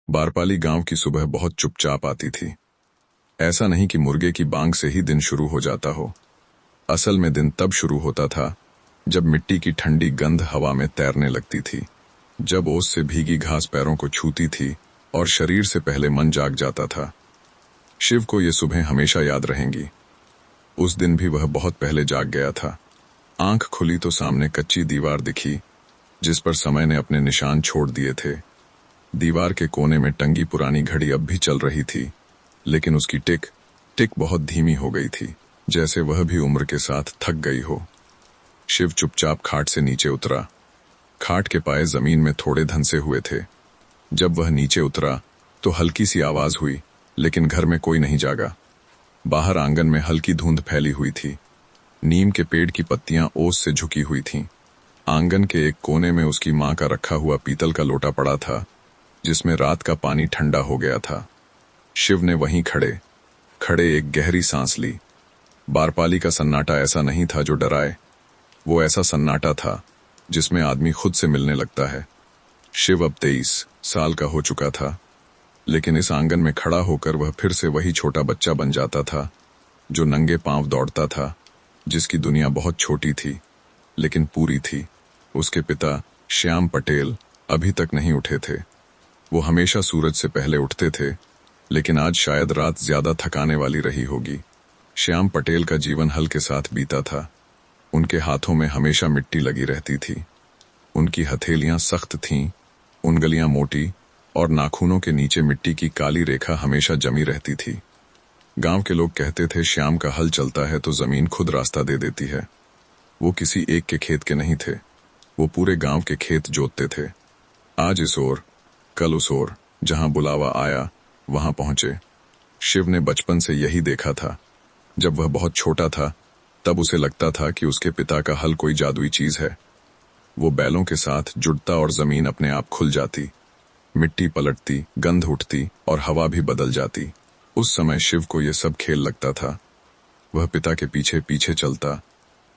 बारपाली गांव की सुबह बहुत चुपचाप आती थी। ऐसा नहीं कि मुर्गे की बांग से ही दिन शुरू हो जाता हो। असल में दिन तब शुरू होता था जब मिट्टी की ठंडी गंध हवा में तैरने लगती थी, जब ओस से भीगी घास पैरों को छूती थी और शरीर से पहले मन जाग जाता था। शिव को ये सुबह हमेशा याद रहेंगी। उस दिन भी वह बहुत पहले जाग गया था। आंख खुली तो सामने कच्ची दीवार दिखी जिस पर समय ने अपने निशान छोड़ दिए थे। दीवार के कोने में टंगी पुरानी घड़ी अब भी चल रही थी, लेकिन उसकी टिक टिक बहुत धीमी हो गई थी, जैसे वह भी उम्र के साथ थक गई हो। शिव चुपचाप खाट से नीचे उतरा। खाट के पाए जमीन में थोड़े धंसे हुए थे। जब वह नीचे उतरा तो हल्की सी आवाज हुई, लेकिन घर में कोई नहीं जागा। बाहर आंगन में हल्की धुंध फैली हुई थी। नीम के पेड़ की पत्तियां ओस से झुकी हुई थीं। आंगन के एक कोने में उसकी मां का रखा हुआ पीतल का लोटा पड़ा था, जिसमें रात का पानी ठंडा हो गया था। शिव ने वहीं खड़े खड़े एक गहरी सांस ली। बारपाली का सन्नाटा ऐसा नहीं था जो डराए, वो ऐसा सन्नाटा था जिसमें आदमी खुद से मिलने लगता है। शिव अब 23 साल का हो चुका था, लेकिन इस आंगन में खड़ा होकर वह फिर से वही छोटा बच्चा बन जाता था जो नंगे पांव दौड़ता था, जिसकी दुनिया बहुत छोटी थी लेकिन पूरी थी। उसके पिता श्याम पटेल अभी तक नहीं उठे थे। वो हमेशा सूरज से पहले उठते थे, लेकिन आज शायद रात ज्यादा थकाने वाली रही होगी। श्याम पटेल का जीवन हल के साथ बीता था। उनके हाथों में हमेशा मिट्टी लगी रहती थी। उनकी हथेलियां सख्त थीं, उंगलियां मोटी और नाखूनों के नीचे मिट्टी की काली रेखा हमेशा जमी रहती थी। गांव के लोग कहते थे, श्याम का हल चलता है तो जमीन खुद रास्ता दे देती है। वो किसी एक के खेत के नहीं थे, वो पूरे गांव के खेत जोतते थे। आज इस ओर, कल उस ओर, जहां बुलावा आया वहां पहुंचे। शिव ने बचपन से यही देखा था। जब वह बहुत छोटा था तब उसे लगता था कि उसके पिता का हल कोई जादुई चीज है। वो बैलों के साथ जुड़ता और जमीन अपने आप खुल जाती, मिट्टी पलटती, गंध उठती और हवा भी बदल जाती। उस समय शिव को यह सब खेल लगता था। वह पिता के पीछे पीछे चलता,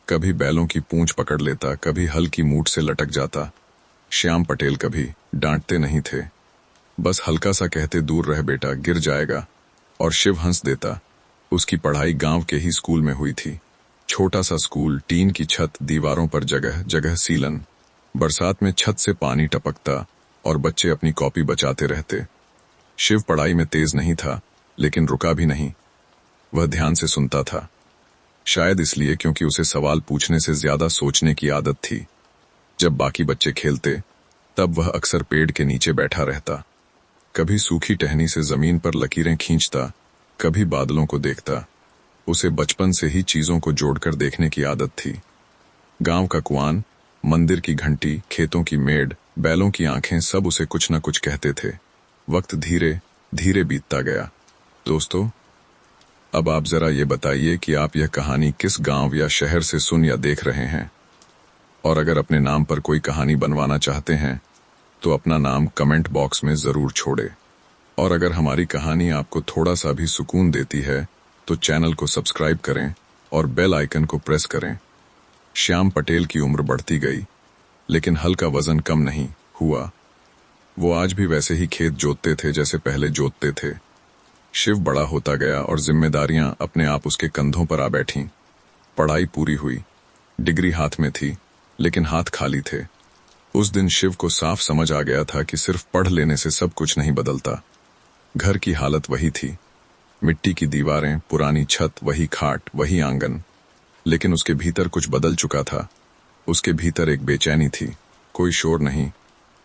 कभी बैलों की पूंछ पकड़ लेता, कभी हल की मूठ से लटक जाता। श्याम पटेल कभी डांटते नहीं थे, बस हल्का सा कहते, दूर रह बेटा, गिर जाएगा, और शिव हंस देता। उसकी पढ़ाई गांव के ही स्कूल में हुई थी। छोटा सा स्कूल, टीन की छत, दीवारों पर जगह जगह सीलन। बरसात में छत से पानी टपकता और बच्चे अपनी कॉपी बचाते रहते। शिव पढ़ाई में तेज नहीं था, लेकिन रुका भी नहीं। वह ध्यान से सुनता था, शायद इसलिए क्योंकि उसे सवाल पूछने से ज्यादा सोचने की आदत थी। जब बाकी बच्चे खेलते तब वह अक्सर पेड़ के नीचे बैठा रहता, कभी सूखी टहनी से जमीन पर लकीरें खींचता, कभी बादलों को देखता। उसे बचपन से ही चीजों को जोड़कर देखने की आदत थी। गांव का कुआं, मंदिर की घंटी, खेतों की मेड़, बैलों की आंखें, सब उसे कुछ न कुछ कहते थे। वक्त धीरे धीरे बीतता गया। दोस्तों, अब आप जरा ये बताइए कि आप यह कहानी किस गांव या शहर से सुन या देख रहे हैं, और अगर अपने नाम पर कोई कहानी बनवाना चाहते हैं तो अपना नाम कमेंट बॉक्स में जरूर छोड़े। और अगर हमारी कहानी आपको थोड़ा सा भी सुकून देती है तो चैनल को सब्सक्राइब करें और बेल आइकन को प्रेस करें। श्याम पटेल की उम्र बढ़ती गई, लेकिन हल का वजन कम नहीं हुआ। वो आज भी वैसे ही खेत जोतते थे जैसे पहले जोतते थे। शिव बड़ा होता गया और जिम्मेदारियां अपने आप उसके कंधों पर आ बैठीं। पढ़ाई पूरी हुई, डिग्री हाथ में थी, लेकिन हाथ खाली थे। उस दिन शिव को साफ समझ आ गया था कि सिर्फ पढ़ लेने से सब कुछ नहीं बदलता। घर की हालत वही थी, मिट्टी की दीवारें, पुरानी छत, वही खाट, वही आंगन, लेकिन उसके भीतर कुछ बदल चुका था। उसके भीतर एक बेचैनी थी। कोई शोर नहीं,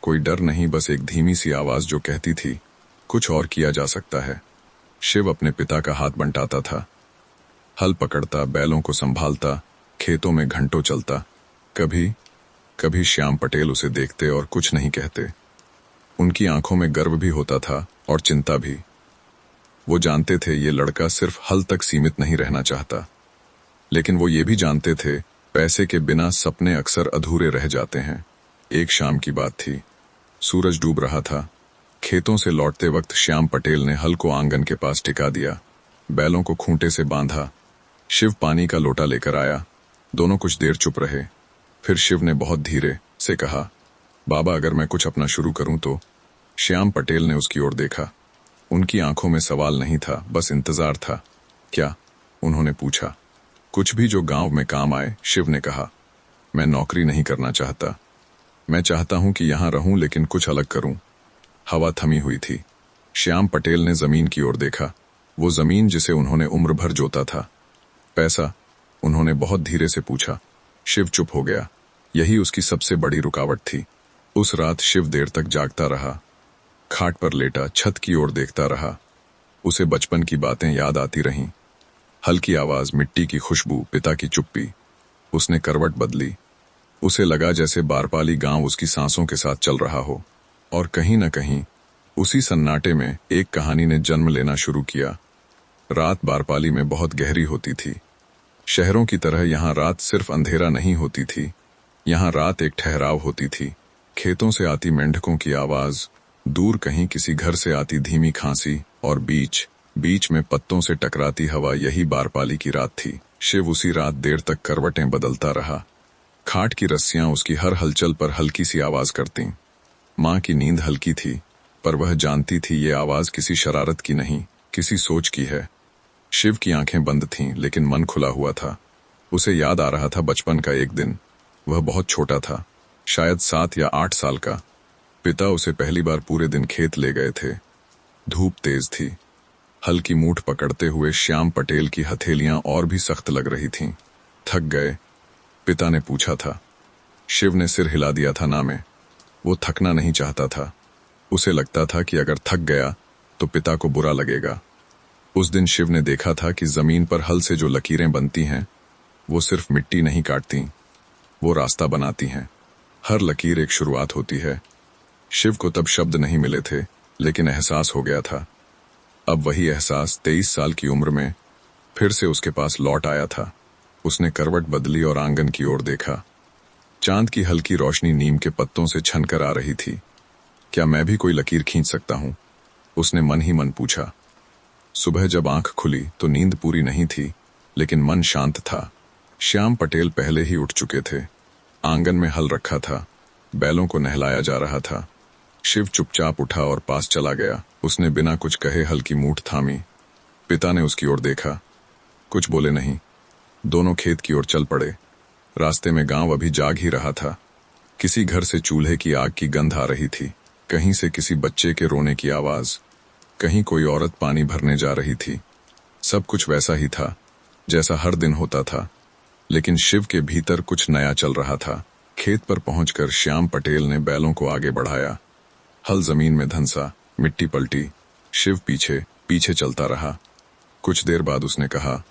कोई डर नहीं, बस एक धीमी सी आवाज जो कहती थी, कुछ और किया जा सकता है। शिव अपने पिता का हाथ बंटाता था, हल पकड़ता, बैलों को संभालता, खेतों में घंटों चलता। कभी कभी श्याम पटेल उसे देखते और कुछ नहीं कहते। उनकी आंखों में गर्व भी होता था और चिंता भी। वो जानते थे ये लड़का सिर्फ हल तक सीमित नहीं रहना चाहता, लेकिन वो ये भी जानते थे पैसे के बिना सपने अक्सर अधूरे रह जाते हैं। एक शाम की बात थी, सूरज डूब रहा था। खेतों से लौटते वक्त श्याम पटेल ने हल को आंगन के पास टिका दिया, बैलों को खूंटे से बांधा। शिव पानी का लोटा लेकर आया। दोनों कुछ देर चुप रहे। फिर शिव ने बहुत धीरे से कहा, बाबा, अगर मैं कुछ अपना शुरू करूं तो? श्याम पटेल ने उसकी ओर देखा। उनकी आंखों में सवाल नहीं था, बस इंतजार था। क्या? उन्होंने पूछा। कुछ भी जो गांव में काम आए, शिव ने कहा। मैं नौकरी नहीं करना चाहता। मैं चाहता हूं कि यहां रहूं, लेकिन कुछ अलग करूं। हवा थमी हुई थी। श्याम पटेल ने जमीन की ओर देखा, वो जमीन जिसे उन्होंने उम्र भर जोता था। पैसा? उन्होंने बहुत धीरे से पूछा। शिव चुप हो गया। यही उसकी सबसे बड़ी रुकावट थी। उस रात शिव देर तक जागता रहा। खाट पर लेटा छत की ओर देखता रहा। उसे बचपन की बातें याद आती रहीं। हल्की आवाज, मिट्टी की खुशबू, पिता की चुप्पी। उसने करवट बदली। उसे लगा जैसे बारपाली गांव उसकी सांसों के साथ चल रहा हो। और कहीं न कहीं उसी सन्नाटे में एक कहानी ने जन्म लेना शुरू किया। रात बारपाली में बहुत गहरी होती थी। शहरों की तरह यहाँ रात सिर्फ अंधेरा नहीं होती थी। यहाँ रात एक ठहराव होती थी। खेतों से आती मेंढकों की आवाज, दूर कहीं किसी घर से आती धीमी खांसी, और बीच बीच में पत्तों से टकराती हवा। यही बारपाली की रात थी। शिव उसी रात देर तक करवटें बदलता रहा। खाट की रस्सियां उसकी हर हलचल पर हल्की सी आवाज करतीं। माँ की नींद हल्की थी, पर वह जानती थी ये आवाज किसी शरारत की नहीं, किसी सोच की है। शिव की आंखें बंद थीं, लेकिन मन खुला हुआ था। उसे याद आ रहा था बचपन का एक दिन। वह बहुत छोटा था, शायद 7 या 8 साल का। पिता उसे पहली बार पूरे दिन खेत ले गए थे। धूप तेज थी। हल्की मूठ पकड़ते हुए श्याम पटेल की हथेलियां और भी सख्त लग रही थीं। थक गए? पिता ने पूछा था। शिव ने सिर हिला दिया था ना में। वो थकना नहीं चाहता था। उसे लगता था कि अगर थक गया तो पिता को बुरा लगेगा। उस दिन शिव ने देखा था कि जमीन पर हल से जो लकीरें बनती हैं, वो सिर्फ मिट्टी नहीं काटती, वो रास्ता बनाती हैं। हर लकीर एक शुरुआत होती है। शिव को तब शब्द नहीं मिले थे, लेकिन एहसास हो गया था। अब वही एहसास 23 साल की उम्र में फिर से उसके पास लौट आया था। उसने करवट बदली और आंगन की ओर देखा। चांद की हल्की रोशनी नीम के पत्तों से छनकर आ रही थी। क्या मैं भी कोई लकीर खींच सकता हूं? उसने मन ही मन पूछा। सुबह जब आंख खुली तो नींद पूरी नहीं थी, लेकिन मन शांत था। श्याम पटेल पहले ही उठ चुके थे। आंगन में हल रखा था, बैलों को नहलाया जा रहा था। शिव चुपचाप उठा और पास चला गया। उसने बिना कुछ कहे हल की मूठ थामी। पिता ने उसकी ओर देखा, कुछ बोले नहीं। दोनों खेत की ओर चल पड़े। रास्ते में गांव अभी जाग ही रहा था। किसी घर से चूल्हे की आग की गंध आ रही थी, कहीं से किसी बच्चे के रोने की आवाज, कहीं कोई औरत पानी भरने जा रही थी। सब कुछ वैसा ही था जैसा हर दिन होता था, लेकिन शिव के भीतर कुछ नया चल रहा था। खेत पर पहुंचकर श्याम पटेल ने बैलों को आगे बढ़ाया। हल जमीन में धंसा, मिट्टी पलटी। शिव पीछे पीछे चलता रहा। कुछ देर बाद उसने कहा,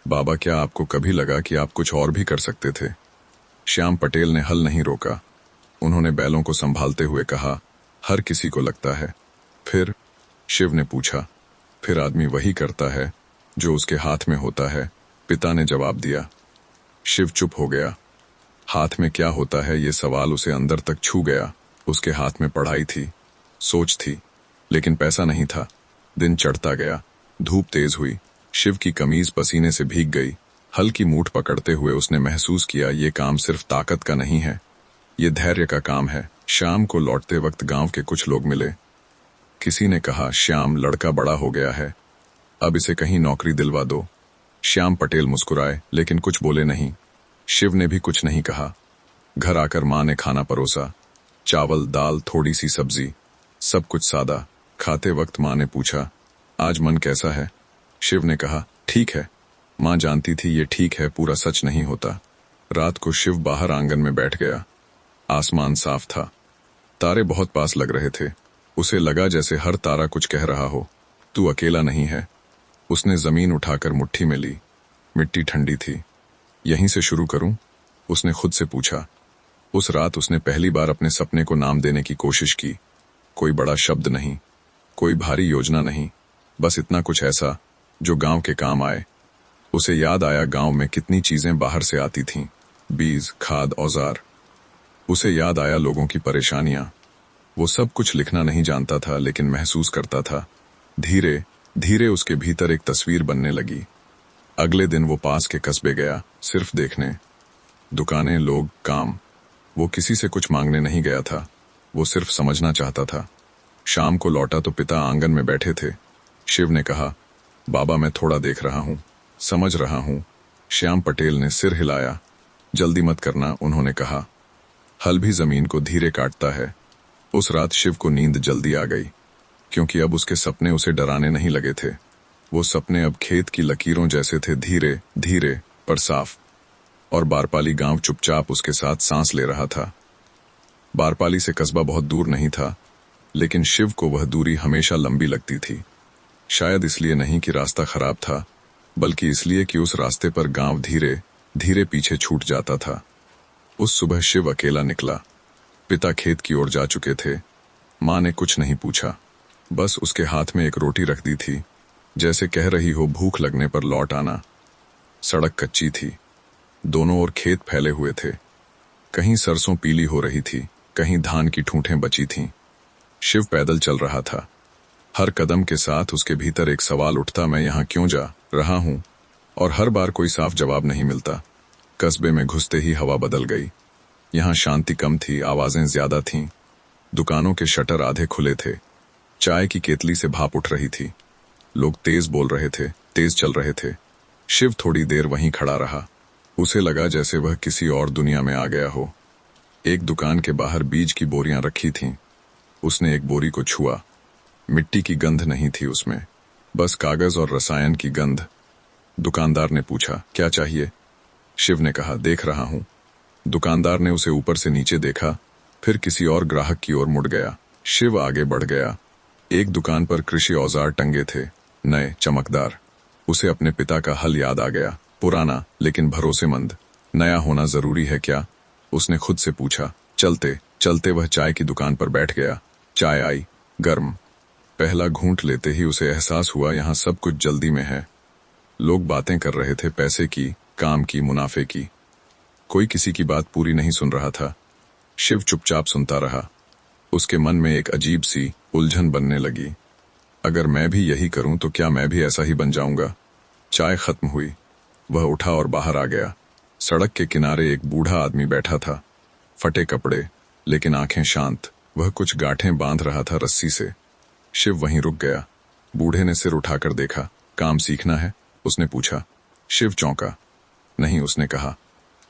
बाबा, क्या आपको कभी लगा कि आप कुछ और भी कर सकते थे? श्याम पटेल ने हल नहीं रोका। उन्होंने बैलों को संभालते हुए कहा, हर किसी को लगता है। फिर? शिव ने पूछा। फिर आदमी वही करता है जो उसके हाथ में होता है, पिता ने जवाब दिया। शिव चुप हो गया। हाथ में क्या होता है, ये सवाल उसे अंदर तक छू गया। उसके हाथ में पढ़ाई थी, सोच थी, लेकिन पैसा नहीं था। दिन चढ़ता गया। धूप तेज हुई। शिव की कमीज पसीने से भीग गई। हल की मूठ पकड़ते हुए उसने महसूस किया, ये काम सिर्फ ताकत का नहीं है, ये धैर्य का काम है। शाम को लौटते वक्त गांव के कुछ लोग मिले। किसी ने कहा, श्याम लड़का बड़ा हो गया है, अब इसे कहीं नौकरी दिलवा दो। श्याम पटेल मुस्कुराए, लेकिन कुछ बोले नहीं। शिव ने भी कुछ नहीं कहा। घर आकर माँ ने खाना परोसा। चावल, दाल, थोड़ी सी सब्जी, सब कुछ सादा। खाते वक्त माँ ने पूछा, आज मन कैसा है? शिव ने कहा, ठीक है। माँ जानती थी ये ठीक है पूरा सच नहीं होता। रात को शिव बाहर आंगन में बैठ गया। आसमान साफ था। तारे बहुत पास लग रहे थे। उसे लगा जैसे हर तारा कुछ कह रहा हो, तू अकेला नहीं है। उसने जमीन उठाकर मुट्ठी में ली। मिट्टी ठंडी थी। यहीं से शुरू करूं? उसने खुद से पूछा। उस रात उसने पहली बार अपने सपने को नाम देने की कोशिश की। कोई बड़ा शब्द नहीं, कोई भारी योजना नहीं, बस इतना कुछ ऐसा जो गांव के काम आए। उसे याद आया गांव में कितनी चीजें बाहर से आती थीं, बीज, खाद, औजार। उसे याद आया लोगों की परेशानियां। वो सब कुछ लिखना नहीं जानता था, लेकिन महसूस करता था। धीरे धीरे उसके भीतर एक तस्वीर बनने लगी। अगले दिन वो पास के कस्बे गया, सिर्फ देखने। दुकानें, लोग, काम। वो किसी से कुछ मांगने नहीं गया था, वो सिर्फ समझना चाहता था। शाम को लौटा तो पिता आंगन में बैठे थे। शिव ने कहा, बाबा मैं थोड़ा देख रहा हूँ, समझ रहा हूँ। श्याम पटेल ने सिर हिलाया। जल्दी मत करना, उन्होंने कहा। हल भी जमीन को धीरे काटता है। उस रात शिव को नींद जल्दी आ गई, क्योंकि अब उसके सपने उसे डराने नहीं लगे थे। वो सपने अब खेत की लकीरों जैसे थे, धीरे धीरे पर साफ। और बारपाली गांव चुपचाप उसके साथ सांस ले रहा था। बारपाली से कस्बा बहुत दूर नहीं था, लेकिन शिव को वह दूरी हमेशा लंबी लगती थी। शायद इसलिए नहीं कि रास्ता खराब था, बल्कि इसलिए कि उस रास्ते पर गांव धीरे धीरे पीछे छूट जाता था। उस सुबह शिव अकेला निकला। पिता खेत की ओर जा चुके थे। माँ ने कुछ नहीं पूछा, बस उसके हाथ में एक रोटी रख दी थी, जैसे कह रही हो भूख लगने पर लौट आना। सड़क कच्ची थी, दोनों ओर खेत फैले हुए थे। कहीं सरसों पीली हो रही थी, कहीं धान की ठूंठें बची थीं। शिव पैदल चल रहा था। हर कदम के साथ उसके भीतर एक सवाल उठता, मैं यहाँ क्यों जा रहा हूँ? और हर बार कोई साफ जवाब नहीं मिलता। कस्बे में घुसते ही हवा बदल गई। यहाँ शांति कम थी, आवाजें ज्यादा थीं। दुकानों के शटर आधे खुले थे। चाय की केतली से भाप उठ रही थी। लोग तेज बोल रहे थे, तेज चल रहे थे। शिव थोड़ी देर वहीं खड़ा रहा। उसे लगा जैसे वह किसी और दुनिया में आ गया हो। एक दुकान के बाहर बीज की बोरियां रखी थीं। उसने एक बोरी को छुआ। मिट्टी की गंध नहीं थी उसमें, बस कागज और रसायन की गंध। दुकानदार ने पूछा, क्या चाहिए? शिव ने कहा, देख रहा हूं। दुकानदार ने उसे ऊपर से नीचे देखा, फिर किसी और ग्राहक की ओर मुड़ गया। शिव आगे बढ़ गया। एक दुकान पर कृषि औजार टंगे थे, नए, चमकदार। उसे अपने पिता का हल याद आ गया, पुराना लेकिन भरोसेमंद। नया होना जरूरी है क्या? उसने खुद से पूछा। चलते चलते वह चाय की दुकान पर बैठ गया। चाय आई, गर्म। पहला घूंट लेते ही उसे एहसास हुआ, यहाँ सब कुछ जल्दी में है। लोग बातें कर रहे थे, पैसे की, काम की, मुनाफे की। कोई किसी की बात पूरी नहीं सुन रहा था। शिव चुपचाप सुनता रहा। उसके मन में एक अजीब सी उलझन बनने लगी। अगर मैं भी यही करूं तो क्या मैं भी ऐसा ही बन जाऊंगा? चाय खत्म हुई। वह उठा और बाहर आ गया। सड़क के किनारे एक बूढ़ा आदमी बैठा था, फटे कपड़े लेकिन आंखें शांत। वह कुछ गांठें बांध रहा था रस्सी से। शिव वहीं रुक गया। बूढ़े ने सिर उठाकर देखा। काम सीखना है? उसने पूछा। शिव चौंका। नहीं, उसने कहा,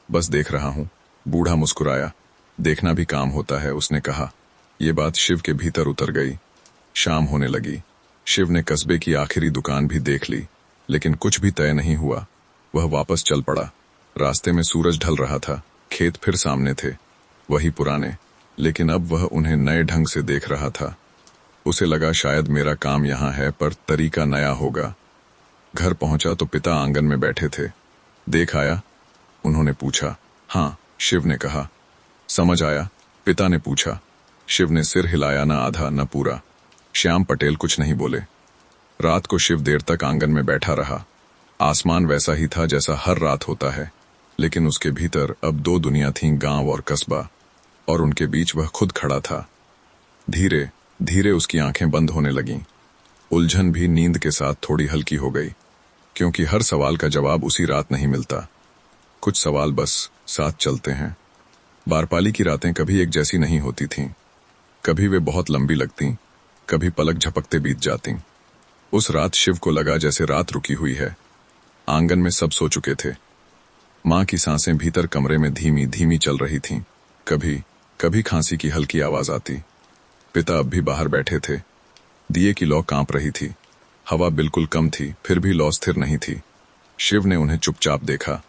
बस देख रहा हूं। बूढ़ा मुस्कुराया। देखना भी काम होता है, उसने कहा। ये बात शिव के भीतर उतर गई। शाम होने लगी। शिव ने कस्बे की आखिरी दुकान भी देख ली, लेकिन कुछ भी तय नहीं हुआ। वह वापस चल पड़ा। रास्ते में सूरज ढल रहा था। खेत फिर सामने थे, वही पुराने, लेकिन अब वह उन्हें नए ढंग से देख रहा था। उसे लगा शायद मेरा काम यहाँ है, पर तरीका नया होगा। घर पहुंचा तो पिता आंगन में बैठे थे। देख आया? उन्होंने पूछा। हाँ, शिव ने कहा। समझ आया? पिता ने पूछा। शिव ने सिर हिलाया, न आधा न पूरा। श्याम पटेल कुछ नहीं बोले। रात को शिव देर तक आंगन में बैठा रहा। आसमान वैसा ही था जैसा हर रात होता है, लेकिन उसके भीतर अब दो दुनिया थीं, गांव और कस्बा, और उनके बीच वह खुद खड़ा था। धीरे धीरे उसकी आंखें बंद होने लगीं। उलझन भी नींद के साथ थोड़ी हल्की हो गई, क्योंकि हर सवाल का जवाब उसी रात नहीं मिलता। कुछ सवाल बस साथ चलते हैं। बारपाली की रातें कभी एक जैसी नहीं होती थीं। कभी वे बहुत लंबी लगतीं, कभी पलक झपकते बीत जातीं। उस रात शिव को लगा जैसे रात रुकी हुई है। आंगन में सब सो चुके थे। माँ की सांसें भीतर कमरे में धीमी धीमी चल रही थीं। कभी कभी खांसी की हल्की आवाज आती। पिता अब भी बाहर बैठे थे। दिए की लौ कांप रही थी। हवा बिल्कुल कम थी, फिर भी लौ स्थिर नहीं थी। शिव ने उन्हें चुपचाप देखा।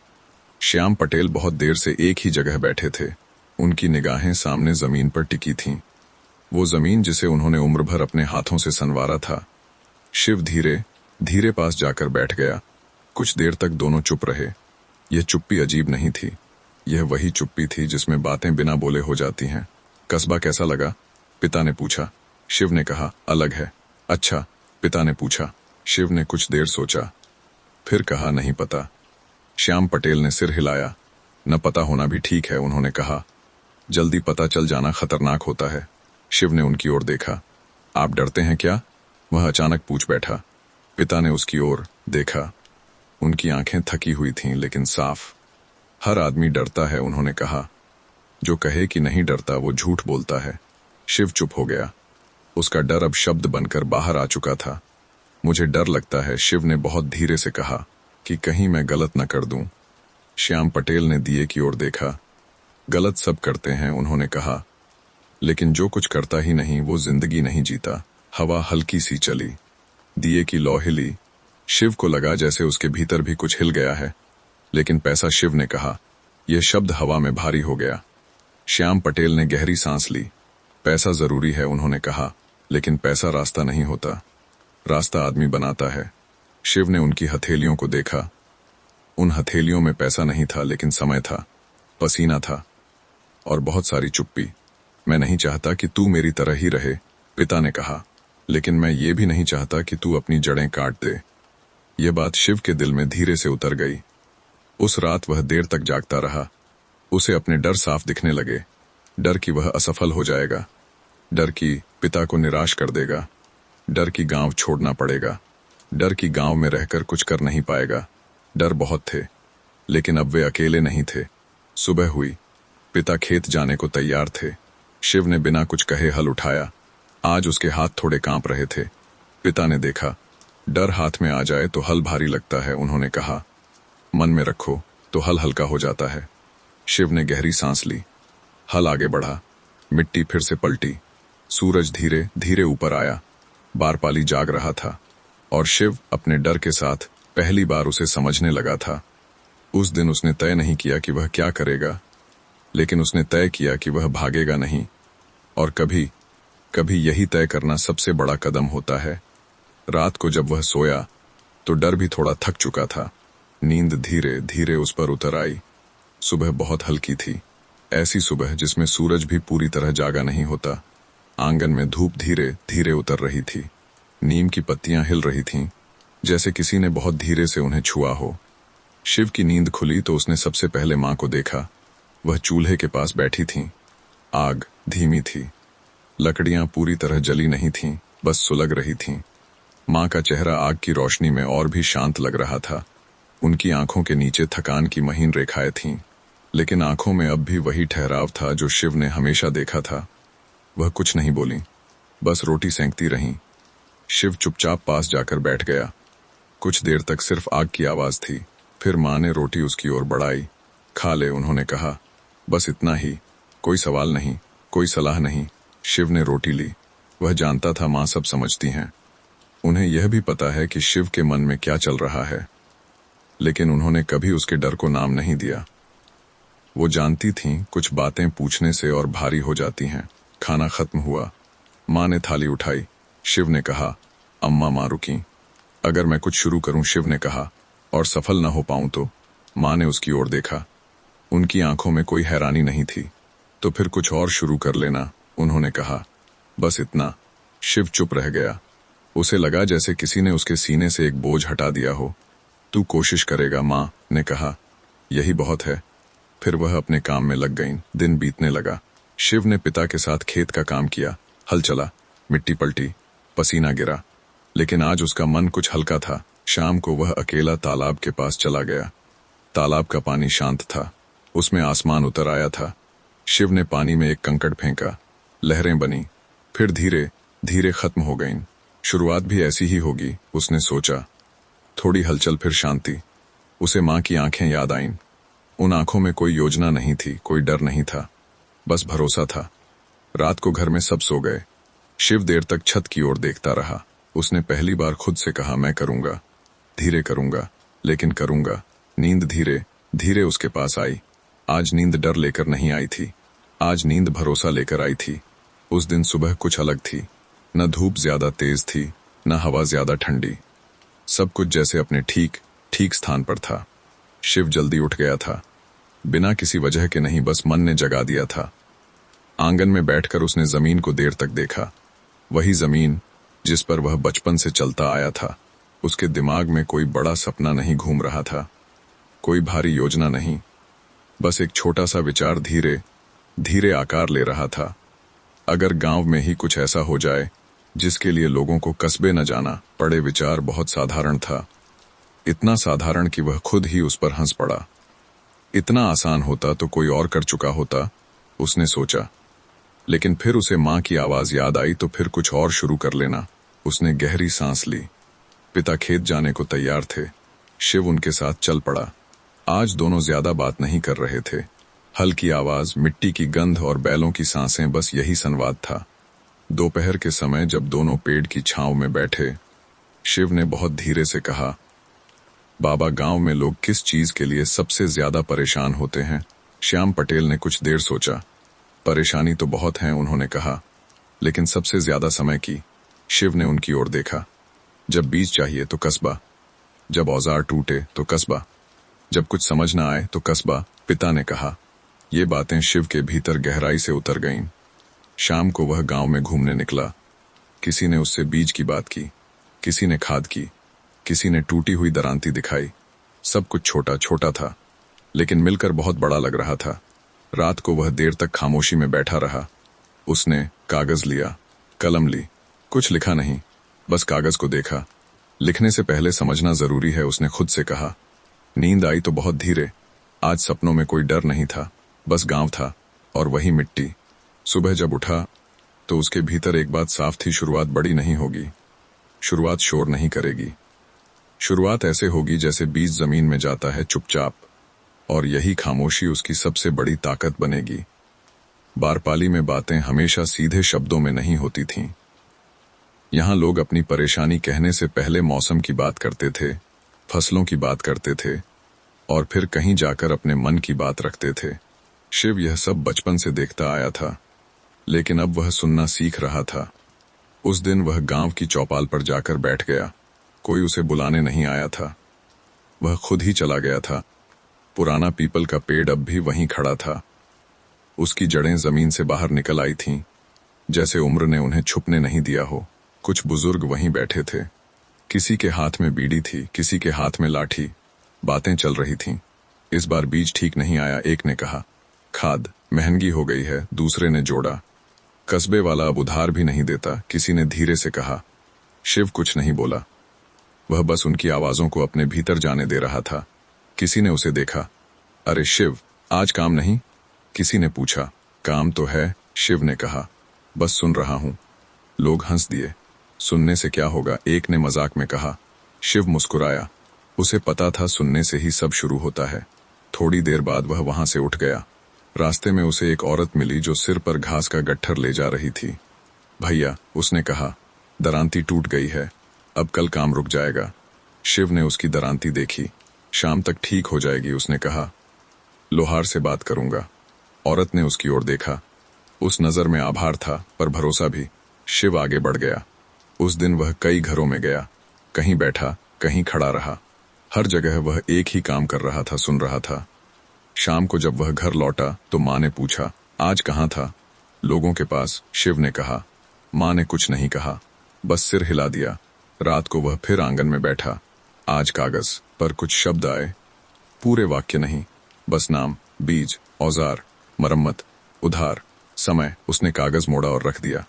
श्याम पटेल बहुत देर से एक ही जगह बैठे थे। उनकी निगाहें सामने जमीन पर टिकी थीं, वो जमीन जिसे उन्होंने उम्र भर अपने हाथों से संवारा था। शिव धीरे धीरे पास जाकर बैठ गया। कुछ देर तक दोनों चुप रहे। यह चुप्पी अजीब नहीं थी। यह वही चुप्पी थी जिसमें बातें बिना बोले हो जाती हैं। कस्बा कैसा लगा? पिता ने पूछा। शिव ने कहा, अलग है। अच्छा? पिता ने पूछा। शिव ने कुछ देर सोचा, फिर कहा, नहीं पता। श्याम पटेल ने सिर हिलाया। न पता होना भी ठीक है, उन्होंने कहा। जल्दी पता चल जाना खतरनाक होता है। शिव ने उनकी ओर देखा। आप डरते हैं क्या? वह अचानक पूछ बैठा। पिता ने उसकी ओर देखा। उनकी आंखें थकी हुई थीं, लेकिन साफ। हर आदमी डरता है, उन्होंने कहा। जो कहे कि नहीं डरता वो झूठ बोलता है। शिव चुप हो गया। उसका डर अब शब्द बनकर बाहर आ चुका था। मुझे डर लगता है, शिव ने बहुत धीरे से कहा, कि कहीं मैं गलत न कर दूं। श्याम पटेल ने दिए की ओर देखा। गलत सब करते हैं, उन्होंने कहा, लेकिन जो कुछ करता ही नहीं वो जिंदगी नहीं जीता। हवा हल्की सी चली, दिए की लौ हिली। शिव को लगा जैसे उसके भीतर भी कुछ हिल गया है। लेकिन पैसा, शिव ने कहा। यह शब्द हवा में भारी हो गया। श्याम पटेल ने गहरी सांस ली। पैसा जरूरी है, उन्होंने कहा, लेकिन पैसा रास्ता नहीं होता, रास्ता आदमी बनाता है। शिव ने उनकी हथेलियों को देखा। उन हथेलियों में पैसा नहीं था, लेकिन समय था, पसीना था और बहुत सारी चुप्पी। मैं नहीं चाहता कि तू मेरी तरह ही रहे, पिता ने कहा, लेकिन मैं ये भी नहीं चाहता कि तू अपनी जड़ें काट दे। यह बात शिव के दिल में धीरे से उतर गई। उस रात वह देर तक जागता रहा। उसे अपने डर साफ दिखने लगे। डर कि वह असफल हो जाएगा, डर कि पिता को निराश कर देगा, डर कि गांव छोड़ना पड़ेगा, डर कि गांव में रहकर कुछ कर नहीं पाएगा। डर बहुत थे, लेकिन अब वे अकेले नहीं थे। सुबह हुई, पिता खेत जाने को तैयार थे। शिव ने बिना कुछ कहे हल उठाया। आज उसके हाथ थोड़े कांप रहे थे। पिता ने देखा, डर हाथ में आ जाए तो हल भारी लगता है, उन्होंने कहा। मन में रखो तो हल हल्का हो जाता है। शिव ने गहरी सांस ली। हल आगे बढ़ा। मिट्टी फिर से पलटी। सूरज धीरे धीरे ऊपर आया। बारपाली जाग रहा था और शिव अपने डर के साथ पहली बार उसे समझने लगा था। उस दिन उसने तय नहीं किया कि वह क्या करेगा, लेकिन उसने तय किया कि वह भागेगा नहीं। और कभी कभी यही तय करना सबसे बड़ा कदम होता है। रात को जब वह सोया तो डर भी थोड़ा थक चुका था। नींद धीरे धीरे उस पर उतर आई। सुबह बहुत हल्की थी, ऐसी सुबह जिसमें सूरज भी पूरी तरह जागा नहीं होता। आंगन में धूप धीरे धीरे उतर रही थी। नीम की पत्तियां हिल रही थीं, जैसे किसी ने बहुत धीरे से उन्हें छुआ हो। शिव की नींद खुली तो उसने सबसे पहले मां को देखा। वह चूल्हे के पास बैठी थीं। आग धीमी थी, लकड़ियां पूरी तरह जली नहीं थीं, बस सुलग रही थीं। मां का चेहरा आग की रोशनी में और भी शांत लग रहा था। उनकी आंखों के नीचे थकान की महीन रेखाएं थीं, लेकिन आंखों में अब भी वही ठहराव था जो शिव ने हमेशा देखा था। वह कुछ नहीं बोली, बस रोटी सेंकती रहीं। शिव चुपचाप पास जाकर बैठ गया। कुछ देर तक सिर्फ आग की आवाज थी। फिर मां ने रोटी उसकी ओर बढ़ाई। खा ले, उन्होंने कहा, बस इतना ही, कोई सवाल नहीं, कोई सलाह नहीं। शिव ने रोटी ली। वह जानता था मां सब समझती हैं। उन्हें यह भी पता है कि शिव के मन में क्या चल रहा है, लेकिन उन्होंने कभी उसके डर को नाम नहीं दिया। वो जानती थीं कुछ बातें पूछने से और भारी हो जाती हैं। खाना खत्म हुआ। मां ने थाली उठाई। शिव ने कहा, अम्मा। मां रुकी। अगर मैं कुछ शुरू करूं, शिव ने कहा, और सफल न हो पाऊं तो? मां ने उसकी ओर देखा। उनकी आंखों में कोई हैरानी नहीं थी। तो फिर कुछ और शुरू कर लेना, उन्होंने कहा, बस इतना। शिव चुप रह गया। उसे लगा जैसे किसी ने उसके सीने से एक बोझ हटा दिया हो। तू कोशिश करेगा, मां ने कहा, यही बहुत है। फिर वह अपने काम में लग गईं। दिन बीतने लगा। शिव ने पिता के साथ खेत का काम किया। हल चला, मिट्टी पलटी, पसीना गिरा, लेकिन आज उसका मन कुछ हल्का था। शाम को वह अकेला तालाब के पास चला गया। तालाब का पानी शांत था, उसमें आसमान उतर आया था। शिव ने पानी में एक कंकड़ फेंका। लहरें बनी, फिर धीरे धीरे खत्म हो गईं। शुरुआत भी ऐसी ही होगी, उसने सोचा। थोड़ी हलचल, फिर शांति। उसे मां की आंखें याद आईं। उन आंखों में कोई योजना नहीं थी, कोई डर नहीं था, बस भरोसा था। रात को घर में सब सो गए। शिव देर तक छत की ओर देखता रहा। उसने पहली बार खुद से कहा, मैं करूंगा, धीरे करूंगा, लेकिन करूंगा। नींद धीरे धीरे उसके पास आई। आज नींद डर लेकर नहीं आई थी, आज नींद भरोसा लेकर आई थी। उस दिन सुबह कुछ अलग थी। न धूप ज्यादा तेज थी, न हवा ज्यादा ठंडी। सब कुछ जैसे अपने ठीक ठीक स्थान पर था। शिव जल्दी उठ गया था, बिना किसी वजह के नहीं, बस मन ने जगा दिया था। आंगन में बैठकर उसने जमीन को देर तक देखा। वही जमीन जिस पर वह बचपन से चलता आया था। उसके दिमाग में कोई बड़ा सपना नहीं घूम रहा था, कोई भारी योजना नहीं, बस एक छोटा सा विचार धीरे धीरे आकार ले रहा था। अगर गांव में ही कुछ ऐसा हो जाए जिसके लिए लोगों को कस्बे न जाना पड़े। विचार बहुत साधारण था, इतना साधारण कि वह खुद ही उस पर हंस पड़ा। इतना आसान होता तो कोई और कर चुका होता, उसने सोचा। लेकिन फिर उसे माँ की आवाज याद आई तो फिर कुछ और शुरू कर लेना। उसने गहरी सांस ली। पिता खेत जाने को तैयार थे। शिव उनके साथ चल पड़ा। आज दोनों ज्यादा बात नहीं कर रहे थे। हल्की आवाज, मिट्टी की गंध और बैलों की सांसें, बस यही संवाद था। दोपहर के समय जब दोनों पेड़ की छांव में बैठे, शिव ने बहुत धीरे से कहा, बाबा, गांव में लोग किस चीज के लिए सबसे ज्यादा परेशान होते हैं? श्याम पटेल ने कुछ देर सोचा। परेशानी तो बहुत है, उन्होंने कहा, लेकिन सबसे ज्यादा समय की। शिव ने उनकी ओर देखा। जब बीज चाहिए तो कस्बा, जब औजार टूटे तो कस्बा, जब कुछ समझ न आए तो कस्बा, पिता ने कहा। ये बातें शिव के भीतर गहराई से उतर गईं। शाम को वह गांव में घूमने निकला। किसी ने उससे बीज की बात की, किसी ने खाद की, किसी ने टूटी हुई दरांती दिखाई। सब कुछ छोटा छोटा था, लेकिन मिलकर बहुत बड़ा लग रहा था। रात को वह देर तक खामोशी में बैठा रहा। उसने कागज लिया, कलम ली। कुछ लिखा नहीं, बस कागज को देखा। लिखने से पहले समझना जरूरी है, उसने खुद से कहा। नींद आई तो बहुत धीरे। आज सपनों में कोई डर नहीं था, बस गांव था और वही मिट्टी। सुबह जब उठा तो उसके भीतर एक बात साफ थी, शुरुआत बड़ी नहीं होगी। शुरुआत शोर नहीं करेगी। शुरुआत ऐसे होगी जैसे बीज जमीन में जाता है, चुपचाप, और यही खामोशी उसकी सबसे बड़ी ताकत बनेगी। बारपाली में बातें हमेशा सीधे शब्दों में नहीं होती थीं। यहां लोग अपनी परेशानी कहने से पहले मौसम की बात करते थे, फसलों की बात करते थे, और फिर कहीं जाकर अपने मन की बात रखते थे। शिव यह सब बचपन से देखता आया था, लेकिन अब वह सुनना सीख रहा था। उस दिन वह गांव की चौपाल पर जाकर बैठ गया। कोई उसे बुलाने नहीं आया था, वह खुद ही चला गया था। पुराना पीपल का पेड़ अब भी वहीं खड़ा था। उसकी जड़ें जमीन से बाहर निकल आई थीं, जैसे उम्र ने उन्हें छुपने नहीं दिया हो। कुछ बुजुर्ग वहीं बैठे थे। किसी के हाथ में बीड़ी थी, किसी के हाथ में लाठी। बातें चल रही थीं। इस बार बीज ठीक नहीं आया, एक ने कहा। खाद महंगी हो गई है, दूसरे ने जोड़ा। कस्बे वाला अब उधार भी नहीं देता, किसी ने धीरे से कहा। शिव कुछ नहीं बोला। वह बस उनकी आवाजों को अपने भीतर जाने दे रहा था। किसी ने उसे देखा। अरे शिव, आज काम नहीं? किसी ने पूछा। काम तो है, शिव ने कहा, बस सुन रहा हूं। लोग हंस दिए। सुनने से क्या होगा, एक ने मजाक में कहा। शिव मुस्कुराया। उसे पता था सुनने से ही सब शुरू होता है। थोड़ी देर बाद वह वहां से उठ गया। रास्ते में उसे एक औरत मिली जो सिर पर घास का गट्ठर ले जा रही थी। भैया, उसने कहा, दरांती टूट गई है, अब कल काम रुक जाएगा। शिव ने उसकी दरांती देखी। शाम तक ठीक हो जाएगी, उसने कहा। लोहार से बात करूंगा। औरत ने उसकी ओर देखा। उस नजर में आभार था, पर भरोसा भी। शिव आगे बढ़ गया। उस दिन वह कई घरों में गया। कहीं बैठा, कहीं खड़ा रहा। हर जगह वह एक ही काम कर रहा था, सुन रहा था। शाम को जब वह घर लौटा तो माँ ने पूछा, आज कहाँ था? लोगों के पास, शिव ने कहा। माँ ने कुछ नहीं कहा, बस सिर हिला दिया। रात को वह फिर आंगन में बैठा। आज कागज पर कुछ शब्द आए, पूरे वाक्य नहीं, बस नाम, बीज, औजार, मरम्मत, उधार, समय। उसने कागज मोड़ा और रख दिया।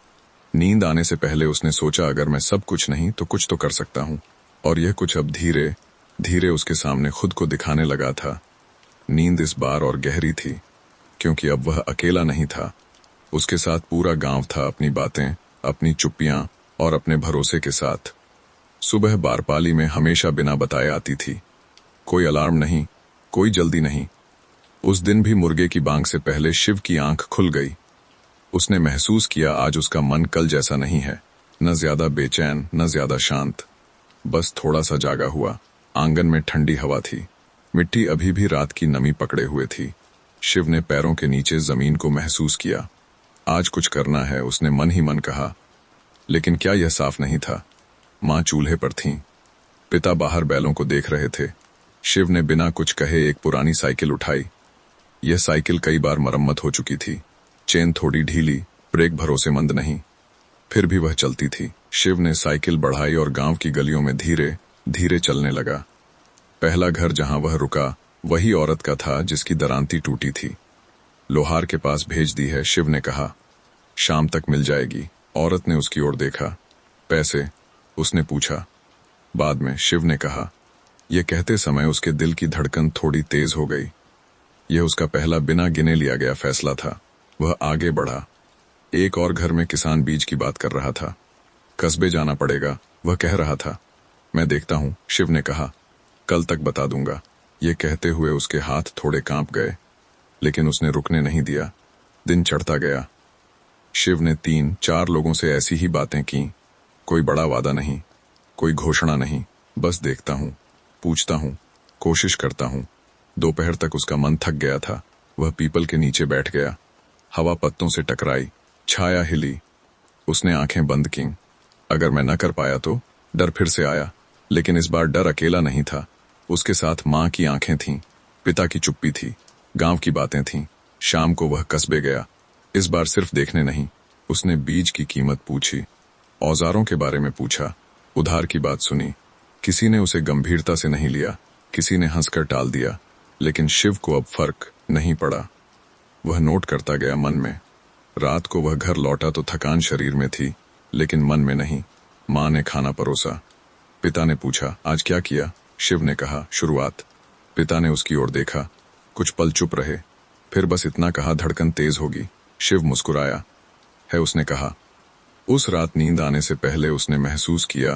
नींद आने से पहले उसने सोचा, अगर मैं सब कुछ नहीं तो कुछ तो कर सकता हूँ। और यह कुछ अब धीरे धीरे उसके सामने खुद को दिखाने लगा था। नींद इस बार और गहरी थी, क्योंकि अब वह अकेला नहीं था। उसके साथ पूरा गांव था, अपनी बातें, अपनी चुप्पियां और अपने भरोसे के साथ। सुबह बारपाली में हमेशा बिना बताए आती थी। कोई अलार्म नहीं, कोई जल्दी नहीं। उस दिन भी मुर्गे की बांग से पहले शिव की आंख खुल गई। उसने महसूस किया, आज उसका मन कल जैसा नहीं है। न ज्यादा बेचैन, न ज्यादा शांत, बस थोड़ा सा जागा हुआ। आंगन में ठंडी हवा थी। मिट्टी अभी भी रात की नमी पकड़े हुए थी। शिव ने पैरों के नीचे जमीन को महसूस किया। आज कुछ करना है, उसने मन ही मन कहा। लेकिन क्या यह साफ नहीं था? माँ चूल्हे पर थीं। पिता बाहर बैलों को देख रहे थे। शिव ने बिना कुछ कहे एक पुरानी साइकिल उठाई। यह साइकिल कई बार मरम्मत हो चुकी थी। चेन थोड़ी ढीली, ब्रेक भरोसेमंद नहीं, फिर भी वह चलती थी। शिव ने साइकिल बढ़ाई और गांव की गलियों में धीरे धीरे चलने लगा। पहला घर जहां वह रुका, वही औरत का था जिसकी दरांती टूटी थी। लोहार के पास भेज दी है, शिव ने कहा। शाम तक मिल जाएगी। औरत ने उसकी ओर देखा। पैसे? उसने पूछा। बाद में, शिव ने कहा। यह कहते समय उसके दिल की धड़कन थोड़ी तेज हो गई। यह उसका पहला बिना गिने लिया गया फैसला था। वह आगे बढ़ा। एक और घर में किसान बीज की बात कर रहा था। कस्बे जाना पड़ेगा, वह कह रहा था। मैं देखता हूँ, शिव ने कहा। कल तक बता दूंगा। ये कहते हुए उसके हाथ थोड़े कांप गए, लेकिन उसने रुकने नहीं दिया। दिन चढ़ता गया। शिव ने 3-4 लोगों से ऐसी ही बातें की। कोई बड़ा वादा नहीं, कोई घोषणा नहीं, बस देखता हूँ, पूछता हूँ, कोशिश करता हूँ। दोपहर तक उसका मन थक गया था। वह पीपल के नीचे बैठ गया। हवा पत्तों से टकराई, छाया हिली। उसने आंखें बंद की। अगर मैं न कर पाया तो? डर फिर से आया, लेकिन इस बार डर अकेला नहीं था। उसके साथ माँ की आंखें थीं, पिता की चुप्पी थी, गांव की बातें थीं। शाम को वह कस्बे गया। इस बार सिर्फ देखने नहीं। उसने बीज की कीमत पूछी, औजारों के बारे में पूछा, उधार की बात सुनी। किसी ने उसे गंभीरता से नहीं लिया, किसी ने हंसकर टाल दिया, लेकिन शिव को अब फर्क नहीं पड़ा। वह नोट करता गया मन में। रात को वह घर लौटा तो थकान शरीर में थी, लेकिन मन में नहीं। माँ ने खाना परोसा। पिता ने पूछा, आज क्या किया? शिव ने कहा, शुरुआत। पिता ने उसकी ओर देखा। कुछ पल चुप रहे, फिर बस इतना कहा, धड़कन तेज होगी। शिव मुस्कुराया। है, उसने कहा। उस रात नींद आने से पहले उसने महसूस किया,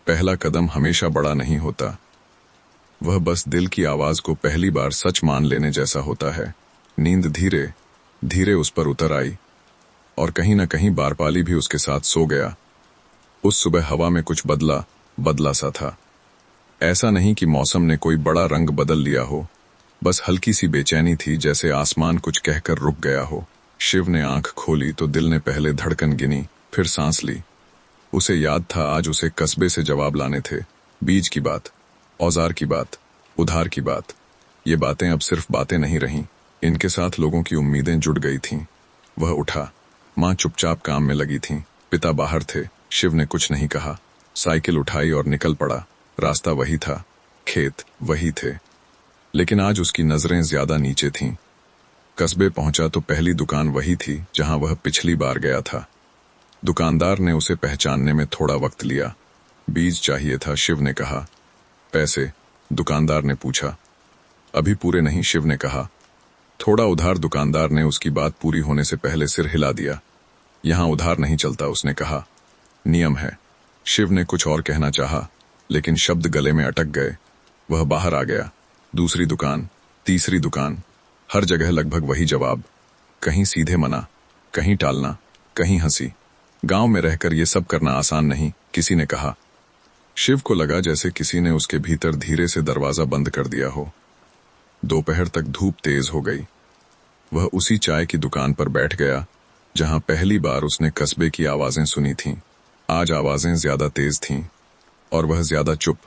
पहला कदम हमेशा बड़ा नहीं होता। वह बस दिल की आवाज को पहली बार सच मान लेने जैसा होता है। नींद धीरे धीरे उस पर उतर आई, और कहीं न कहीं बारपाली भी उसके साथ सो गया। उस सुबह हवा में कुछ बदला बदला सा था। ऐसा नहीं कि मौसम ने कोई बड़ा रंग बदल लिया हो, बस हल्की सी बेचैनी थी, जैसे आसमान कुछ कहकर रुक गया हो। शिव ने आंख खोली तो दिल ने पहले धड़कन गिनी, फिर सांस ली। उसे याद था, आज उसे कस्बे से जवाब लाने थे। बीज की बात, औजार की बात, उधार की बात। ये बातें अब सिर्फ बातें नहीं रहीं, इनके साथ लोगों की उम्मीदें जुड़ गई थीं। वह उठा। माँ चुपचाप काम में लगी थीं, पिता बाहर थे। शिव ने कुछ नहीं कहा। साइकिल उठाई और निकल पड़ा। रास्ता वही था, खेत वही थे, लेकिन आज उसकी नजरें ज्यादा नीचे थीं। कस्बे पहुंचा तो पहली दुकान वही थी जहां वह पिछली बार गया था। दुकानदार ने उसे पहचानने में थोड़ा वक्त लिया। बीज चाहिए था, शिव ने कहा। पैसे? दुकानदार ने पूछा। अभी पूरे नहीं, शिव ने कहा। थोड़ा उधार? दुकानदार ने उसकी बात पूरी होने से पहले सिर हिला दिया। यहां उधार नहीं चलता, उसने कहा। नियम है। शिव ने कुछ और कहना चाहा, लेकिन शब्द गले में अटक गए। वह बाहर आ गया। दूसरी दुकान, तीसरी दुकान, हर जगह लगभग वही जवाब। कहीं सीधे मना, कहीं टालना, कहीं हंसी। गांव में रहकर ये सब करना आसान नहीं, किसी ने कहा। शिव को लगा जैसे किसी ने उसके भीतर धीरे से दरवाजा बंद कर दिया हो। दोपहर तक धूप तेज हो गई। वह उसी चाय की दुकान पर बैठ गया जहां पहली बार उसने कस्बे की आवाजें सुनी थीं। आज आवाजें ज्यादा तेज थीं, और वह ज्यादा चुप।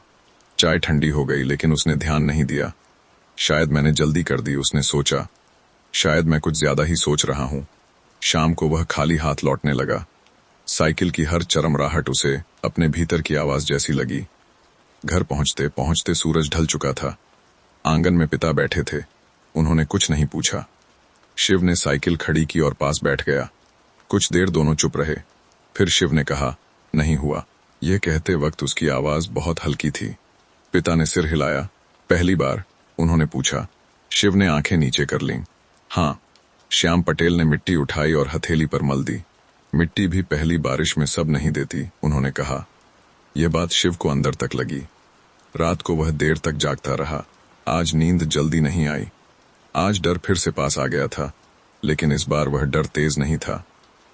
चाय ठंडी हो गई, लेकिन उसने ध्यान नहीं दिया। शायद मैंने जल्दी कर दी, उसने सोचा। शायद मैं कुछ ज्यादा ही सोच रहा हूं। शाम को वह खाली हाथ लौटने लगा। साइकिल की हर चरमराहट उसे अपने भीतर की आवाज जैसी लगी। घर पहुंचते पहुंचते सूरज ढल चुका था। आंगन में पिता बैठे थे। उन्होंने कुछ नहीं पूछा। शिव ने साइकिल खड़ी की और पास बैठ गया। कुछ देर दोनों चुप रहे। फिर शिव ने कहा, नहीं हुआ। यह कहते वक्त उसकी आवाज बहुत हल्की थी। पिता ने सिर हिलाया। पहली बार? उन्होंने पूछा। शिव ने आंखें नीचे कर लीं। हाँ। श्याम पटेल ने मिट्टी उठाई और हथेली पर मल दी। मिट्टी भी पहली बारिश में सब नहीं देती, उन्होंने कहा। यह बात शिव को अंदर तक लगी। रात को वह देर तक जागता रहा। आज नींद जल्दी नहीं आई। आज डर फिर से पास आ गया था, लेकिन इस बार वह डर तेज नहीं था।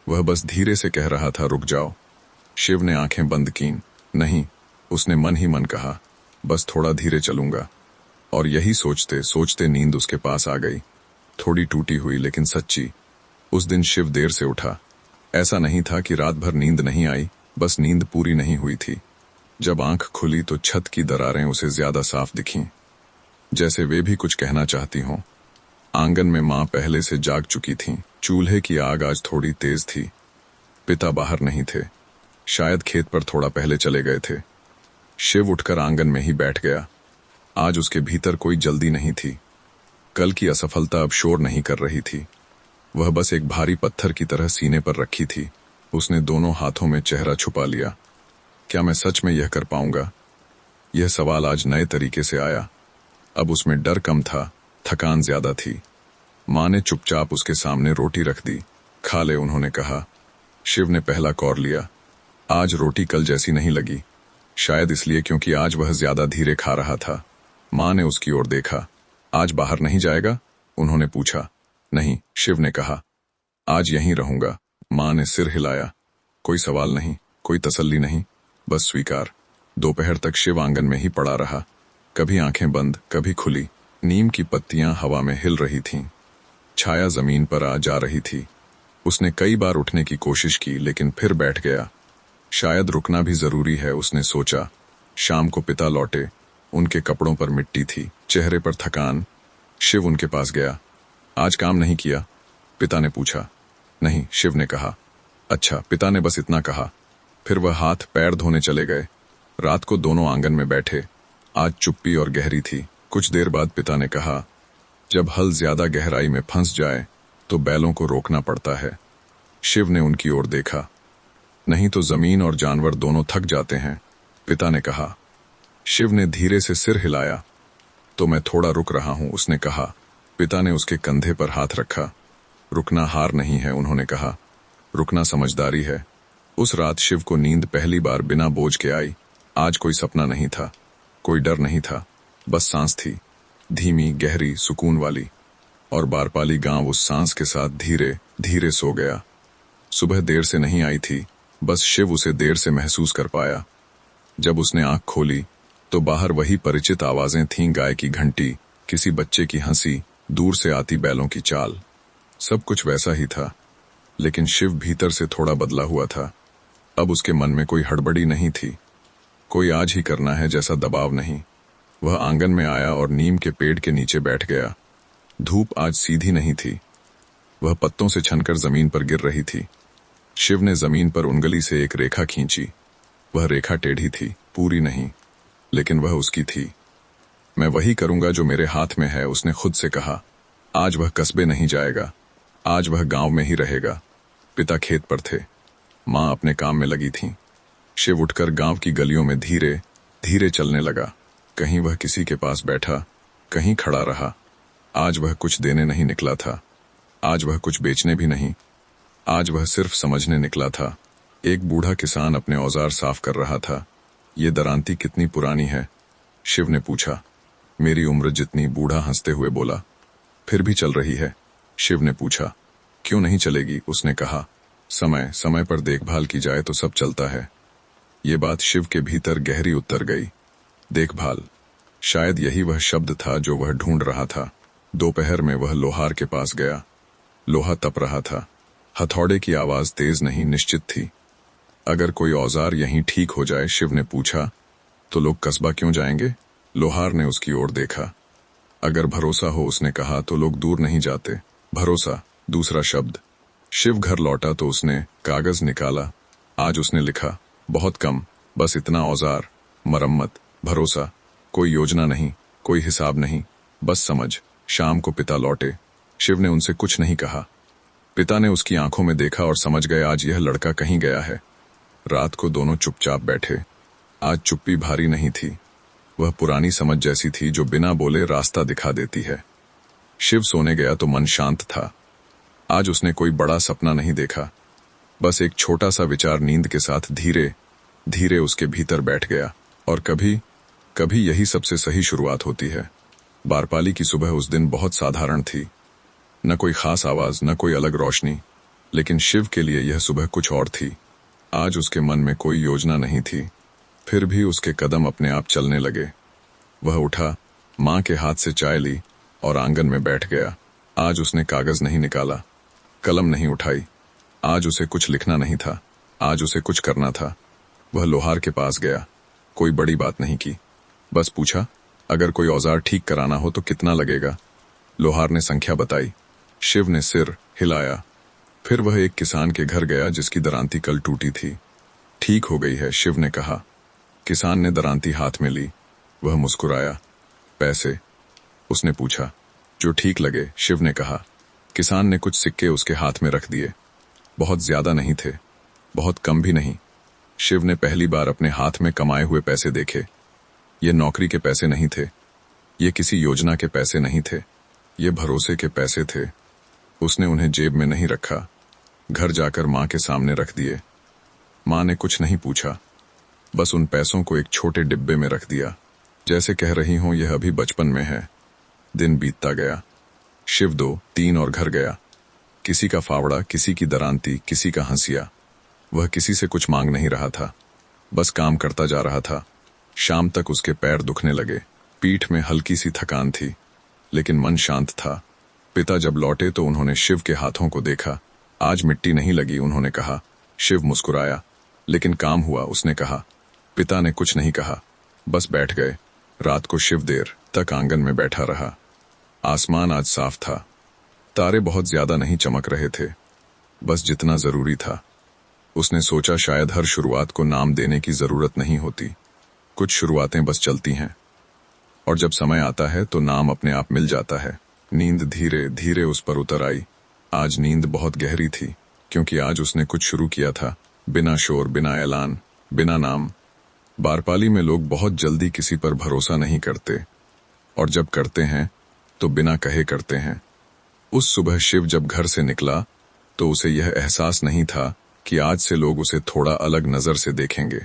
वह बस धीरे से कह रहा था, रुक जाओ। शिव ने आंखें बंद कीं। नहीं, उसने मन ही मन कहा, बस थोड़ा धीरे चलूंगा। और यही सोचते सोचते नींद उसके पास आ गई। थोड़ी टूटी हुई, लेकिन सच्ची। उस दिन शिव देर से उठा। ऐसा नहीं था कि रात भर नींद नहीं आई, बस नींद पूरी नहीं हुई थी। जब आंख खुली तो छत की दरारें उसे ज्यादा साफ दिखीं, जैसे वे भी कुछ कहना चाहती हों। आंगन में माँ पहले से जाग चुकी थीं। चूल्हे की आग आज थोड़ी तेज थी। पिता बाहर नहीं थे, शायद खेत पर थोड़ा पहले चले गए थे। शिव उठकर आंगन में ही बैठ गया। आज उसके भीतर कोई जल्दी नहीं थी। कल की असफलता अब शोर नहीं कर रही थी। वह बस एक भारी पत्थर की तरह सीने पर रखी थी। उसने दोनों हाथों में चेहरा छुपा लिया। क्या मैं सच में यह कर पाऊंगा? यह सवाल आज नए तरीके से आया। अब उसमें डर कम था, थकान ज्यादा थी। माँ ने चुपचाप उसके सामने रोटी रख दी। खा ले, उन्होंने कहा। शिव ने पहला कौर लिया। आज रोटी कल जैसी नहीं लगी, शायद इसलिए क्योंकि आज वह ज्यादा धीरे खा रहा था। माँ ने उसकी ओर देखा। आज बाहर नहीं जाएगा, उन्होंने पूछा। नहीं, शिव ने कहा। आज यहीं रहूंगा, माँ ने सिर हिलाया। कोई सवाल नहीं, कोई तसल्ली नहीं, बस स्वीकार। दोपहर तक शिव आंगन में ही पड़ा रहा, कभी आंखें बंद, कभी खुली। नीम की पत्तियां हवा में हिल रही थीं, छाया जमीन पर आ जा रही थी। उसने कई बार उठने की कोशिश की, लेकिन फिर बैठ गया। शायद रुकना भी जरूरी है, उसने सोचा। शाम को पिता लौटे, उनके कपड़ों पर मिट्टी थी, चेहरे पर थकान। शिव उनके पास गया। आज काम नहीं किया? पिता ने पूछा। नहीं, शिव ने कहा। अच्छा, पिता ने बस इतना कहा। फिर वह हाथ पैर धोने चले गए। रात को दोनों आंगन में बैठे। आज चुप्पी और गहरी थी। कुछ देर बाद पिता ने कहा, जब हल ज्यादा गहराई में फंस जाए तो बैलों को रोकना पड़ता है। शिव ने उनकी ओर देखा। नहीं तो जमीन और जानवर दोनों थक जाते हैं, पिता ने कहा। शिव ने धीरे से सिर हिलाया। तो मैं थोड़ा रुक रहा हूं, उसने कहा। पिता ने उसके कंधे पर हाथ रखा। रुकना हार नहीं है, उन्होंने कहा। रुकना समझदारी है। उस रात शिव को नींद पहली बार बिना बोझ के आई। आज कोई सपना नहीं था, कोई डर नहीं था, बस सांस थी, धीमी, गहरी, सुकून वाली। और बारपाली गांव उस सांस के साथ धीरे धीरे सो गया। सुबह देर से नहीं आई थी, बस शिव उसे देर से महसूस कर पाया। जब उसने आंख खोली तो बाहर वही परिचित आवाजें थीं, गाय की घंटी, किसी बच्चे की हंसी, दूर से आती बैलों की चाल। सब कुछ वैसा ही था, लेकिन शिव भीतर से थोड़ा बदला हुआ था। अब उसके मन में कोई हड़बड़ी नहीं थी, कोई आज ही करना है जैसा दबाव नहीं। वह आंगन में आया और नीम के पेड़ के नीचे बैठ गया। धूप आज सीधी नहीं थी, वह पत्तों से छनकर जमीन पर गिर रही थी। शिव ने जमीन पर उंगली से एक रेखा खींची। वह रेखा टेढ़ी थी, पूरी नहीं, लेकिन वह उसकी थी। मैं वही करूंगा जो मेरे हाथ में है, उसने खुद से कहा। आज वह कस्बे नहीं जाएगा, आज वह गांव में ही रहेगा। पिता खेत पर थे, माँ अपने काम में लगी थी। शिव उठकर गांव की गलियों में धीरे धीरे चलने लगा। कहीं वह किसी के पास बैठा, कहीं खड़ा रहा। आज वह कुछ देने नहीं निकला था, आज वह कुछ बेचने भी नहीं, आज वह सिर्फ समझने निकला था। एक बूढ़ा किसान अपने औजार साफ कर रहा था। ये दरांती कितनी पुरानी है? शिव ने पूछा। मेरी उम्र जितनी, बूढ़ा हंसते हुए बोला। फिर भी चल रही है? शिव ने पूछा। क्यों नहीं चलेगी, उसने कहा। समय समय पर देखभाल की जाए तो सब चलता है। ये बात शिव के भीतर गहरी उतर गई। देखभाल, शायद यही वह शब्द था जो वह ढूंढ रहा था। दोपहर में वह लोहार के पास गया। लोहा तप रहा था, हथौड़े की आवाज तेज नहीं, निश्चित थी। अगर कोई औजार यहीं ठीक हो जाए, शिव ने पूछा, तो लोग कस्बा क्यों जाएंगे? लोहार ने उसकी ओर देखा। अगर भरोसा हो, उसने कहा, तो लोग दूर नहीं जाते। भरोसा, दूसरा शब्द। शिव घर लौटा तो उसने कागज निकाला। आज उसने लिखा, बहुत कम, बस इतना औजार, मरम्मत, भरोसा। कोई योजना नहीं, कोई हिसाब नहीं, बस समझ। शाम को पिता लौटे। शिव ने उनसे कुछ नहीं कहा। पिता ने उसकी आंखों में देखा और समझ गए आज यह लड़का कहीं गया है। रात को दोनों चुपचाप बैठे। आज चुप्पी भारी नहीं थी, वह पुरानी समझ जैसी थी जो बिना बोले रास्ता दिखा देती है। शिव सोने गया तो मन शांत था। आज उसने कोई बड़ा सपना नहीं देखा, बस एक छोटा सा विचार नींद के साथ धीरे धीरे उसके भीतर बैठ गया। और कभी कभी यही सबसे सही शुरुआत होती है। बारपाली की सुबह उस दिन बहुत साधारण थी, न कोई खास आवाज, न कोई अलग रोशनी, लेकिन शिव के लिए यह सुबह कुछ और थी। आज उसके मन में कोई योजना नहीं थी, फिर भी उसके कदम अपने आप चलने लगे। वह उठा, माँ के हाथ से चाय ली और आंगन में बैठ गया। आज उसने कागज नहीं निकाला, कलम नहीं उठाई। आज उसे कुछ लिखना नहीं था, आज उसे कुछ करना था। वह लोहार के पास गया, कोई बड़ी बात नहीं की, बस पूछा, अगर कोई औजार ठीक कराना हो तो कितना लगेगा? लोहार ने संख्या बताई। शिव ने सिर हिलाया। फिर वह एक किसान के घर गया जिसकी दरांती कल टूटी थी। ठीक हो गई है, शिव ने कहा। किसान ने दरांती हाथ में ली। वह मुस्कुराया। पैसे? उसने पूछा। जो ठीक लगे, शिव ने कहा। किसान ने कुछ सिक्के उसके हाथ में रख दिए। बहुत ज्यादा नहीं थे, बहुत कम भी नहीं। शिव ने पहली बार अपने हाथ में कमाए हुए पैसे देखे। ये नौकरी के पैसे नहीं थे, ये किसी योजना के पैसे नहीं थे, ये भरोसे के पैसे थे। उसने उन्हें जेब में नहीं रखा, घर जाकर माँ के सामने रख दिए। माँ ने कुछ नहीं पूछा, बस उन पैसों को एक छोटे डिब्बे में रख दिया, जैसे कह रही हूं यह अभी बचपन में है। दिन बीतता गया। शिव 2-3 और घर गया। किसी का फावड़ा, किसी की दरांती, किसी का हंसिया। वह किसी से कुछ मांग नहीं रहा था, बस काम करता जा रहा था। शाम तक उसके पैर दुखने लगे, पीठ में हल्की सी थकान थी, लेकिन मन शांत था। पिता जब लौटे तो उन्होंने शिव के हाथों को देखा। आज मिट्टी नहीं लगी, उन्होंने कहा। शिव मुस्कुराया। लेकिन काम हुआ, उसने कहा। पिता ने कुछ नहीं कहा, बस बैठ गए। रात को शिव देर तक आंगन में बैठा रहा। आसमान आज साफ था, तारे बहुत ज्यादा नहीं चमक रहे थे, बस जितना जरूरी था। उसने सोचा शायद हर शुरुआत को नाम देने की जरूरत नहीं होती, कुछ शुरुआतें बस चलती हैं, और जब समय आता है तो नाम अपने आप मिल जाता है। नींद धीरे धीरे उस पर उतर आई। आज नींद बहुत गहरी थी, क्योंकि आज उसने कुछ शुरू किया था, बिना शोर, बिना ऐलान, बिना नाम। बारपाली में लोग बहुत जल्दी किसी पर भरोसा नहीं करते, और जब करते हैं तो बिना कहे करते हैं। उस सुबह शिव जब घर से निकला तो उसे यह एहसास नहीं था कि आज से लोग उसे थोड़ा अलग नजर से देखेंगे।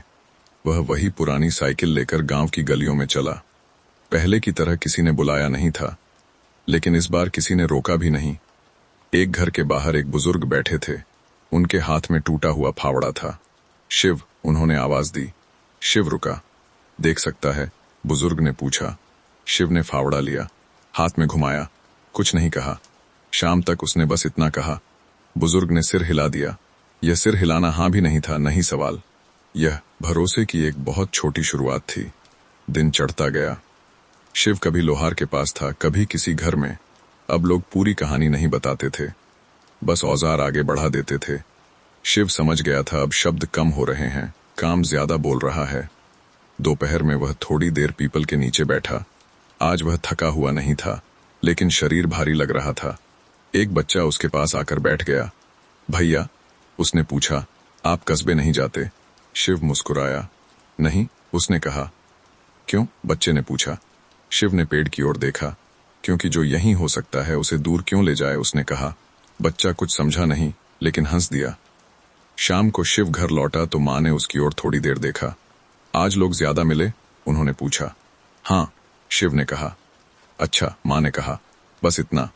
वह वही पुरानी साइकिल लेकर गांव की गलियों में चला। पहले की तरह किसी ने बुलाया नहीं था, लेकिन इस बार किसी ने रोका भी नहीं। एक घर के बाहर एक बुजुर्ग बैठे थे, उनके हाथ में टूटा हुआ फावड़ा था। शिव, उन्होंने आवाज दी। शिव रुका। देख सकता है? बुजुर्ग ने पूछा। शिव ने फावड़ा लिया, हाथ में घुमाया, कुछ नहीं कहा। शाम तक उसने बस इतना कहा। बुजुर्ग ने सिर हिला दिया। यह सिर हिलाना हाँ भी नहीं था, नहीं सवाल। यह भरोसे की एक बहुत छोटी शुरुआत थी। दिन चढ़ता गया। शिव कभी लोहार के पास था, कभी किसी घर में। अब लोग पूरी कहानी नहीं बताते थे, बस औजार आगे बढ़ा देते थे। शिव समझ गया था अब शब्द कम हो रहे हैं, काम ज्यादा बोल रहा है। दोपहर में वह थोड़ी देर पीपल के नीचे बैठा। आज वह थका हुआ नहीं था, लेकिन शरीर भारी लग रहा था। एक बच्चा उसके पास आकर बैठ गया। भैया, उसने पूछा, आप कस्बे नहीं जाते? शिव मुस्कुराया। नहीं, उसने कहा। क्यों? बच्चे ने पूछा। शिव ने पेड़ की ओर देखा। क्योंकि जो यहीं हो सकता है उसे दूर क्यों ले जाए, उसने कहा। बच्चा कुछ समझा नहीं, लेकिन हंस दिया। शाम को शिव घर लौटा तो माँ ने उसकी ओर थोड़ी देर देखा। आज लोग ज्यादा मिले? उन्होंने पूछा। हाँ, शिव ने कहा। अच्छा, माँ ने कहा। बस इतना?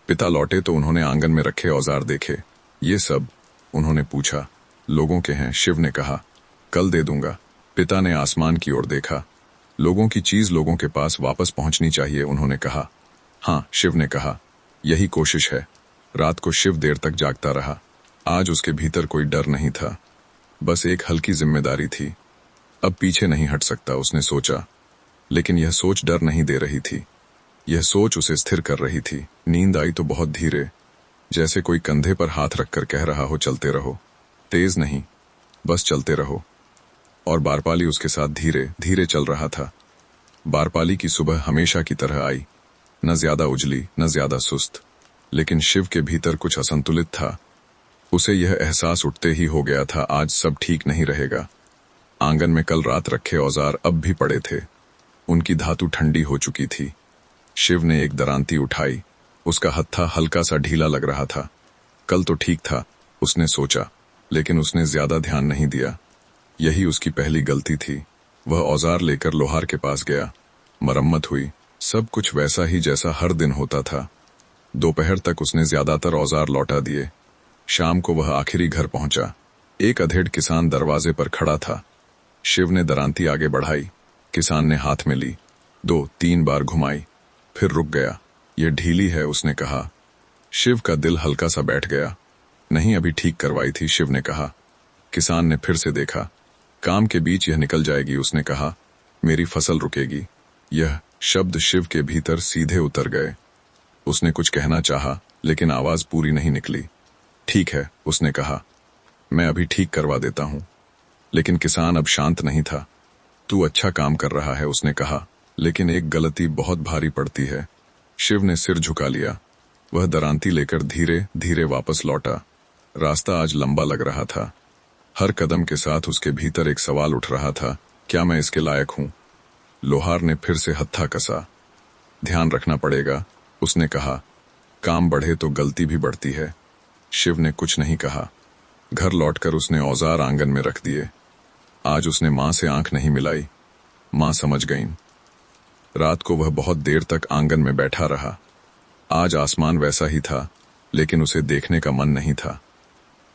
पिता लौटे तो उन्होंने आंगन में रखे औजार देखे। ये सब? उन्होंने पूछा। लोगों के हैं, शिव ने कहा। कल दे दूंगा। पिता ने आसमान की ओर देखा। लोगों की चीज लोगों के पास वापस पहुंचनी चाहिए, उन्होंने कहा। हाँ, शिव ने कहा। यही कोशिश है। रात को शिव देर तक जागता रहा। आज उसके भीतर कोई डर नहीं था, बस एक हल्की जिम्मेदारी थी। अब पीछे नहीं हट सकता, उसने सोचा। लेकिन यह सोच डर नहीं दे रही थी, यह सोच उसे स्थिर कर रही थी। नींद आई तो बहुत धीरे, जैसे कोई कंधे पर हाथ रखकर कह रहा हो, चलते रहो, तेज नहीं, बस चलते रहो। और बारपाली उसके साथ धीरे धीरे चल रहा था। बारपाली की सुबह हमेशा की तरह आई, न ज्यादा उजली, न ज्यादा सुस्त, लेकिन शिव के भीतर कुछ असंतुलित था। उसे यह एहसास उठते ही हो गया था, आज सब ठीक नहीं रहेगा। आंगन में कल रात रखे औजार अब भी पड़े थे, उनकी धातु ठंडी हो चुकी थी। शिव ने एक दरांती उठाई, उसका हत्था हल्का सा ढीला लग रहा था। कल तो ठीक था, उसने सोचा, लेकिन उसने ज्यादा ध्यान नहीं दिया। यही उसकी पहली गलती थी। वह औजार लेकर लोहार के पास गया। मरम्मत हुई, सब कुछ वैसा ही जैसा हर दिन होता था। दोपहर तक उसने ज्यादातर औजार लौटा दिए। शाम को वह आखिरी घर पहुंचा। एक अधेड़ किसान दरवाजे पर खड़ा था। शिव ने दरांती आगे बढ़ाई, किसान ने हाथ में ली, 2-3 बार घुमाई, फिर रुक गया। यह ढीली है, उसने कहा। शिव का दिल हल्का सा बैठ गया। नहीं, अभी ठीक करवाई थी, शिव ने कहा। किसान ने फिर से देखा। काम के बीच यह निकल जाएगी, उसने कहा। मेरी फसल रुकेगी। यह शब्द शिव के भीतर सीधे उतर गए। उसने कुछ कहना चाहा, लेकिन आवाज पूरी नहीं निकली। ठीक है, उसने कहा, मैं अभी ठीक करवा देता हूं। लेकिन किसान अब शांत नहीं था। तू अच्छा काम कर रहा है, उसने कहा, लेकिन एक गलती बहुत भारी पड़ती है। शिव ने सिर झुका लिया। वह दरांती लेकर धीरे धीरे वापस लौटा। रास्ता आज लंबा लग रहा था। हर कदम के साथ उसके भीतर एक सवाल उठ रहा था, क्या मैं इसके लायक हूं? लोहार ने फिर से हत्था कसा। ध्यान रखना पड़ेगा, उसने कहा। काम बढ़े तो गलती भी बढ़ती है। शिव ने कुछ नहीं कहा। घर लौटकर उसने औजार आंगन में रख दिए। आज उसने मां से आंख नहीं मिलाई। मां समझ गईं। रात को वह बहुत देर तक आंगन में बैठा रहा। आज आसमान वैसा ही था, लेकिन उसे देखने का मन नहीं था।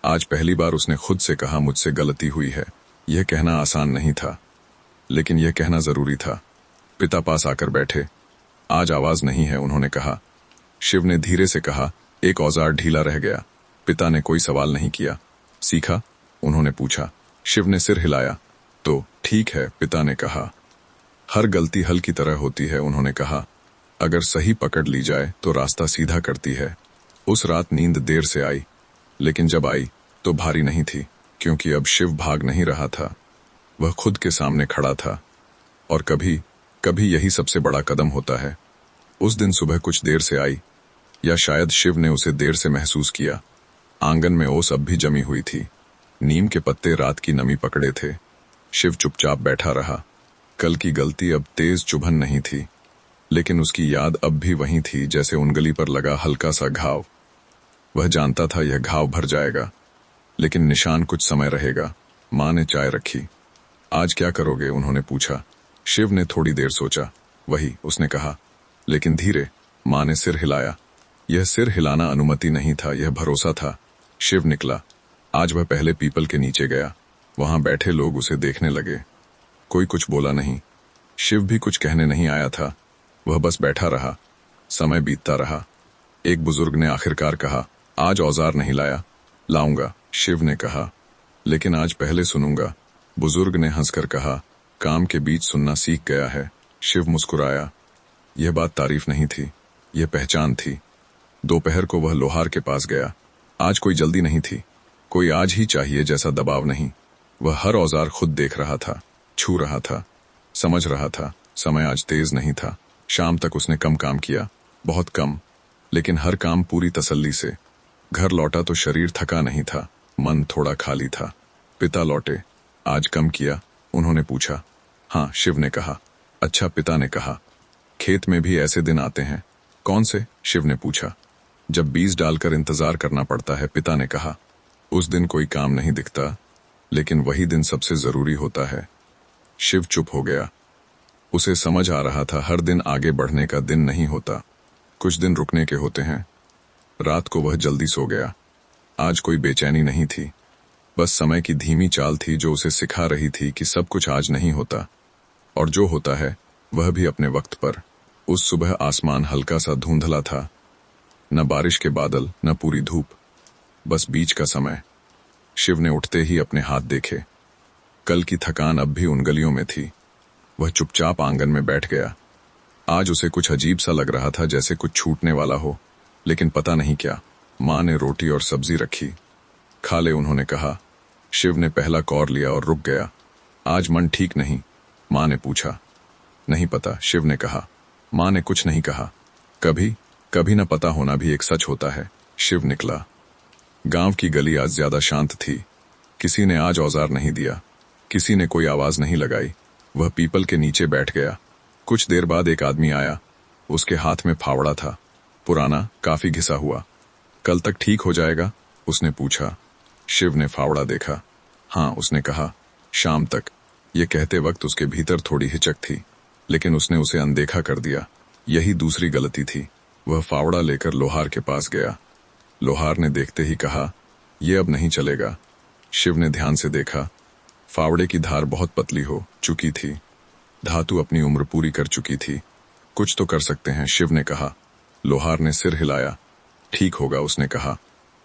आज पहली बार उसने खुद से कहा, मुझसे गलती हुई है। यह कहना आसान नहीं था, लेकिन यह कहना जरूरी था। पिता पास आकर बैठे। आज आवाज नहीं है, उन्होंने कहा। शिव ने धीरे से कहा, एक औजार ढीला रह गया। पिता ने कोई सवाल नहीं किया। सीखा? उन्होंने पूछा। शिव ने सिर हिलाया। तो ठीक है, पिता ने कहा। हर गलती हल की तरह होती है, उन्होंने कहा। अगर सही पकड़ ली जाए तो रास्ता सीधा करती है। उस रात नींद देर से आई, लेकिन जब आई तो भारी नहीं थी, क्योंकि अब शिव भाग नहीं रहा था। वह खुद के सामने खड़ा था। और कभी कभी यही सबसे बड़ा कदम होता है। उस दिन सुबह कुछ देर से आई, या शायद शिव ने उसे देर से महसूस किया। आंगन में ओस अब भी जमी हुई थी। नीम के पत्ते रात की नमी पकड़े थे। शिव चुपचाप बैठा रहा। कल की गलती अब तेज चुभन नहीं थी, लेकिन उसकी याद अब भी वही थी, जैसे उंगली पर लगा हल्का सा घाव। वह जानता था यह घाव भर जाएगा, लेकिन निशान कुछ समय रहेगा। मां ने चाय रखी। आज क्या करोगे? उन्होंने पूछा। शिव ने थोड़ी देर सोचा। वही, उसने कहा, लेकिन धीरे। मां ने सिर हिलाया। यह सिर हिलाना अनुमति नहीं था, यह भरोसा था। शिव निकला। आज वह पहले पीपल के नीचे गया। वहां बैठे लोग उसे देखने लगे। कोई कुछ बोला नहीं। शिव भी कुछ कहने नहीं आया था। वह बस बैठा रहा। समय बीतता रहा। एक बुजुर्ग ने आखिरकार कहा, आज औजार नहीं लाया? लाऊंगा, शिव ने कहा, लेकिन आज पहले सुनूंगा। बुजुर्ग ने हंसकर कहा, काम के बीच सुनना सीख गया है। शिव मुस्कुराया। यह बात तारीफ नहीं थी, यह पहचान थी। दोपहर को वह लोहार के पास गया। आज कोई जल्दी नहीं थी, कोई आज ही चाहिए जैसा दबाव नहीं। वह हर औजार खुद देख रहा था, छू रहा था, समझ रहा था। समय आज तेज नहीं था। शाम तक उसने कम काम किया, बहुत कम, लेकिन हर काम पूरी तसल्ली से। घर लौटा तो शरीर थका नहीं था, मन थोड़ा खाली था। पिता लौटे। आज कम किया? उन्होंने पूछा। हाँ, शिव ने कहा। अच्छा, पिता ने कहा। खेत में भी ऐसे दिन आते हैं? कौन से? शिव ने पूछा। जब बीज डालकर इंतजार करना पड़ता है, पिता ने कहा। उस दिन कोई काम नहीं दिखता, लेकिन वही दिन सबसे जरूरी होता है। शिव चुप हो गया। उसे समझ आ रहा था, हर दिन आगे बढ़ने का दिन नहीं होता, कुछ दिन रुकने के होते हैं। रात को वह जल्दी सो गया। आज कोई बेचैनी नहीं थी, बस समय की धीमी चाल थी जो उसे सिखा रही थी कि सब कुछ आज नहीं होता, और जो होता है वह भी अपने वक्त पर। उस सुबह आसमान हल्का सा धुंधला था, न बारिश के बादल, न पूरी धूप, बस बीच का समय। शिव ने उठते ही अपने हाथ देखे। कल की थकान अब भी उन गलियों में थी। वह चुपचाप आंगन में बैठ गया। आज उसे कुछ अजीब सा लग रहा था, जैसे कुछ छूटने वाला हो, लेकिन पता नहीं क्या। मां ने रोटी और सब्जी रखी। खा ले, उन्होंने कहा। शिव ने पहला कौर लिया और रुक गया। आज मन ठीक नहीं? मां ने पूछा। नहीं पता, शिव ने कहा। मां ने कुछ नहीं कहा। कभी कभी न पता होना भी एक सच होता है। शिव निकला। गांव की गली आज ज्यादा शांत थी। किसी ने आज औजार नहीं दिया, किसी ने कोई आवाज नहीं लगाई। वह पीपल के नीचे बैठ गया। कुछ देर बाद एक आदमी आया। उसके हाथ में फावड़ा था, पुराना, काफी घिसा हुआ। कल तक ठीक हो जाएगा? उसने पूछा। शिव ने फावड़ा देखा। हाँ, उसने कहा, शाम तक। ये कहते वक्त उसके भीतर थोड़ी हिचक थी, लेकिन उसने उसे अनदेखा कर दिया। यही दूसरी गलती थी। वह फावड़ा लेकर लोहार के पास गया। लोहार ने देखते ही कहा, यह अब नहीं चलेगा। शिव ने ध्यान से देखा। फावड़े की धार बहुत पतली हो चुकी थी। धातु अपनी उम्र पूरी कर चुकी थी। कुछ तो कर सकते हैं, शिव ने कहा। लोहार ने सिर हिलाया। ठीक होगा, उसने कहा,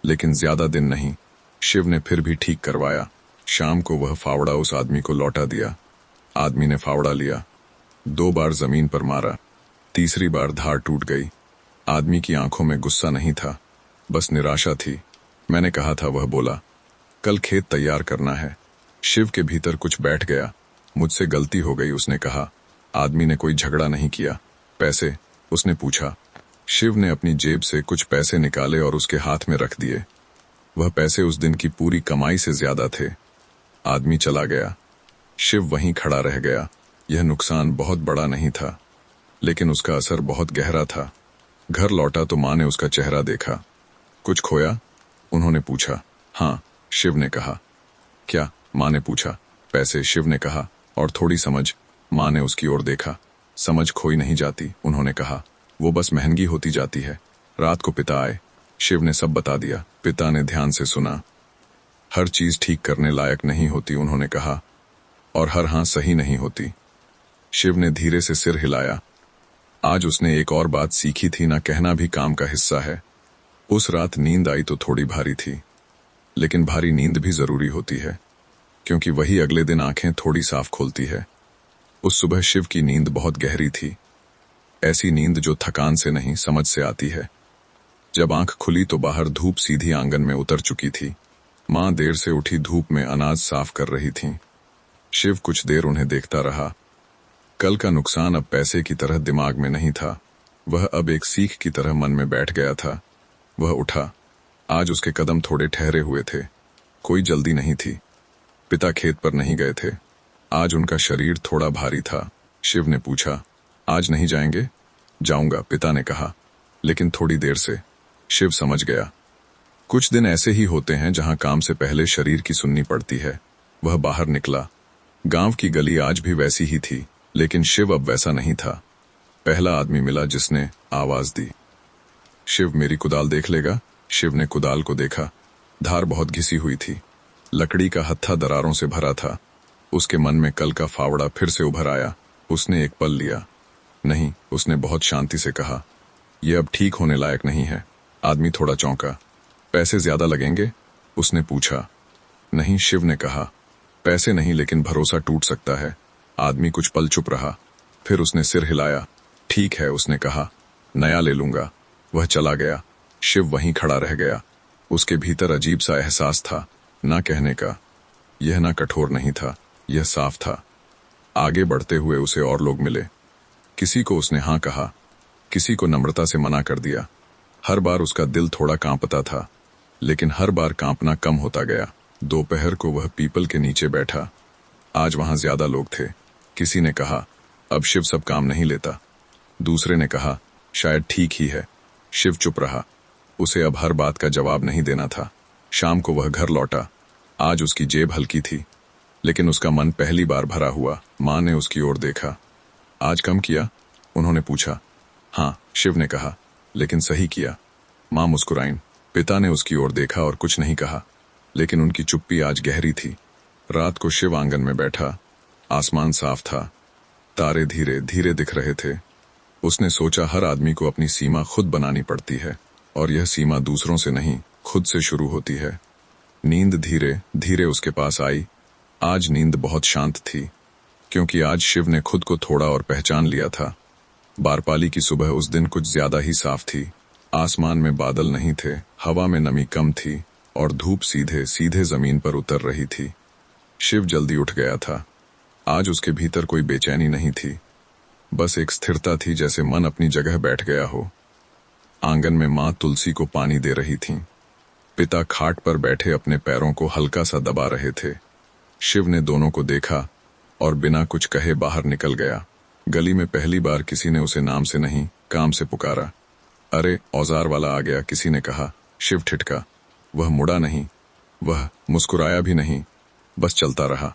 लेकिन ज्यादा दिन नहीं। शिव ने फिर भी ठीक करवाया। शाम को वह फावड़ा उस आदमी को लौटा दिया। आदमी ने फावड़ा लिया। 2 बार जमीन पर मारा। तीसरी बार धार टूट गई। आदमी की आंखों में गुस्सा नहीं था, बस निराशा थी। मैंने कहा था, वह बोला। कल खेत तैयार करना है। शिव के भीतर कुछ बैठ गया। मुझसे गलती हो गई, उसने कहा। आदमी ने कोई झगड़ा नहीं किया। पैसे? उसने पूछा। शिव ने अपनी जेब से कुछ पैसे निकाले और उसके हाथ में रख दिए। वह पैसे उस दिन की पूरी कमाई से ज्यादा थे। आदमी चला गया। शिव वहीं खड़ा रह गया। यह नुकसान बहुत बड़ा नहीं था, लेकिन उसका असर बहुत गहरा था। घर लौटा तो मां ने उसका चेहरा देखा। कुछ खोया? उन्होंने पूछा। हाँ, शिव ने कहा। क्या? माँ ने पूछा। पैसे, शिव ने कहा। और थोड़ी समझ। माँ ने उसकी ओर देखा। समझ खोई नहीं जाती, उन्होंने कहा, वो बस महंगी होती जाती है। रात को पिता आए। शिव ने सब बता दिया। पिता ने ध्यान से सुना। हर चीज ठीक करने लायक नहीं होती, उन्होंने कहा, और हर हाँ सही नहीं होती। शिव ने धीरे से सिर हिलाया। आज उसने एक और बात सीखी थी, ना कहना भी काम का हिस्सा है। उस रात नींद आई तो थोड़ी भारी थी, लेकिन भारी नींद भी जरूरी होती है, क्योंकि वही अगले दिन आंखें थोड़ी साफ खोलती है। उस सुबह शिव की नींद बहुत गहरी थी। ऐसी नींद जो थकान से नहीं, समझ से आती है। जब आंख खुली तो बाहर धूप सीधी आंगन में उतर चुकी थी। माँ देर से उठी धूप में अनाज साफ कर रही थीं। शिव कुछ देर उन्हें देखता रहा। कल का नुकसान अब पैसे की तरह दिमाग में नहीं था, वह अब एक सीख की तरह मन में बैठ गया था। वह उठा। आज उसके कदम थोड़े ठहरे हुए थे। कोई जल्दी नहीं थी। पिता खेत पर नहीं गए थे। आज उनका शरीर थोड़ा भारी था। शिव ने पूछा, आज नहीं जाएंगे? जाऊंगा, पिता ने कहा, लेकिन थोड़ी देर से। शिव समझ गया। कुछ दिन ऐसे ही होते हैं जहां काम से पहले शरीर की सुननी पड़ती है। वह बाहर निकला। गांव की गली आज भी वैसी ही थी, लेकिन शिव अब वैसा नहीं था। पहला आदमी मिला जिसने आवाज दी। शिव, मेरी कुदाल देख लेगा? शिव ने कुदाल को देखा। धार बहुत घिसी हुई थी। लकड़ी का हत्था दरारों से भरा था। उसके मन में कल का फावड़ा फिर से उभर आया। उसने एक पल लिया। नहीं, उसने बहुत शांति से कहा, यह अब ठीक होने लायक नहीं है। आदमी थोड़ा चौंका। पैसे ज्यादा लगेंगे? उसने पूछा। नहीं, शिव ने कहा, पैसे नहीं, लेकिन भरोसा टूट सकता है। आदमी कुछ पल चुप रहा, फिर उसने सिर हिलाया। ठीक है, उसने कहा, नया ले लूंगा। वह चला गया। शिव वहीं खड़ा रह गया। उसके भीतर अजीब सा एहसास था, ना कहने का। यह ना कठोर नहीं था, यह साफ था। आगे बढ़ते हुए उसे और लोग मिले। किसी को उसने हाँ कहा, किसी को नम्रता से मना कर दिया। हर बार उसका दिल थोड़ा कांपता था, लेकिन हर बार कांपना कम होता गया। दोपहर को वह पीपल के नीचे बैठा। आज वहां ज्यादा लोग थे। किसी ने कहा, अब शिव सब काम नहीं लेता। दूसरे ने कहा, शायद ठीक ही है। शिव चुप रहा। उसे अब हर बात का जवाब नहीं देना था। शाम को वह घर लौटा। आज उसकी जेब हल्की थी, लेकिन उसका मन पहली बार भरा हुआ। माँ ने उसकी ओर देखा। आज कम किया? उन्होंने पूछा। हाँ, शिव ने कहा, लेकिन सही किया। माँ मुस्कुराईं। पिता ने उसकी ओर देखा और कुछ नहीं कहा, लेकिन उनकी चुप्पी आज गहरी थी। रात को शिव आंगन में बैठा। आसमान साफ था। तारे धीरे धीरे दिख रहे थे। उसने सोचा, हर आदमी को अपनी सीमा खुद बनानी पड़ती है, और यह सीमा दूसरों से नहीं, खुद से शुरू होती है। नींद धीरे धीरे उसके पास आई। आज नींद बहुत शांत थी, क्योंकि आज शिव ने खुद को थोड़ा और पहचान लिया था। बारपाली की सुबह उस दिन कुछ ज्यादा ही साफ थी। आसमान में बादल नहीं थे, हवा में नमी कम थी, और धूप सीधे सीधे जमीन पर उतर रही थी। शिव जल्दी उठ गया था। आज उसके भीतर कोई बेचैनी नहीं थी, बस एक स्थिरता थी, जैसे मन अपनी जगह बैठ गया हो। आंगन में माँ तुलसी को पानी दे रही थीं। पिता खाट पर बैठे अपने पैरों को हल्का सा दबा रहे थे। शिव ने दोनों को देखा और बिना कुछ कहे बाहर निकल गया। गली में पहली बार किसी ने उसे नाम से नहीं, काम से पुकारा। अरे, औजार वाला आ गया, किसी ने कहा। शिव ठिठका। वह मुड़ा नहीं, वह मुस्कुराया भी नहीं, बस चलता रहा।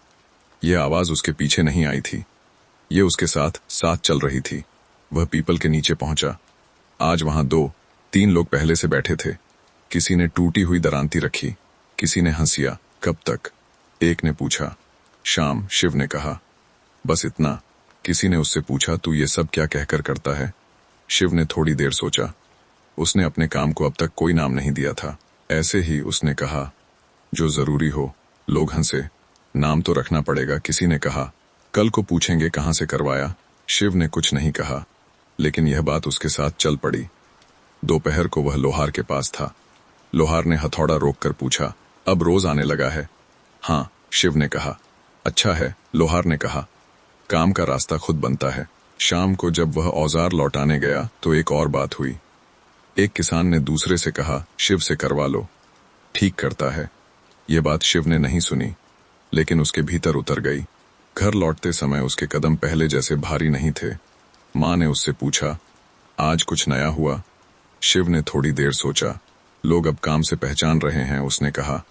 यह आवाज उसके पीछे नहीं आई थी, ये उसके साथ साथ चल रही थी। वह पीपल के नीचे पहुंचा। आज वहां 2-3 लोग पहले से बैठे थे। किसी ने टूटी हुई दरांती रखी, किसी ने हंसिया। कब तक? एक ने पूछा। शाम, शिव ने कहा। बस इतना? किसी ने उससे पूछा, तू ये सब क्या कहकर करता है? शिव ने थोड़ी देर सोचा। उसने अपने काम को अब तक कोई नाम नहीं दिया था। ऐसे ही उसने कहा, जो जरूरी हो। लोग हंसे। नाम तो रखना पड़ेगा, किसी ने कहा। कल को पूछेंगे कहां से करवाया। शिव ने कुछ नहीं कहा, लेकिन यह बात उसके साथ चल पड़ी। दोपहर को वह लोहार के पास था। लोहार ने हथौड़ा रोककर पूछा, अब रोज आने लगा है? हाँ, शिव ने कहा। अच्छा है, लोहार ने कहा, काम का रास्ता खुद बनता है। शाम को जब वह औजार लौटाने गया तो एक और बात हुई। एक किसान ने दूसरे से कहा, शिव से करवा लो, ठीक करता है। यह बात शिव ने नहीं सुनी, लेकिन उसके भीतर उतर गई। घर लौटते समय उसके कदम पहले जैसे भारी नहीं थे। माँ ने उससे पूछा, आज कुछ नया हुआ? शिव ने थोड़ी देर सोचा। लोग अब काम से पहचान रहे हैं, उसने कहा।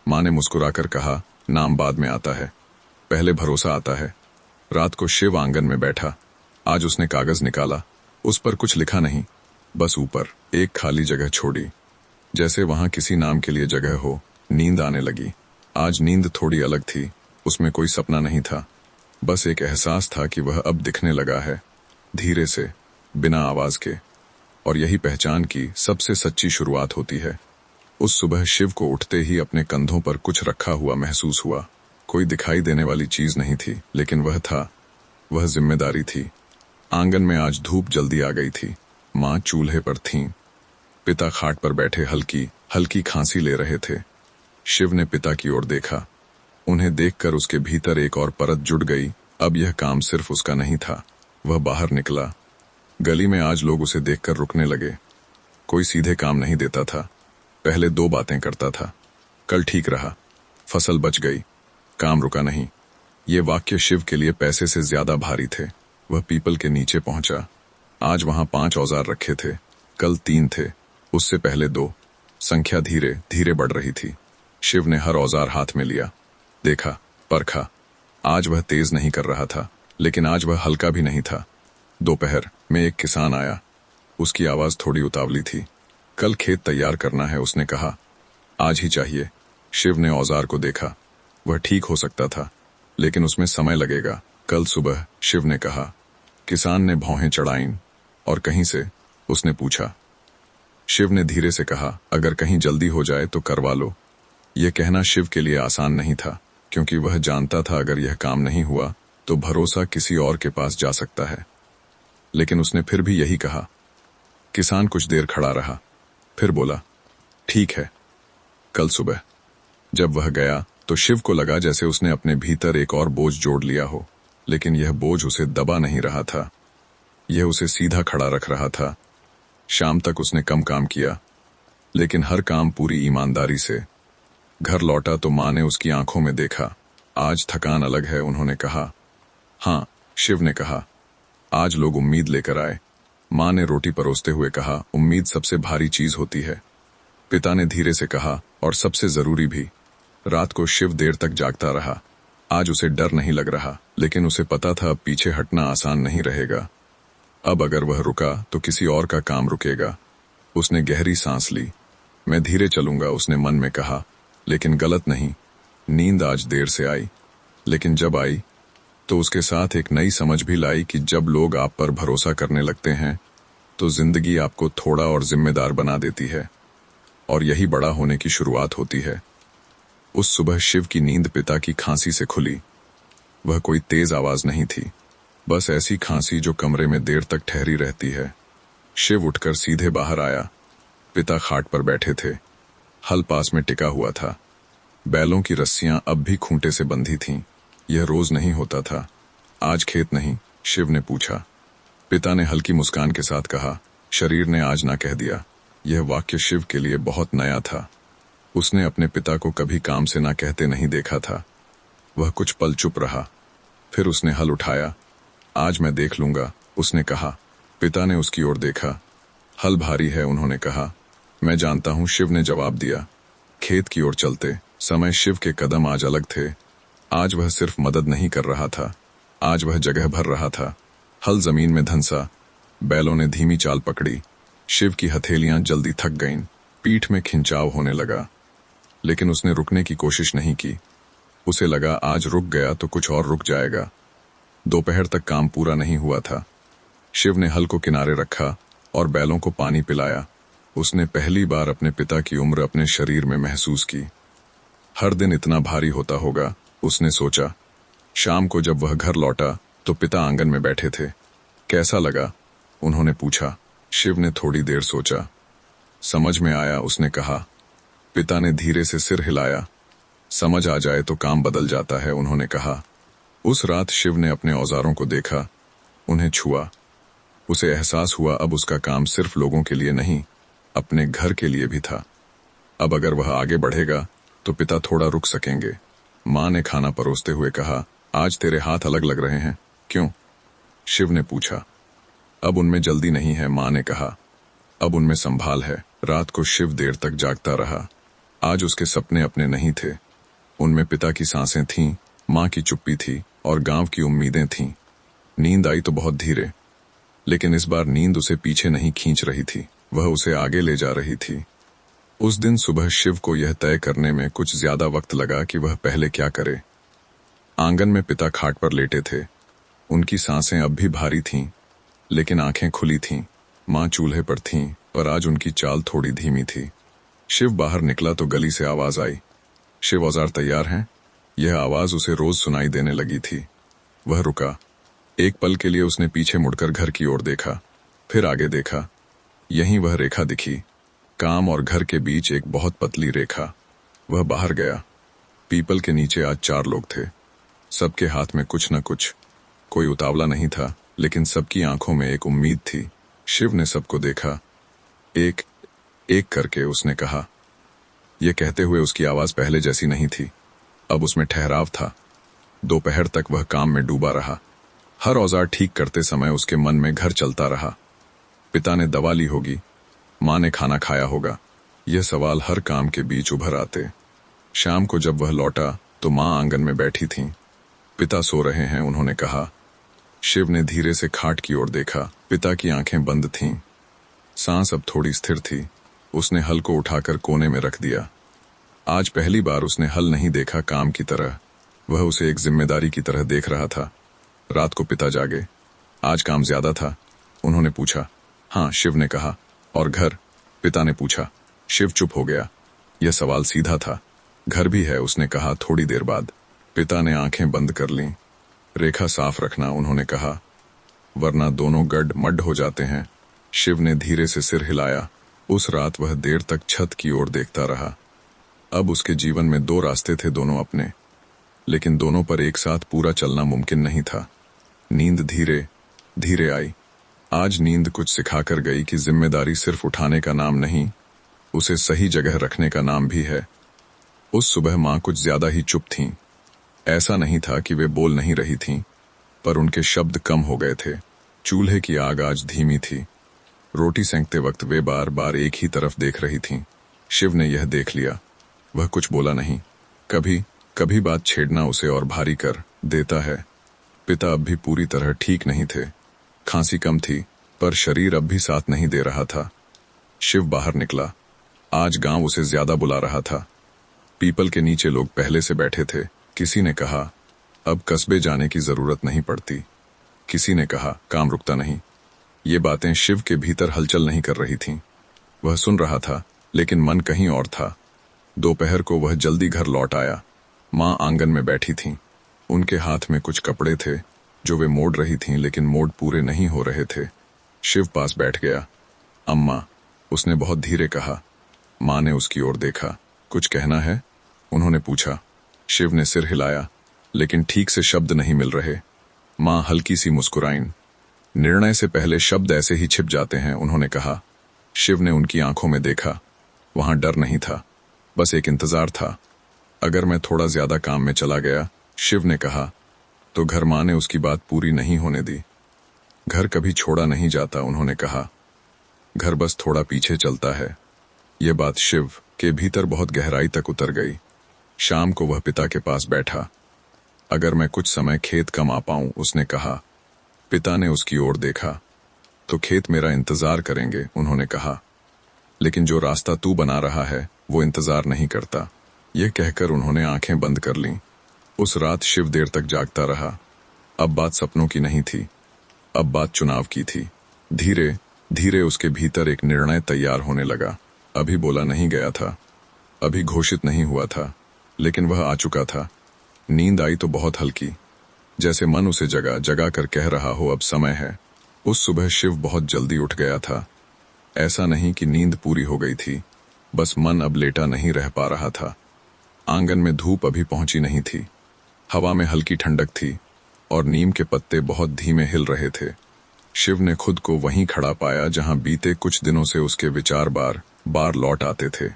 माँ ने मुस्कुराकर कहा, नाम बाद में आता है, पहले भरोसा आता है। रात को शिव आंगन में बैठा। आज उसने कागज निकाला। उस पर कुछ लिखा नहीं, बस ऊपर एक खाली जगह छोड़ी, जैसे वहां किसी नाम के लिए जगह हो। नींद आने लगी। आज नींद थोड़ी अलग थी। उसमें कोई सपना नहीं था, बस एक एहसास था कि वह अब दिखने लगा है, धीरे से, बिना आवाज के। और यही पहचान की सबसे सच्ची शुरुआत होती है। उस सुबह शिव को उठते ही अपने कंधों पर कुछ रखा हुआ महसूस हुआ। कोई दिखाई देने वाली चीज नहीं थी, लेकिन वह था, वह जिम्मेदारी थी। आंगन में आज धूप जल्दी आ गई थी। माँ चूल्हे पर थीं। पिता खाट पर बैठे हल्की हल्की खांसी ले रहे थे। शिव ने पिता की ओर देखा। उन्हें देखकर उसके भीतर एक और परत जुड़ गई। अब यह काम सिर्फ उसका नहीं था। वह बाहर निकला। गली में आज लोग उसे देखकर रुकने लगे। कोई सीधे काम नहीं देता था, पहले 2 बातें करता था। कल ठीक रहा, फसल बच गई, काम रुका नहीं। ये वाक्य शिव के लिए पैसे से ज्यादा भारी थे। वह पीपल के नीचे पहुंचा। आज वहां 5 औजार रखे थे, कल 3 थे, उससे पहले 2। संख्या धीरे धीरे बढ़ रही थी। शिव ने हर औजार हाथ में लिया, देखा, परखा। आज वह तेज नहीं कर रहा था, लेकिन आज वह हल्का भी नहीं था। दोपहर में एक किसान आया। उसकी आवाज थोड़ी उतावली थी। कल खेत तैयार करना है, उसने कहा। आज ही चाहिए। शिव ने औजार को देखा। वह ठीक हो सकता था, लेकिन उसमें समय लगेगा। कल सुबह, शिव ने कहा। किसान ने भौहें चढ़ाईं, और कहीं से उसने पूछा। शिव ने धीरे से कहा, अगर कहीं जल्दी हो जाए तो करवा लो। यह कहना शिव के लिए आसान नहीं था, क्योंकि वह जानता था अगर यह काम नहीं हुआ तो भरोसा किसी और के पास जा सकता है। लेकिन उसने फिर भी यही कहा। किसान कुछ देर खड़ा रहा, फिर बोला, ठीक है। कल सुबह जब वह गया तो शिव को लगा जैसे उसने अपने भीतर एक और बोझ जोड़ लिया हो, लेकिन यह बोझ उसे दबा नहीं रहा था, यह उसे सीधा खड़ा रख रहा था। शाम तक उसने कम काम किया, लेकिन हर काम पूरी ईमानदारी से। घर लौटा तो माँ ने उसकी आंखों में देखा। आज थकान अलग है, उन्होंने कहा। हाँ, शिव ने कहा। आज लोग उम्मीद लेकर आए। माँ ने रोटी परोसते हुए कहा, उम्मीद सबसे भारी चीज होती है। पिता ने धीरे से कहा, और सबसे जरूरी भी। रात को शिव देर तक जागता रहा। आज उसे डर नहीं लग रहा, लेकिन उसे पता था अब पीछे हटना आसान नहीं रहेगा। अब अगर वह रुका तो किसी और का काम रुकेगा। उसने गहरी सांस ली। मैं धीरे चलूंगा, उसने मन में कहा, लेकिन गलत नहीं। नींद आज देर से आई, लेकिन जब आई तो उसके साथ एक नई समझ भी लाई कि जब लोग आप पर भरोसा करने लगते हैं तो जिंदगी आपको थोड़ा और जिम्मेदार बना देती है, और यही बड़ा होने की शुरुआत होती है। उस सुबह शिव की नींद पिता की खांसी से खुली। वह कोई तेज आवाज नहीं थी, बस ऐसी खांसी जो कमरे में देर तक ठहरी रहती है। शिव उठकर सीधे बाहर आया। पिता खाट पर बैठे थे। हल पास में टिका हुआ था। बैलों की रस्सियां अब भी खूंटे से बंधी थीं। यह रोज नहीं होता था। आज खेत नहीं? शिव ने पूछा। पिता ने हल्की मुस्कान के साथ कहा, शरीर ने आज ना कह दिया। यह वाक्य शिव के लिए बहुत नया था। उसने अपने पिता को कभी काम से ना कहते नहीं देखा था। वह कुछ पल चुप रहा, फिर उसने हल उठाया। आज मैं देख लूंगा, उसने कहा। पिता ने उसकी ओर देखा। हल भारी है, उन्होंने कहा। मैं जानता हूं, शिव ने जवाब दिया। खेत की ओर चलते समय शिव के कदम आज अलग थे। आज वह सिर्फ मदद नहीं कर रहा था, आज वह जगह भर रहा था। हल जमीन में धंसा। बैलों ने धीमी चाल पकड़ी। शिव की हथेलियां जल्दी थक गईं। पीठ में खिंचाव होने लगा, लेकिन उसने रुकने की कोशिश नहीं की। उसे लगा आज रुक गया तो कुछ और रुक जाएगा। दोपहर तक काम पूरा नहीं हुआ था। शिव ने हल को किनारे रखा और बैलों को पानी पिलाया। उसने पहली बार अपने पिता की उम्र अपने शरीर में महसूस की। हर दिन इतना भारी होता होगा, उसने सोचा। शाम को जब वह घर लौटा तो पिता आंगन में बैठे थे। कैसा लगा? उन्होंने पूछा। शिव ने थोड़ी देर सोचा। समझ में आया, उसने कहा। पिता ने धीरे से सिर हिलाया। समझ आ जाए तो काम बदल जाता है, उन्होंने कहा। उस रात शिव ने अपने औजारों को देखा, उन्हें छुआ। उसे एहसास हुआ अब उसका काम सिर्फ लोगों के लिए नहीं, अपने घर के लिए भी था। अब अगर वह आगे बढ़ेगा तो पिता थोड़ा रुक सकेंगे। माँ ने खाना परोसते हुए कहा, आज तेरे हाथ अलग लग रहे हैं, क्यों? शिव ने पूछा। अब उनमें जल्दी नहीं है, माँ ने कहा। अब उनमें संभाल है। रात को शिव देर तक जागता रहा। आज उसके सपने अपने नहीं थे। उनमें पिता की सांसें थीं, माँ की चुप्पी थी और गांव की उम्मीदें थीं। नींद आई तो बहुत धीरे, लेकिन इस बार नींद उसे पीछे नहीं खींच रही थी, वह उसे आगे ले जा रही थी। उस दिन सुबह शिव को यह तय करने में कुछ ज्यादा वक्त लगा कि वह पहले क्या करे। आंगन में पिता खाट पर लेटे थे। उनकी सांसें अब भी भारी थीं, लेकिन आंखें खुली थीं। माँ चूल्हे पर थीं और आज उनकी चाल थोड़ी धीमी थी। शिव बाहर निकला तो गली से आवाज आई, शिव, औजार तैयार हैं? यह आवाज उसे रोज सुनाई देने लगी थी। वह रुका। एक पल के लिए उसने पीछे मुड़कर घर की ओर देखा, फिर आगे देखा। यहीं वह रेखा दिखी, काम और घर के बीच एक बहुत पतली रेखा। वह बाहर गया। पीपल के नीचे आज 4 लोग थे। सबके हाथ में कुछ न कुछ। कोई उतावला नहीं था, लेकिन सबकी आंखों में एक उम्मीद थी। शिव ने सबको देखा। एक एक करके उसने कहा। यह कहते हुए उसकी आवाज पहले जैसी नहीं थी। अब उसमें ठहराव था। दोपहर तक वह काम में डूबा रहा। हर औजार ठीक करते समय उसके मन में घर चलता रहा। पिता ने दवा ली होगी, माँ ने खाना खाया होगा। यह सवाल हर काम के बीच उभर आते। शाम को जब वह लौटा तो माँ आंगन में बैठी थीं। पिता सो रहे हैं, उन्होंने कहा। शिव ने धीरे से खाट की ओर देखा। पिता की आंखें बंद थीं। सांस अब थोड़ी स्थिर थी। उसने हल को उठाकर कोने में रख दिया। आज पहली बार उसने हल नहीं देखा काम की तरह, वह उसे एक जिम्मेदारी की तरह देख रहा था। रात को पिता जागे। आज काम ज्यादा था? उन्होंने पूछा। हाँ, शिव ने कहा। और घर? पिता ने पूछा। शिव चुप हो गया। यह सवाल सीधा था। घर भी है, उसने कहा थोड़ी देर बाद। पिता ने आंखें बंद कर लीं। रेखा साफ रखना, उन्होंने कहा, वरना दोनों गड्ढ मड्ढ हो जाते हैं। शिव ने धीरे से सिर हिलाया। उस रात वह देर तक छत की ओर देखता रहा। अब उसके जीवन में 2 रास्ते थे, दोनों अपने, लेकिन दोनों पर एक साथ पूरा चलना मुमकिन नहीं था। नींद धीरे धीरे आई। आज नींद कुछ सिखाकर गई कि जिम्मेदारी सिर्फ उठाने का नाम नहीं, उसे सही जगह रखने का नाम भी है। उस सुबह माँ कुछ ज्यादा ही चुप थीं। ऐसा नहीं था कि वे बोल नहीं रही थीं, पर उनके शब्द कम हो गए थे। चूल्हे की आग आज धीमी थी। रोटी सेंकते वक्त वे बार बार एक ही तरफ देख रही थीं। शिव ने यह देख लिया। वह कुछ बोला नहीं। कभी कभी बात छेड़ना उसे और भारी कर देता है। पिता अब भी पूरी तरह ठीक नहीं थे। खांसी कम थी, पर शरीर अब भी साथ नहीं दे रहा था। शिव बाहर निकला। आज गांव उसे ज्यादा बुला रहा था। पीपल के नीचे लोग पहले से बैठे थे। किसी ने कहा, अब कस्बे जाने की जरूरत नहीं पड़ती। किसी ने कहा, काम रुकता नहीं। ये बातें शिव के भीतर हलचल नहीं कर रही थीं। वह सुन रहा था, लेकिन मन कहीं और था। दोपहर को वह जल्दी घर लौट आया। माँ आंगन में बैठी थीं। उनके हाथ में कुछ कपड़े थे जो वे मोड़ रही थीं, लेकिन मोड़ पूरे नहीं हो रहे थे। शिव पास बैठ गया। अम्मा, उसने बहुत धीरे कहा। माँ ने उसकी ओर देखा। कुछ कहना है? उन्होंने पूछा। शिव ने सिर हिलाया, लेकिन ठीक से शब्द नहीं मिल रहे। माँ हल्की सी मुस्कुराईं। निर्णय से पहले शब्द ऐसे ही छिप जाते हैं, उन्होंने कहा। शिव ने उनकी आंखों में देखा। वहां डर नहीं था, बस एक इंतजार था। अगर मैं थोड़ा ज्यादा काम में चला गया, शिव ने कहा, तो घर। माँ ने उसकी बात पूरी नहीं होने दी। घर कभी छोड़ा नहीं जाता, उन्होंने कहा। घर बस थोड़ा पीछे चलता है। ये बात शिव के भीतर बहुत गहराई तक उतर गई। शाम को वह पिता के पास बैठा। अगर मैं कुछ समय खेत कम आ पाऊं, उसने कहा। पिता ने उसकी ओर देखा। तो खेत मेरा इंतजार करेंगे, उन्होंने कहा। लेकिन जो रास्ता तू बना रहा है वो इंतजार नहीं करता। यह कहकर उन्होंने आंखें बंद कर लीं। उस रात शिव देर तक जागता रहा। अब बात सपनों की नहीं थी, अब बात चुनाव की थी। धीरे धीरे उसके भीतर एक निर्णय तैयार होने लगा। अभी बोला नहीं गया था, अभी घोषित नहीं हुआ था, लेकिन वह आ चुका था। नींद आई तो बहुत हल्की, जैसे मन उसे जगा कर कह रहा हो, अब समय है। उस सुबह शिव बहुत जल्दी उठ गया था। ऐसा नहीं कि नींद पूरी हो गई थी, बस मन अब लेटा नहीं रह पा रहा था। आंगन में धूप अभी पहुंची नहीं थी। हवा में हल्की ठंडक थी और नीम के पत्ते बहुत धीमे हिल रहे थे। शिव ने खुद को वहीं खड़ा पाया जहां बीते कुछ दिनों से उसके विचार बार बार लौट आते थे।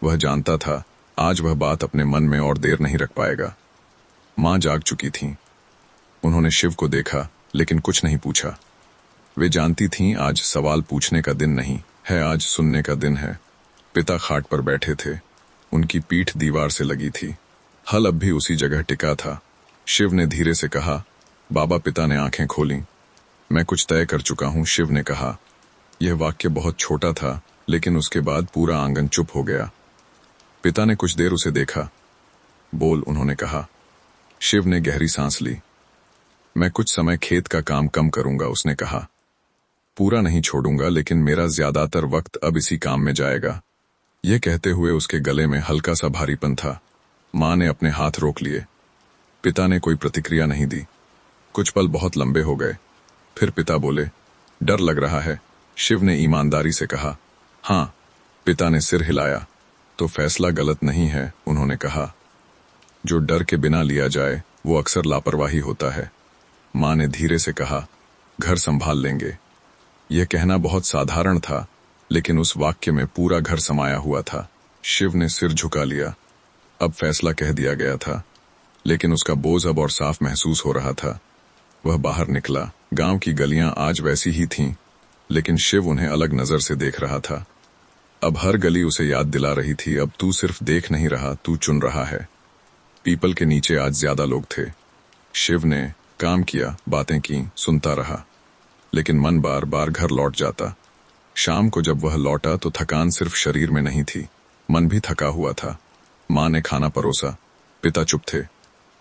वह जानता था आज वह बात अपने मन में और देर नहीं रख पाएगा। माँ जाग चुकी थीं। उन्होंने शिव को देखा, लेकिन कुछ नहीं पूछा। वे जानती थीं आज सवाल पूछने का दिन नहीं। है आज सुनने का दिन है। पिता खाट पर बैठे थे, उनकी पीठ दीवार से लगी थी। हल अब भी उसी जगह टिका था। शिव ने धीरे से कहा, बाबा। पिता ने आंखें खोलीं। मैं कुछ तय कर चुका हूं, शिव ने कहा। यह वाक्य बहुत छोटा था, लेकिन उसके बाद पूरा आंगन चुप हो गया। पिता ने कुछ देर उसे देखा। बोल, उन्होंने कहा। शिव ने गहरी सांस ली। मैं कुछ समय खेत का काम कम करूंगा, उसने कहा। पूरा नहीं छोड़ूंगा, लेकिन मेरा ज्यादातर वक्त अब इसी काम में जाएगा। यह कहते हुए उसके गले में हल्का सा भारीपन था। मां ने अपने हाथ रोक लिए। पिता ने कोई प्रतिक्रिया नहीं दी। कुछ पल बहुत लंबे हो गए। फिर पिता बोले, डर लग रहा है? शिव ने ईमानदारी से कहा। हाँ। पिता ने सिर हिलाया। तो फैसला गलत नहीं है, उन्होंने कहा। जो डर के बिना लिया जाए वो अक्सर लापरवाही होता है। मां ने धीरे से कहा, घर संभाल लेंगे। यह कहना बहुत साधारण था, लेकिन उस वाक्य में पूरा घर समाया हुआ था। शिव ने सिर झुका लिया। अब फैसला कह दिया गया था, लेकिन उसका बोझ अब और साफ महसूस हो रहा था। वह बाहर निकला। गांव की गलियां आज वैसी ही थीं, लेकिन शिव उन्हें अलग नजर से देख रहा था। अब हर गली उसे याद दिला रही थी, अब तू सिर्फ देख नहीं रहा, तू चुन रहा है। पीपल के नीचे आज ज्यादा लोग थे। शिव ने काम किया, बातें की, सुनता रहा, लेकिन मन बार बार घर लौट जाता। शाम को जब वह लौटा तो थकान सिर्फ शरीर में नहीं थी, मन भी थका हुआ था। मां ने खाना परोसा। पिता चुप थे।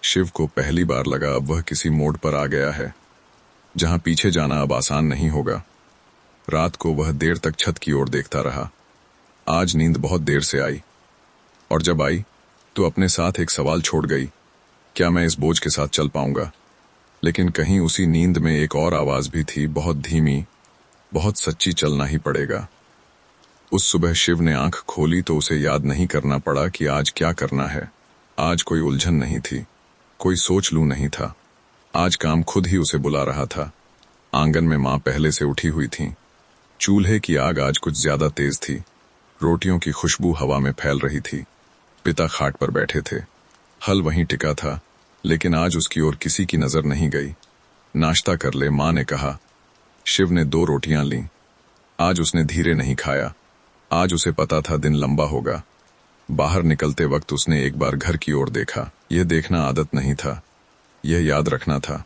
शिव को पहली बार लगा अब वह किसी मोड़ पर आ गया है, जहां पीछे जाना अब आसान नहीं होगा। रात को वह देर तक छत की ओर देखता रहा। आज नींद बहुत देर से आई, और जब आई तो अपने साथ एक सवाल छोड़ गई, क्या मैं इस बोझ के साथ चल पाऊंगा? लेकिन कहीं उसी नींद में एक और आवाज भी थी, बहुत धीमी, बहुत सच्ची, चलना ही पड़ेगा। उस सुबह शिव ने आंख खोली तो उसे याद नहीं करना पड़ा कि आज क्या करना है। आज कोई उलझन नहीं थी, कोई सोच लूं नहीं था। आज काम खुद ही उसे बुला रहा था। आंगन में मां पहले से उठी हुई थी। चूल्हे की आग आज कुछ ज्यादा तेज थी। रोटियों की खुशबू हवा में फैल रही थी। पिता खाट पर बैठे थे। हल वहीं टिका था, लेकिन आज उसकी ओर किसी की नजर नहीं गई। नाश्ता कर ले, मां ने कहा। शिव ने 2 रोटियां लीं। आज उसने धीरे नहीं खाया। आज उसे पता था दिन लंबा होगा। बाहर निकलते वक्त उसने एक बार घर की ओर देखा। यह देखना आदत नहीं था, यह याद रखना था।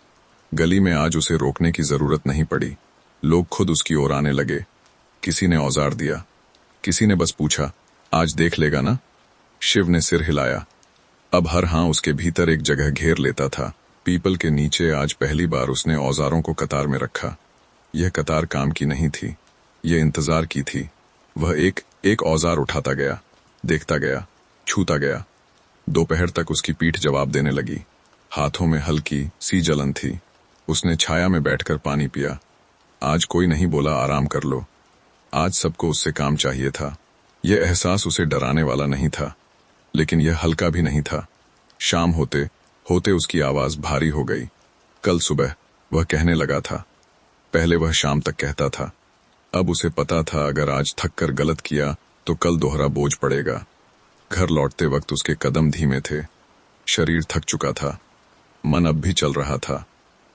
गली में आज उसे रोकने की जरूरत नहीं पड़ी। लोग खुद उसकी ओर आने लगे। किसी ने औजार दिया, किसी ने बस पूछा, आज देख लेगा ना? शिव ने सिर हिलाया। अब हर हाँ उसके भीतर एक जगह घेर लेता था। पीपल के नीचे आज पहली बार उसने औजारों को कतार में रखा। यह कतार काम की नहीं थी, यह इंतजार की थी। वह एक एक औजार उठाता गया, देखता गया, छूता गया। दोपहर तक उसकी पीठ जवाब देने लगी। हाथों में हल्की सी जलन थी। उसने छाया में बैठकर पानी पिया। आज कोई नहीं बोला आराम कर लो। आज सबको उससे काम चाहिए था। यह एहसास उसे डराने वाला नहीं था, लेकिन यह हल्का भी नहीं था। शाम होते होते उसकी आवाज भारी हो गई। कल सुबह वह कहने लगा था। पहले वह शाम तक कहता था। अब उसे पता था अगर आज थक कर गलत किया तो कल दोहरा बोझ पड़ेगा। घर लौटते वक्त उसके कदम धीमे थे। शरीर थक चुका था, मन अब भी चल रहा था।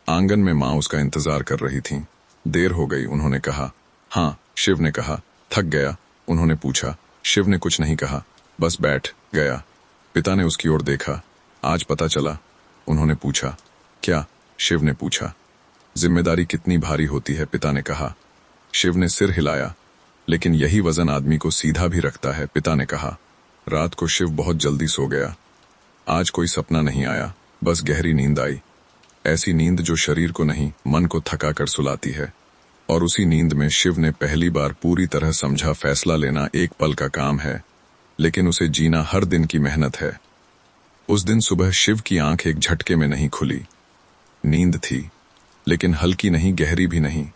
आंगन में मां उसका इंतजार कर रही थीं। देर हो गई, उन्होंने कहा। हाँ, शिव ने कहा। थक गया? उन्होंने पूछा। शिव ने कुछ नहीं कहा, बस बैठ गया। पिता ने उसकी ओर देखा। आज पता चला? उन्होंने पूछा। क्या? शिव ने पूछा। जिम्मेदारी कितनी भारी होती है, पिता ने कहा। शिव ने सिर हिलाया। लेकिन यही वजन आदमी को सीधा भी रखता है, पिता ने कहा। रात को शिव बहुत जल्दी सो गया। आज कोई सपना नहीं आया, बस गहरी नींद आई। ऐसी नींद जो शरीर को नहीं, मन को थका कर सुलाती है। और उसी नींद में शिव ने पहली बार पूरी तरह समझा, फैसला लेना एक पल का काम है, लेकिन उसे जीना हर दिन की मेहनत है। उस दिन सुबह शिव की आंख एक झटके में नहीं खुली। नींद थी, लेकिन हल्की नहीं, गहरी भी नहीं।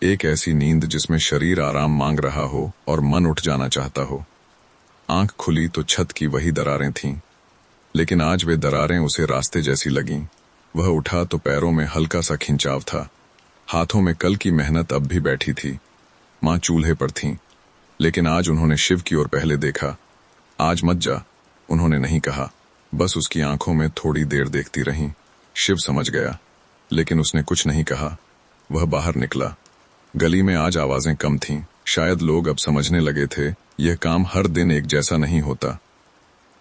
एक ऐसी नींद जिसमें शरीर आराम मांग रहा हो और मन उठ जाना चाहता हो। आंख खुली तो छत की वही दरारें थीं, लेकिन आज वे दरारें उसे रास्ते जैसी लगीं। वह उठा तो पैरों में हल्का सा खिंचाव था। हाथों में कल की मेहनत अब भी बैठी थी। मां चूल्हे पर थीं, लेकिन आज उन्होंने शिव की ओर पहले देखा। आज मत जा, उन्होंने नहीं कहा, बस उसकी आंखों में थोड़ी देर देखती रहीं। शिव समझ गया, लेकिन उसने कुछ नहीं कहा। वह बाहर निकला। गली में आज आवाजें कम थीं, शायद लोग अब समझने लगे थे यह काम हर दिन एक जैसा नहीं होता।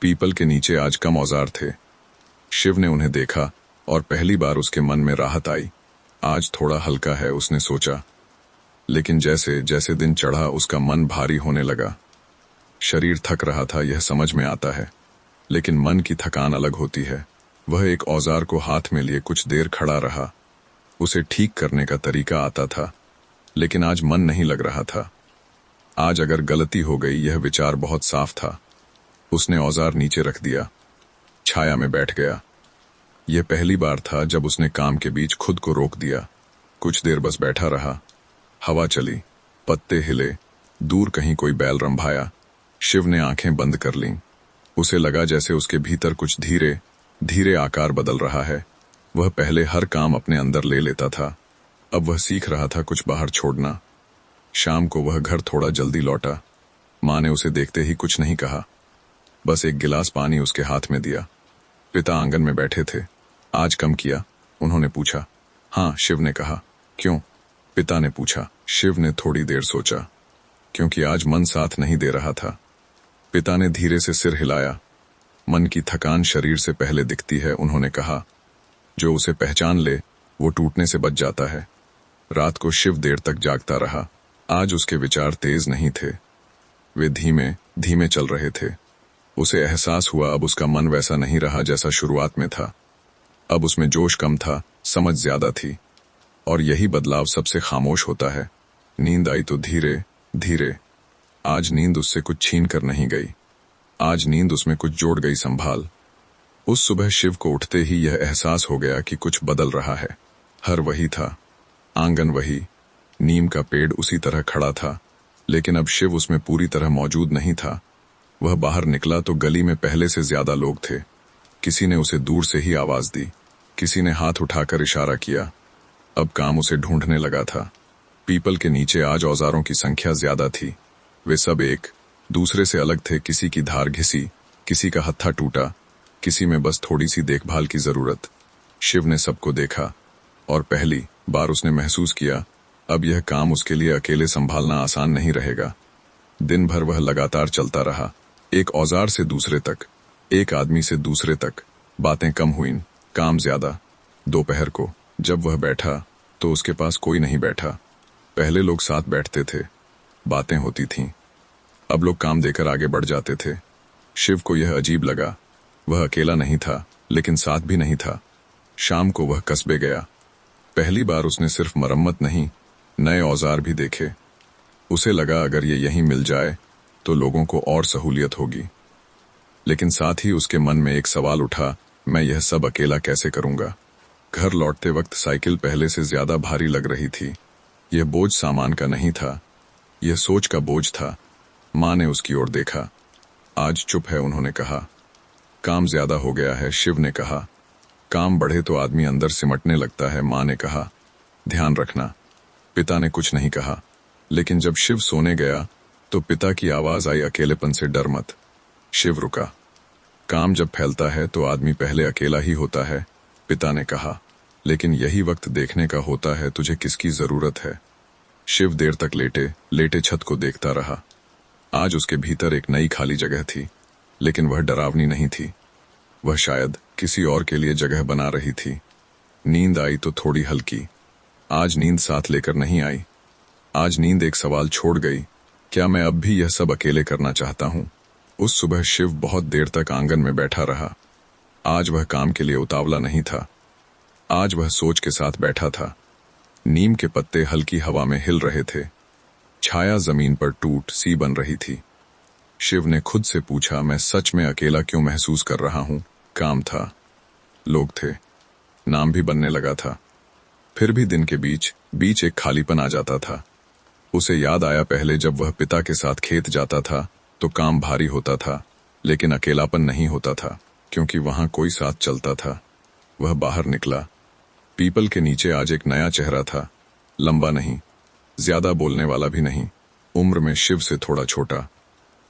पीपल के नीचे आज कम औजार थे। शिव ने उन्हें देखा और पहली बार उसके मन में राहत आई। आज थोड़ा हल्का है, उसने सोचा। लेकिन जैसे जैसे दिन चढ़ा उसका मन भारी होने लगा। शरीर थक रहा था, यह समझ में आता है, लेकिन मन की थकान अलग होती है। वह एक औजार को हाथ में लिए कुछ देर खड़ा रहा। उसे ठीक करने का तरीका आता था, लेकिन आज मन नहीं लग रहा था। आज अगर गलती हो गई, यह विचार बहुत साफ था। उसने औजार नीचे रख दिया, छाया में बैठ गया। यह पहली बार था जब उसने काम के बीच खुद को रोक दिया। कुछ देर बस बैठा रहा। हवा चली, पत्ते हिले, दूर कहीं कोई बैल रंभाया। शिव ने आंखें बंद कर लीं। उसे लगा जैसे उसके भीतर कुछ धीरे धीरे आकार बदल रहा है। वह पहले हर काम अपने अंदर ले लेता था, अब वह सीख रहा था कुछ बाहर छोड़ना। शाम को वह घर थोड़ा जल्दी लौटा। माँ ने उसे देखते ही कुछ नहीं कहा, बस एक गिलास पानी उसके हाथ में दिया। पिता आंगन में बैठे थे। आज कम किया? उन्होंने पूछा। हाँ, शिव ने कहा। क्यों? पिता ने पूछा। शिव ने थोड़ी देर सोचा। क्योंकि आज मन साथ नहीं दे रहा था। पिता ने धीरे से सिर हिलाया। मन की थकान शरीर से पहले दिखती है, उन्होंने कहा। जो उसे पहचान ले वो टूटने से बच जाता है। रात को शिव देर तक जागता रहा। आज उसके विचार तेज नहीं थे, वे धीमे धीमे चल रहे थे। उसे एहसास हुआ अब उसका मन वैसा नहीं रहा जैसा शुरुआत में था। अब उसमें जोश कम था, समझ ज्यादा थी। और यही बदलाव सबसे खामोश होता है। नींद आई तो धीरे धीरे। आज नींद उससे कुछ छीन कर नहीं गई, आज नींद उसमें कुछ जोड़ गई, संभाल। उस सुबह शिव को उठते ही यह एहसास हो गया कि कुछ बदल रहा है। हर वही था, आंगन वही, नीम का पेड़ उसी तरह खड़ा था, लेकिन अब शिव उसमें पूरी तरह मौजूद नहीं था। वह बाहर निकला तो गली में पहले से ज्यादा लोग थे। किसी ने उसे दूर से ही आवाज दी, किसी ने हाथ उठाकर इशारा किया। अब काम उसे ढूंढने लगा था। पीपल के नीचे आज औजारों की संख्या ज्यादा थी। वे सब एक दूसरे से अलग थे। किसी की धार घिसी, किसी का हत्था टूटा, किसी में बस थोड़ी सी देखभाल की जरूरत। शिव ने सबको देखा और पहली बार उसने महसूस किया अब यह काम उसके लिए अकेले संभालना आसान नहीं रहेगा। दिन भर वह लगातार चलता रहा, एक औजार से दूसरे तक, एक आदमी से दूसरे तक। बातें कम हुईं, काम ज्यादा। दोपहर को जब वह बैठा तो उसके पास कोई नहीं बैठा। पहले लोग साथ बैठते थे, बातें होती थीं। अब लोग काम देकर आगे बढ़ जाते थे। शिव को यह अजीब लगा। वह अकेला नहीं था, लेकिन साथ भी नहीं था। शाम को वह कस्बे गया। पहली बार उसने सिर्फ मरम्मत नहीं, नए औजार भी देखे। उसे लगा अगर ये यहीं मिल जाए तो लोगों को और सहूलियत होगी। लेकिन साथ ही उसके मन में एक सवाल उठा, मैं यह सब अकेला कैसे करूंगा? घर लौटते वक्त साइकिल पहले से ज्यादा भारी लग रही थी। यह बोझ सामान का नहीं था, यह सोच का बोझ था। माँ ने उसकी ओर देखा। आज चुप है, उन्होंने कहा। काम ज्यादा हो गया है, शिव ने कहा। काम बढ़े तो आदमी अंदर सिमटने लगता है, माँ ने कहा। ध्यान रखना। पिता ने कुछ नहीं कहा, लेकिन जब शिव सोने गया तो पिता की आवाज आई, अकेलेपन से डर मत। शिव रुका। काम जब फैलता है तो आदमी पहले अकेला ही होता है, पिता ने कहा। लेकिन यही वक्त देखने का होता है तुझे किसकी जरूरत है। शिव देर तक लेटे लेटे छत को देखता रहा। आज उसके भीतर एक नई खाली जगह थी, लेकिन वह डरावनी नहीं थी। वह शायद किसी और के लिए जगह बना रही थी। नींद आई तो थोड़ी हल्की। आज नींद साथ लेकर नहीं आई। आज नींद एक सवाल छोड़ गई, क्या मैं अब भी यह सब अकेले करना चाहता हूँ? उस सुबह शिव बहुत देर तक आंगन में बैठा रहा। आज वह काम के लिए उतावला नहीं था, आज वह सोच के साथ बैठा था। नीम के पत्ते हल्की हवा में हिल रहे थे, छाया जमीन पर टूट सी बन रही थी। शिव ने खुद से पूछा, मैं सच में अकेला क्यों महसूस कर रहा हूँ? काम था, लोग थे, नाम भी बनने लगा था। फिर भी दिन के बीच बीच एक खालीपन आ जाता था। उसे याद आया पहले जब वह पिता के साथ खेत जाता था तो काम भारी होता था, लेकिन अकेलापन नहीं होता था, क्योंकि वहां कोई साथ चलता था। वह बाहर निकला। पीपल के नीचे आज एक नया चेहरा था। लंबा नहीं, ज्यादा बोलने वाला भी नहीं, उम्र में शिव से थोड़ा छोटा।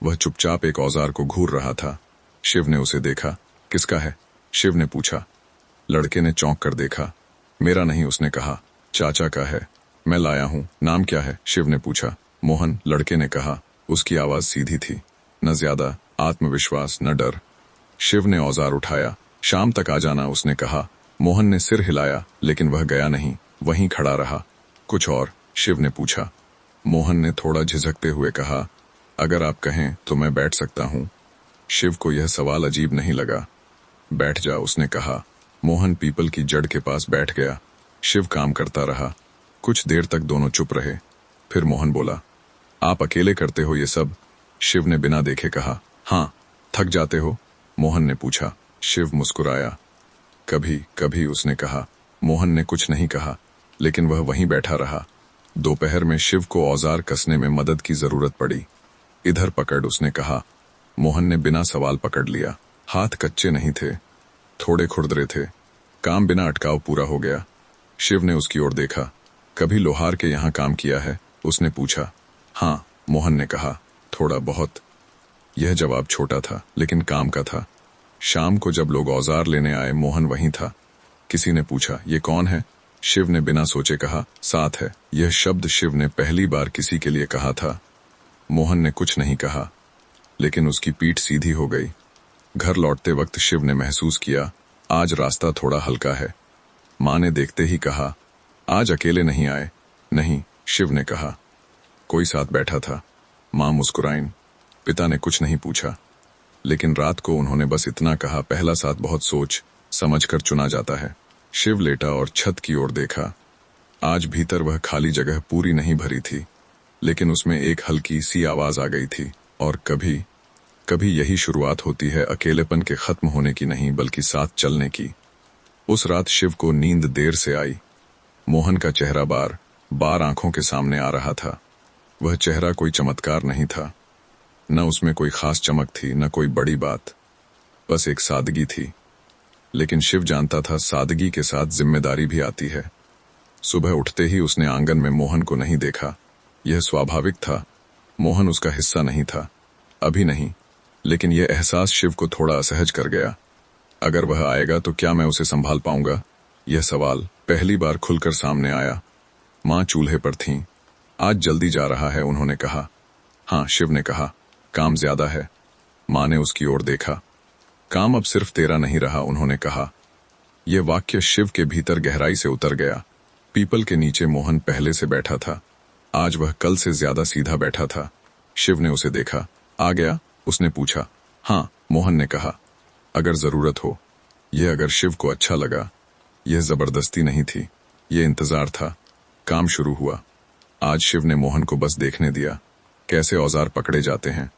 वह चुपचाप एक औजार को घूर रहा था। शिव ने उसे देखा। किसका है? शिव ने पूछा। लड़के ने चौंक कर देखा। मेरा नहीं, उसने कहा। चाचा का है, मैं लाया हूं। नाम क्या है? शिव ने पूछा। मोहन, लड़के ने कहा। उसकी आवाज सीधी थी, न ज्यादा आत्मविश्वास न डर। शिव ने औजार उठाया। शाम तक आ जाना, उसने कहा। मोहन ने सिर हिलाया, लेकिन वह गया नहीं, वहीं खड़ा रहा। कुछ और? शिव ने पूछा। मोहन ने थोड़ा झिझकते हुए कहा, अगर आप कहें तो मैं बैठ सकता हूं। शिव को यह सवाल अजीब नहीं लगा। बैठ जा, उसने कहा। मोहन पीपल की जड़ के पास बैठ गया। शिव काम करता रहा। कुछ देर तक दोनों चुप रहे। फिर मोहन बोला, आप अकेले करते हो ये सब? शिव ने बिना देखे कहा, हाँ। थक जाते हो? मोहन ने पूछा। शिव मुस्कुराया। कभी कभी, उसने कहा। मोहन ने कुछ नहीं कहा, लेकिन वह वहीं बैठा रहा। दोपहर में शिव को औजार कसने में मदद की जरूरत पड़ी। इधर पकड़, उसने कहा। मोहन ने बिना सवाल पकड़ लिया। हाथ कच्चे नहीं थे, थोड़े खुरदरे थे। काम बिना अटकाव पूरा हो गया। शिव ने उसकी ओर देखा। कभी लोहार के यहाँ काम किया है? उसने पूछा। हाँ, मोहन ने कहा, थोड़ा बहुत। यह जवाब छोटा था, लेकिन काम का था। शाम को जब लोग औजार लेने आए, मोहन वहीं था। किसी ने पूछा, ये कौन है? शिव ने बिना सोचे कहा, साथ है। यह शब्द शिव ने पहली बार किसी के लिए कहा था। मोहन ने कुछ नहीं कहा, लेकिन उसकी पीठ सीधी हो गई। घर लौटते वक्त शिव ने महसूस किया, आज रास्ता थोड़ा हल्का है। माँ ने देखते ही कहा, आज अकेले नहीं आए? नहीं, शिव ने कहा। कोई साथ बैठा था? माँ मुस्कुराईं। पिता ने कुछ नहीं पूछा, लेकिन रात को उन्होंने बस इतना कहा, पहला साथ बहुत सोच समझ कर चुना जाता है। शिव लेटा और छत की ओर देखा। आज भीतर वह खाली जगह पूरी नहीं भरी थी, लेकिन उसमें एक हल्की सी आवाज आ गई थी। और कभी कभी यही शुरुआत होती है अकेलेपन के खत्म होने की नहीं, बल्कि साथ चलने की। उस रात शिव को नींद देर से आई। मोहन का चेहरा बार बार आंखों के सामने आ रहा था। वह चेहरा कोई चमत्कार नहीं था, न उसमें कोई खास चमक थी, न कोई बड़ी बात, बस एक सादगी थी। लेकिन शिव जानता था, सादगी के साथ जिम्मेदारी भी आती है। सुबह उठते ही उसने आंगन में मोहन को नहीं देखा। यह स्वाभाविक था, मोहन उसका हिस्सा नहीं था, अभी नहीं। लेकिन यह एहसास शिव को थोड़ा असहज कर गया। अगर वह आएगा तो क्या मैं उसे संभाल पाऊंगा? यह सवाल पहली बार खुलकर सामने आया। माँ चूल्हे पर थीं। आज जल्दी जा रहा है, उन्होंने कहा। हाँ, शिव ने कहा। काम ज्यादा है? माँ ने उसकी ओर देखा। काम अब सिर्फ तेरा नहीं रहा, उन्होंने कहा। यह वाक्य शिव के भीतर गहराई से उतर गया। पीपल के नीचे मोहन पहले से बैठा था। आज वह कल से ज्यादा सीधा बैठा था। शिव ने उसे देखा। आ गया? उसने पूछा। हाँ, मोहन ने कहा। अगर जरूरत हो। यह अगर शिव को अच्छा लगा। यह जबरदस्ती नहीं थी, यह इंतजार था। काम शुरू हुआ। आज शिव ने मोहन को बस देखने दिया, कैसे औजार पकड़े जाते हैं,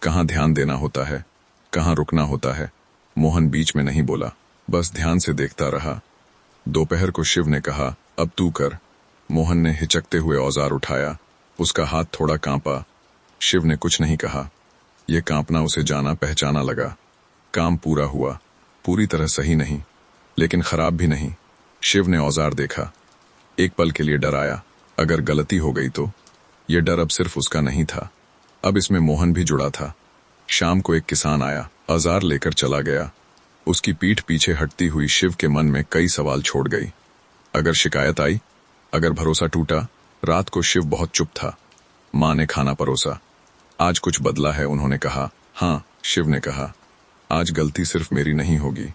कहाँ ध्यान देना होता है, कहाँ रुकना होता है। मोहन बीच में नहीं बोला, बस ध्यान से देखता रहा। दोपहर को शिव ने कहा, अब तू कर। मोहन ने हिचकते हुए औजार उठाया। उसका हाथ थोड़ा कांपा। शिव ने कुछ नहीं कहा। यह कांपना उसे जाना पहचाना लगा। काम पूरा हुआ, पूरी तरह सही नहीं, लेकिन खराब भी नहीं। शिव ने औजार देखा। एक पल के लिए डर आया, अगर गलती हो गई तो। यह डर अब सिर्फ उसका नहीं था, अब इसमें मोहन भी जुड़ा था। शाम को एक किसान आया, औजार लेकर चला गया। उसकी पीठ पीछे हटती हुई शिव के मन में कई सवाल छोड़ गई। अगर शिकायत आई, अगर भरोसा टूटा। रात को शिव बहुत चुप था। माँ ने खाना परोसा। आज कुछ बदला है, उन्होंने कहा। हाँ, शिव ने कहा। आज गलती सिर्फ मेरी नहीं होगी।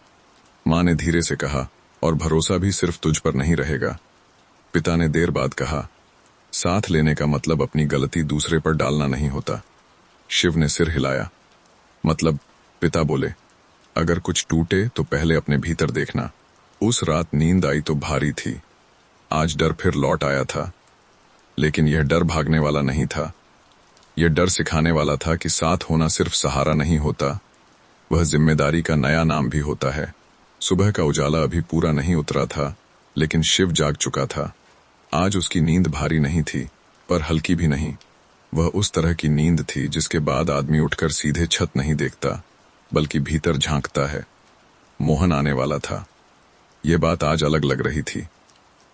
माँ ने धीरे से कहा, और भरोसा भी सिर्फ तुझ पर नहीं रहेगा। पिता ने देर बाद कहा, साथ लेने का मतलब अपनी गलती दूसरे पर डालना नहीं होता। शिव ने सिर हिलाया। मतलब? पिता बोले। अगर कुछ टूटे तो पहले अपने भीतर देखना। उस रात नींद आई तो भारी थी। आज डर फिर लौट आया था, लेकिन यह डर भागने वाला नहीं था। यह डर सिखाने वाला था कि साथ होना सिर्फ सहारा नहीं होता, वह जिम्मेदारी का नया नाम भी होता है। सुबह का उजाला अभी पूरा नहीं उतरा था, लेकिन शिव जाग चुका था। आज उसकी नींद भारी नहीं थी, पर हल्की भी नहीं। वह उस तरह की नींद थी जिसके बाद आदमी उठकर सीधे छत नहीं देखता, बल्कि भीतर झांकता है। मोहन आने वाला था। यह बात आज अलग लग रही थी।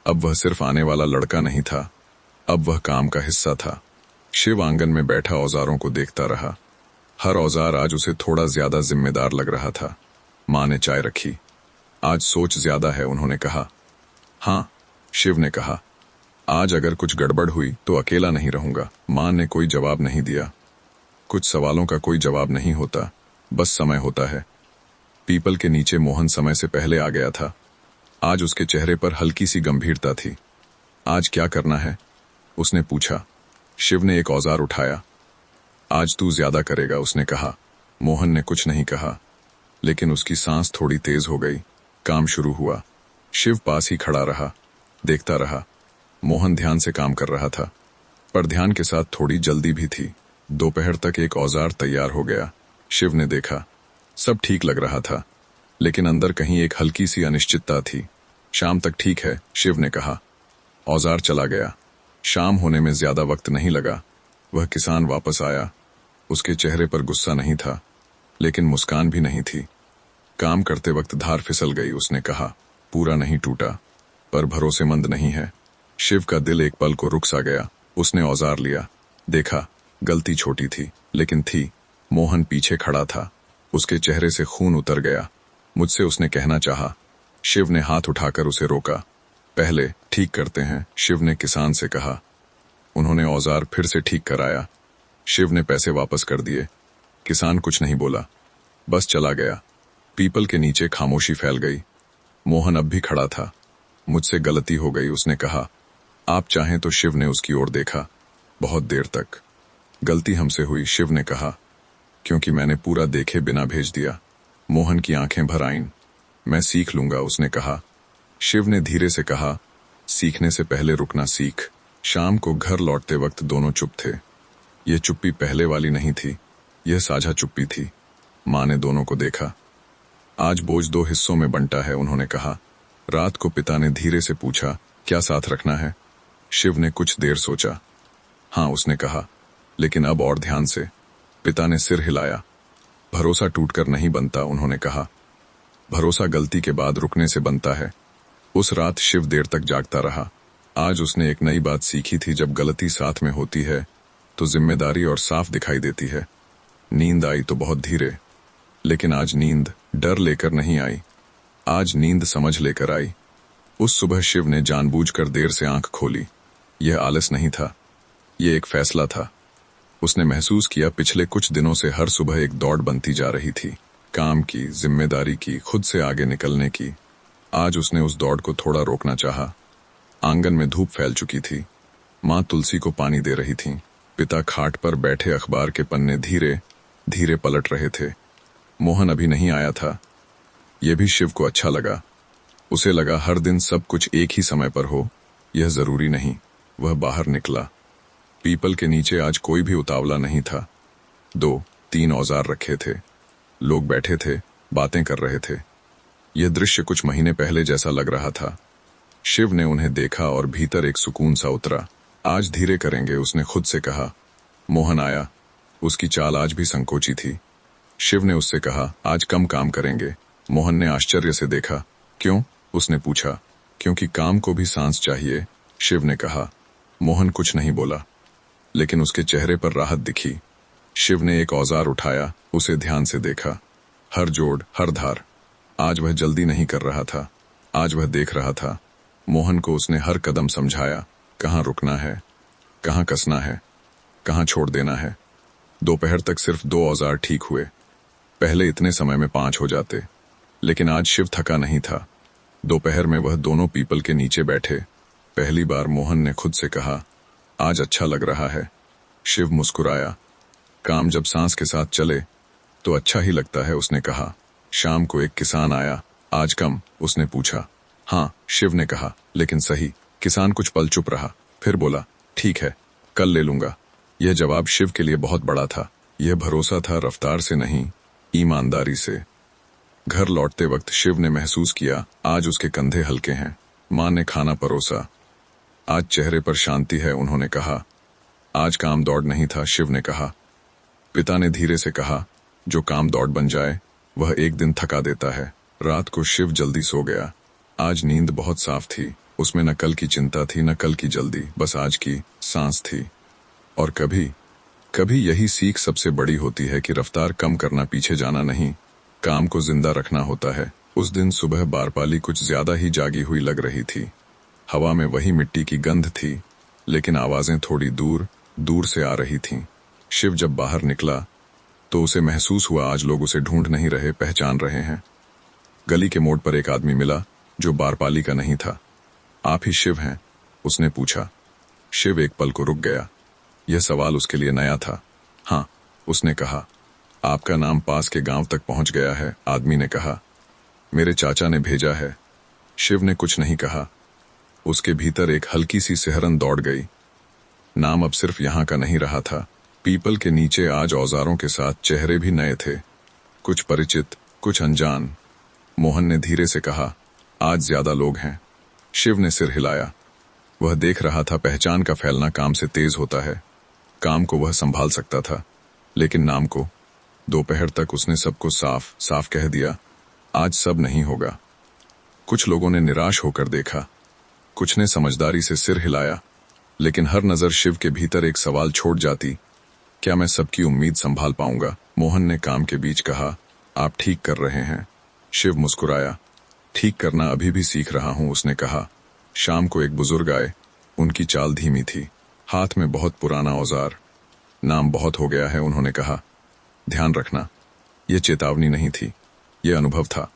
अब वह सिर्फ आने वाला लड़का नहीं था, अब वह काम का हिस्सा था। शिव आंगन में बैठा औजारों को देखता रहा। हर औजार आज उसे थोड़ा ज्यादा जिम्मेदार लग रहा था। माँ ने चाय रखी। आज सोच ज्यादा है, उन्होंने कहा। हाँ, शिव ने कहा। आज अगर कुछ गड़बड़ हुई तो अकेला नहीं रहूंगा। मां ने कोई जवाब नहीं दिया। कुछ सवालों का कोई जवाब नहीं होता, बस समय होता है। पीपल के नीचे मोहन समय से पहले आ गया था। आज उसके चेहरे पर हल्की सी गंभीरता थी। आज क्या करना है? उसने पूछा। शिव ने एक औजार उठाया। आज तू ज्यादा करेगा, उसने कहा। मोहन ने कुछ नहीं कहा, लेकिन उसकी सांस थोड़ी तेज हो गई। काम शुरू हुआ। शिव पास ही खड़ा रहा, देखता रहा। मोहन ध्यान से काम कर रहा था, पर ध्यान के साथ थोड़ी जल्दी भी थी। दोपहर तक एक औजार तैयार हो गया। शिव ने देखा, सब ठीक लग रहा था, लेकिन अंदर कहीं एक हल्की सी अनिश्चितता थी। शाम तक ठीक है, शिव ने कहा। औजार चला गया। शाम होने में ज्यादा वक्त नहीं लगा। वह किसान वापस आया। उसके चेहरे पर गुस्सा नहीं था, लेकिन मुस्कान भी नहीं थी। काम करते वक्त धार फिसल गई, उसने कहा। पूरा नहीं टूटा, पर भरोसेमंद नहीं है। शिव का दिल एक पल को रुक सा गया। उसने औजार लिया, देखा। गलती छोटी थी, लेकिन थी। मोहन पीछे खड़ा था। उसके चेहरे से खून उतर गया। मुझसे उसने कहना चाहा। शिव ने हाथ उठाकर उसे रोका। पहले ठीक करते हैं, शिव ने किसान से कहा। उन्होंने औजार फिर से ठीक कराया। शिव ने पैसे वापस कर दिए। किसान कुछ नहीं बोला, बस चला गया। पीपल के नीचे खामोशी फैल गई। मोहन अब भी खड़ा था। मुझसे गलती हो गई, उसने कहा। आप चाहें तो, शिव ने उसकी ओर देखा। बहुत देर तक। गलती हमसे हुई, शिव ने कहा, क्योंकि मैंने पूरा देखे बिना भेज दिया। मोहन की आंखें भर आईं। मैं सीख लूंगा, उसने कहा। शिव ने धीरे से कहा, सीखने से पहले रुकना सीख। शाम को घर लौटते वक्त दोनों चुप थे। यह चुप्पी पहले वाली नहीं थी, यह साझा चुप्पी थी। मां ने दोनों को देखा। आज बोझ 2 हिस्सों में बंटा है, उन्होंने कहा। रात को पिता ने धीरे से पूछा, क्या साथ रखना है? शिव ने कुछ देर सोचा। हाँ, उसने कहा, लेकिन अब और ध्यान से। पिता ने सिर हिलाया। भरोसा टूटकर नहीं बनता, उन्होंने कहा। भरोसा गलती के बाद रुकने से बनता है। उस रात शिव देर तक जागता रहा। आज उसने एक नई बात सीखी थी, जब गलती साथ में होती है तो जिम्मेदारी और साफ दिखाई देती है। नींद आई तो बहुत धीरे, लेकिन आज नींद डर लेकर नहीं आई। आज नींद समझ लेकर आई। उस सुबह शिव ने जानबूझकर देर से आंख खोली। यह आलस नहीं था, यह एक फैसला था। उसने महसूस किया पिछले कुछ दिनों से हर सुबह एक दौड़ बनती जा रही थी, काम की, जिम्मेदारी की, खुद से आगे निकलने की। आज उसने उस दौड़ को थोड़ा रोकना चाहा। आंगन में धूप फैल चुकी थी। मां तुलसी को पानी दे रही थीं। पिता खाट पर बैठे अखबार के पन्ने धीरे धीरे पलट रहे थे। मोहन अभी नहीं आया था। यह भी शिव को अच्छा लगा। उसे लगा हर दिन सब कुछ एक ही समय पर हो, यह जरूरी नहीं। वह बाहर निकला। पीपल के नीचे आज कोई भी उतावला नहीं था। 2-3 औजार रखे थे। लोग बैठे थे, बातें कर रहे थे। यह दृश्य कुछ महीने पहले जैसा लग रहा था। शिव ने उन्हें देखा और भीतर एक सुकून सा उतरा। आज धीरे करेंगे, उसने खुद से कहा। मोहन आया। उसकी चाल आज भी संकोची थी। शिव ने उससे कहा, आज कम काम करेंगे। मोहन ने आश्चर्य से देखा। क्यों? उसने पूछा। क्योंकि काम को भी सांस चाहिए, शिव ने कहा। मोहन कुछ नहीं बोला, लेकिन उसके चेहरे पर राहत दिखी। शिव ने एक औजार उठाया, उसे ध्यान से देखा। हर जोड़, हर धार। आज वह जल्दी नहीं कर रहा था, आज वह देख रहा था। मोहन को उसने हर कदम समझाया, कहाँ रुकना है, कहाँ कसना है, कहाँ छोड़ देना है। दोपहर तक सिर्फ 2 औजार ठीक हुए। पहले इतने समय में 5 हो जाते, लेकिन आज शिव थका नहीं था। दोपहर में वह दोनों पीपल के नीचे बैठे। पहली बार मोहन ने खुद से कहा, आज अच्छा लग रहा है। शिव मुस्कुराया। काम जब सांस के साथ चले तो अच्छा ही लगता है, उसने कहा। शाम को एक किसान आया। आज कम? उसने पूछा। हाँ, शिव ने कहा, लेकिन सही। किसान कुछ पल चुप रहा, फिर बोला, ठीक है, कल ले लूंगा। यह जवाब शिव के लिए बहुत बड़ा था। यह भरोसा था रफ्तार से नहीं, ईमानदारी से। घर लौटते वक्त शिव ने महसूस किया, आज उसके कंधे हल्के हैं। मां ने खाना परोसा। आज चेहरे पर शांति है, उन्होंने कहा। आज काम दौड़ नहीं था, शिव ने कहा। पिता ने धीरे से कहा, जो काम दौड़ बन जाए वह एक दिन थका देता है। रात को शिव जल्दी सो गया। आज नींद बहुत साफ थी। उसमें न कल की चिंता थी, न कल की जल्दी, बस आज की सांस थी। और कभी कभी यही सीख सबसे बड़ी होती है कि रफ्तार कम करना, पीछे जाना नहीं, काम को जिंदा रखना होता है। उस दिन सुबह बारपाली कुछ ज्यादा ही जागी हुई लग रही थी। हवा में वही मिट्टी की गंध थी, लेकिन आवाजें थोड़ी दूर दूर से आ रही थीं। शिव जब बाहर निकला तो उसे महसूस हुआ आज लोग उसे ढूंढ नहीं रहे, पहचान रहे हैं। गली के मोड़ पर एक आदमी मिला जो बारपाली का नहीं था। आप ही शिव हैं? उसने पूछा। शिव एक पल को रुक गया। यह सवाल उसके लिए नया था। हाँ, उसने कहा। आपका नाम पास के गांव तक पहुंच गया है, आदमी ने कहा। मेरे चाचा ने भेजा है। शिव ने कुछ नहीं कहा। उसके भीतर एक हल्की सी सिहरन दौड़ गई। नाम अब सिर्फ यहां का नहीं रहा था। पीपल के नीचे आज औजारों के साथ चेहरे भी नए थे, कुछ परिचित, कुछ अनजान। मोहन ने धीरे से कहा, आज ज्यादा लोग हैं। शिव ने सिर हिलाया। वह देख रहा था पहचान का फैलना काम से तेज होता है। काम को वह संभाल सकता था, लेकिन नाम को? दोपहर तक उसने सबको साफ साफ कह दिया, आज सब नहीं होगा। कुछ लोगों ने निराश होकर देखा, कुछ ने समझदारी से सिर हिलाया, लेकिन हर नजर शिव के भीतर एक सवाल छोड़ जाती, क्या मैं सबकी उम्मीद संभाल पाऊंगा? मोहन ने काम के बीच कहा, आप ठीक कर रहे हैं। शिव मुस्कुराया। ठीक करना अभी भी सीख रहा हूं, उसने कहा। शाम को एक बुजुर्ग आए। उनकी चाल धीमी थी, हाथ में बहुत पुराना औजार। नाम बहुत हो गया है, उन्होंने कहा। ध्यान रखना। यह चेतावनी नहीं थी, यह अनुभव था।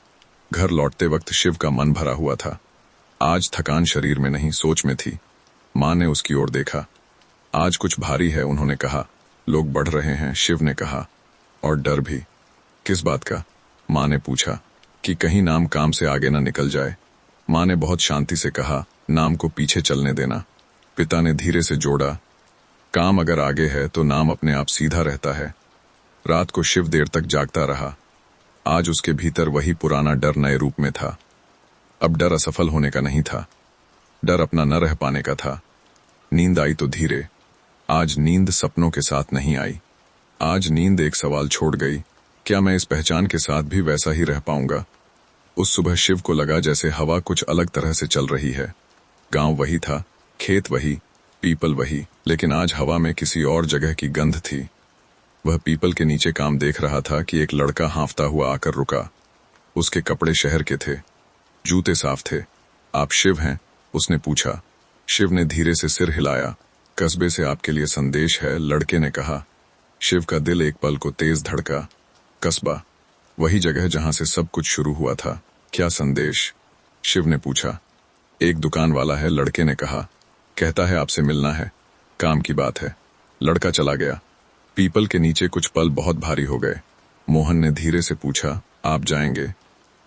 घर लौटते वक्त शिव का मन भरा हुआ था। आज थकान शरीर में नहीं, सोच में थी। मां ने उसकी ओर देखा। आज कुछ भारी है, उन्होंने कहा। लोग बढ़ रहे हैं, शिव ने कहा। और डर भी। किस बात का? मां ने पूछा। कि कहीं नाम काम से आगे न निकल जाए। मां ने बहुत शांति से कहा, नाम को पीछे चलने देना। पिता ने धीरे से जोड़ा, काम अगर आगे है तो नाम अपने आप सीधा रहता है। रात को शिव देर तक जागता रहा। आज उसके भीतर वही पुराना डर नए रूप में था। अब डर असफल होने का नहीं था, डर अपना न रह पाने का था। नींद आई तो धीरे। आज नींद सपनों के साथ नहीं आई। आज नींद एक सवाल छोड़ गई, क्या मैं इस पहचान के साथ भी वैसा ही रह पाऊंगा? उस सुबह शिव को लगा जैसे हवा कुछ अलग तरह से चल रही है। गांव वही था, खेत वही, पीपल वही, लेकिन आज हवा में किसी और जगह की गंध थी। वह पीपल के नीचे काम देख रहा था कि एक लड़का हांफता हुआ आकर रुका। उसके कपड़े शहर के थे, जूते साफ थे। आप शिव हैं? उसने पूछा। शिव ने धीरे से सिर हिलाया। कस्बे से आपके लिए संदेश है, लड़के ने कहा। शिव का दिल एक पल को तेज धड़का। कस्बा, वही जगह जहां से सब कुछ शुरू हुआ था। क्या संदेश? शिव ने पूछा। एक दुकान वाला है, लड़के ने कहा। कहता है आपसे मिलना है, काम की बात है। लड़का चला गया। पीपल के नीचे कुछ पल बहुत भारी हो गए। मोहन ने धीरे से पूछा, आप जाएंगे?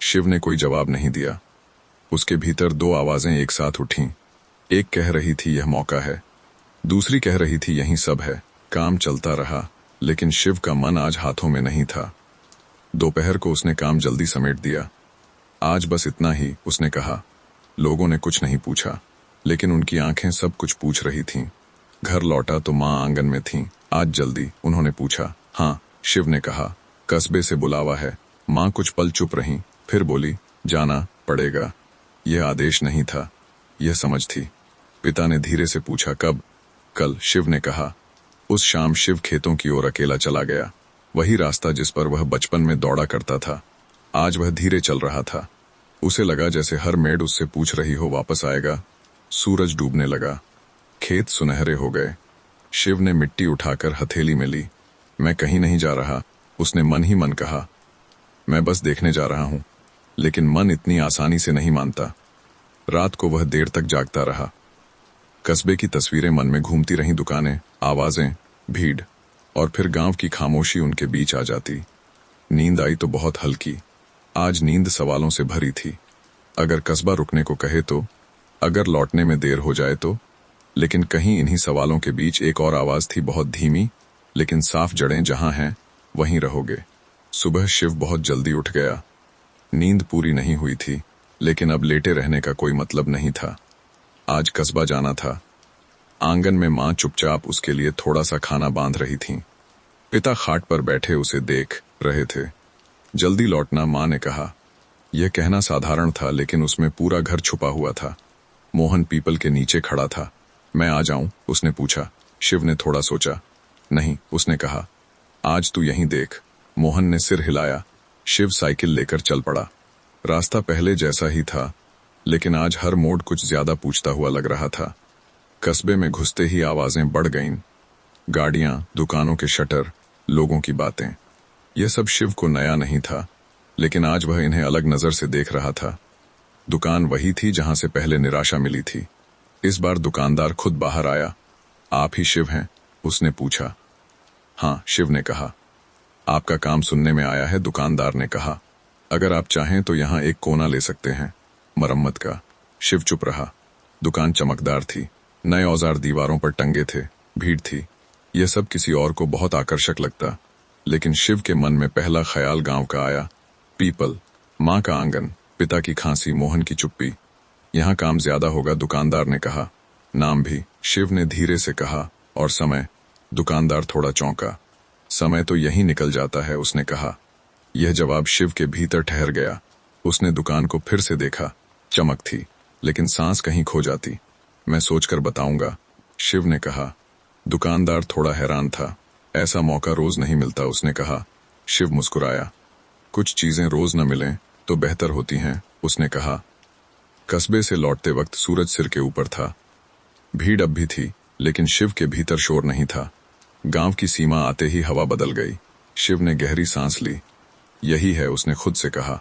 शिव ने कोई जवाब नहीं दिया। उसके भीतर दो आवाजें एक साथ उठीं। एक कह रही थी यह मौका है, दूसरी कह रही थी यही सब है। काम चलता रहा, लेकिन शिव का मन आज हाथों में नहीं था। दोपहर को उसने काम जल्दी समेट दिया। आज बस इतना ही, उसने कहा। लोगों ने कुछ नहीं पूछा, लेकिन उनकी आंखें सब कुछ पूछ रही थीं। घर लौटा तो मां आंगन में थीं। आज जल्दी? उन्होंने पूछा। हाँ, शिव ने कहा। कस्बे से बुलावा है। मां कुछ पल चुप रहीं, फिर बोली, जाना पड़ेगा। यह आदेश नहीं था, यह समझ थी। पिता ने धीरे से पूछा, कब? कल, शिव ने कहा। उस शाम शिव खेतों की ओर अकेला चला गया। वही रास्ता जिस पर वह बचपन में दौड़ा करता था। आज वह धीरे चल रहा था। उसे लगा जैसे हर मेड़ उससे पूछ रही हो, वापस आएगा? सूरज डूबने लगा। खेत सुनहरे हो गए। शिव ने मिट्टी उठाकर हथेली में ली। मैं कहीं नहीं जा रहा, उसने मन ही मन कहा। मैं बस देखने जा रहा हूं। लेकिन मन इतनी आसानी से नहीं मानता। रात को वह देर तक जागता रहा। कस्बे की तस्वीरें मन में घूमती रहीं, दुकानें, आवाजें, भीड़, और फिर गांव की खामोशी उनके बीच आ जाती। नींद आई तो बहुत हल्की। आज नींद सवालों से भरी थी। अगर कस्बा रुकने को कहे तो, अगर लौटने में देर हो जाए तो, लेकिन कहीं इन्हीं सवालों के बीच एक और आवाज थी, बहुत धीमी लेकिन साफ, जड़ें जहां हैं वहीं रहोगे। सुबह शिव बहुत जल्दी उठ गया। नींद पूरी नहीं हुई थी, लेकिन अब लेटे रहने का कोई मतलब नहीं था। आज कस्बा जाना था। आंगन में मां चुपचाप उसके लिए थोड़ा सा खाना बांध रही थीं। पिता खाट पर बैठे उसे देख रहे थे। जल्दी लौटना, मां ने कहा। यह कहना साधारण था, लेकिन उसमें पूरा घर छुपा हुआ था। मोहन पीपल के नीचे खड़ा था। मैं आ जाऊं? उसने पूछा। शिव ने थोड़ा सोचा। नहीं, उसने कहा। आज तू यहीं देख। मोहन ने सिर हिलाया। शिव साइकिल लेकर चल पड़ा। रास्ता पहले जैसा ही था, लेकिन आज हर मोड़ कुछ ज्यादा पूछता हुआ लग रहा था। कस्बे में घुसते ही आवाजें बढ़ गईं। गाड़ियां, दुकानों के शटर, लोगों की बातें। यह सब शिव को नया नहीं था, लेकिन आज वह इन्हें अलग नजर से देख रहा था। दुकान वही थी जहां से पहले निराशा मिली थी। इस बार दुकानदार खुद बाहर आया। आप ही शिव हैं? उसने पूछा। हाँ, शिव ने कहा। आपका काम सुनने में आया है, दुकानदार ने कहा। अगर आप चाहें तो यहाँ एक कोना ले सकते हैं, मरम्मत का। शिव चुप रहा। दुकान चमकदार थी, नए औजार दीवारों पर टंगे थे, भीड़ थी। यह सब किसी और को बहुत आकर्षक लगता, लेकिन शिव के मन में पहला ख्याल गांव का आया। पीपल, माँ का आंगन, पिता की खांसी, मोहन की चुप्पी। यहाँ काम ज्यादा होगा, दुकानदार ने कहा। नाम भी, शिव ने धीरे से कहा। और समय? दुकानदार थोड़ा चौंका। समय तो यही निकल जाता है, उसने कहा। यह जवाब शिव के भीतर ठहर गया। उसने दुकान को फिर से देखा। चमक थी, लेकिन सांस कहीं खो जाती। मैं सोचकर बताऊंगा, शिव ने कहा। दुकानदार थोड़ा हैरान था। ऐसा मौका रोज नहीं मिलता, उसने कहा। शिव मुस्कुराया। कुछ चीजें रोज न मिलें तो बेहतर होती हैं, उसने कहा। कस्बे से लौटते वक्त सूरज सिर के ऊपर था। भीड़ अब भी थी, लेकिन शिव के भीतर शोर नहीं था। गांव की सीमा आते ही हवा बदल गई। शिव ने गहरी सांस ली। यही है, उसने खुद से कहा।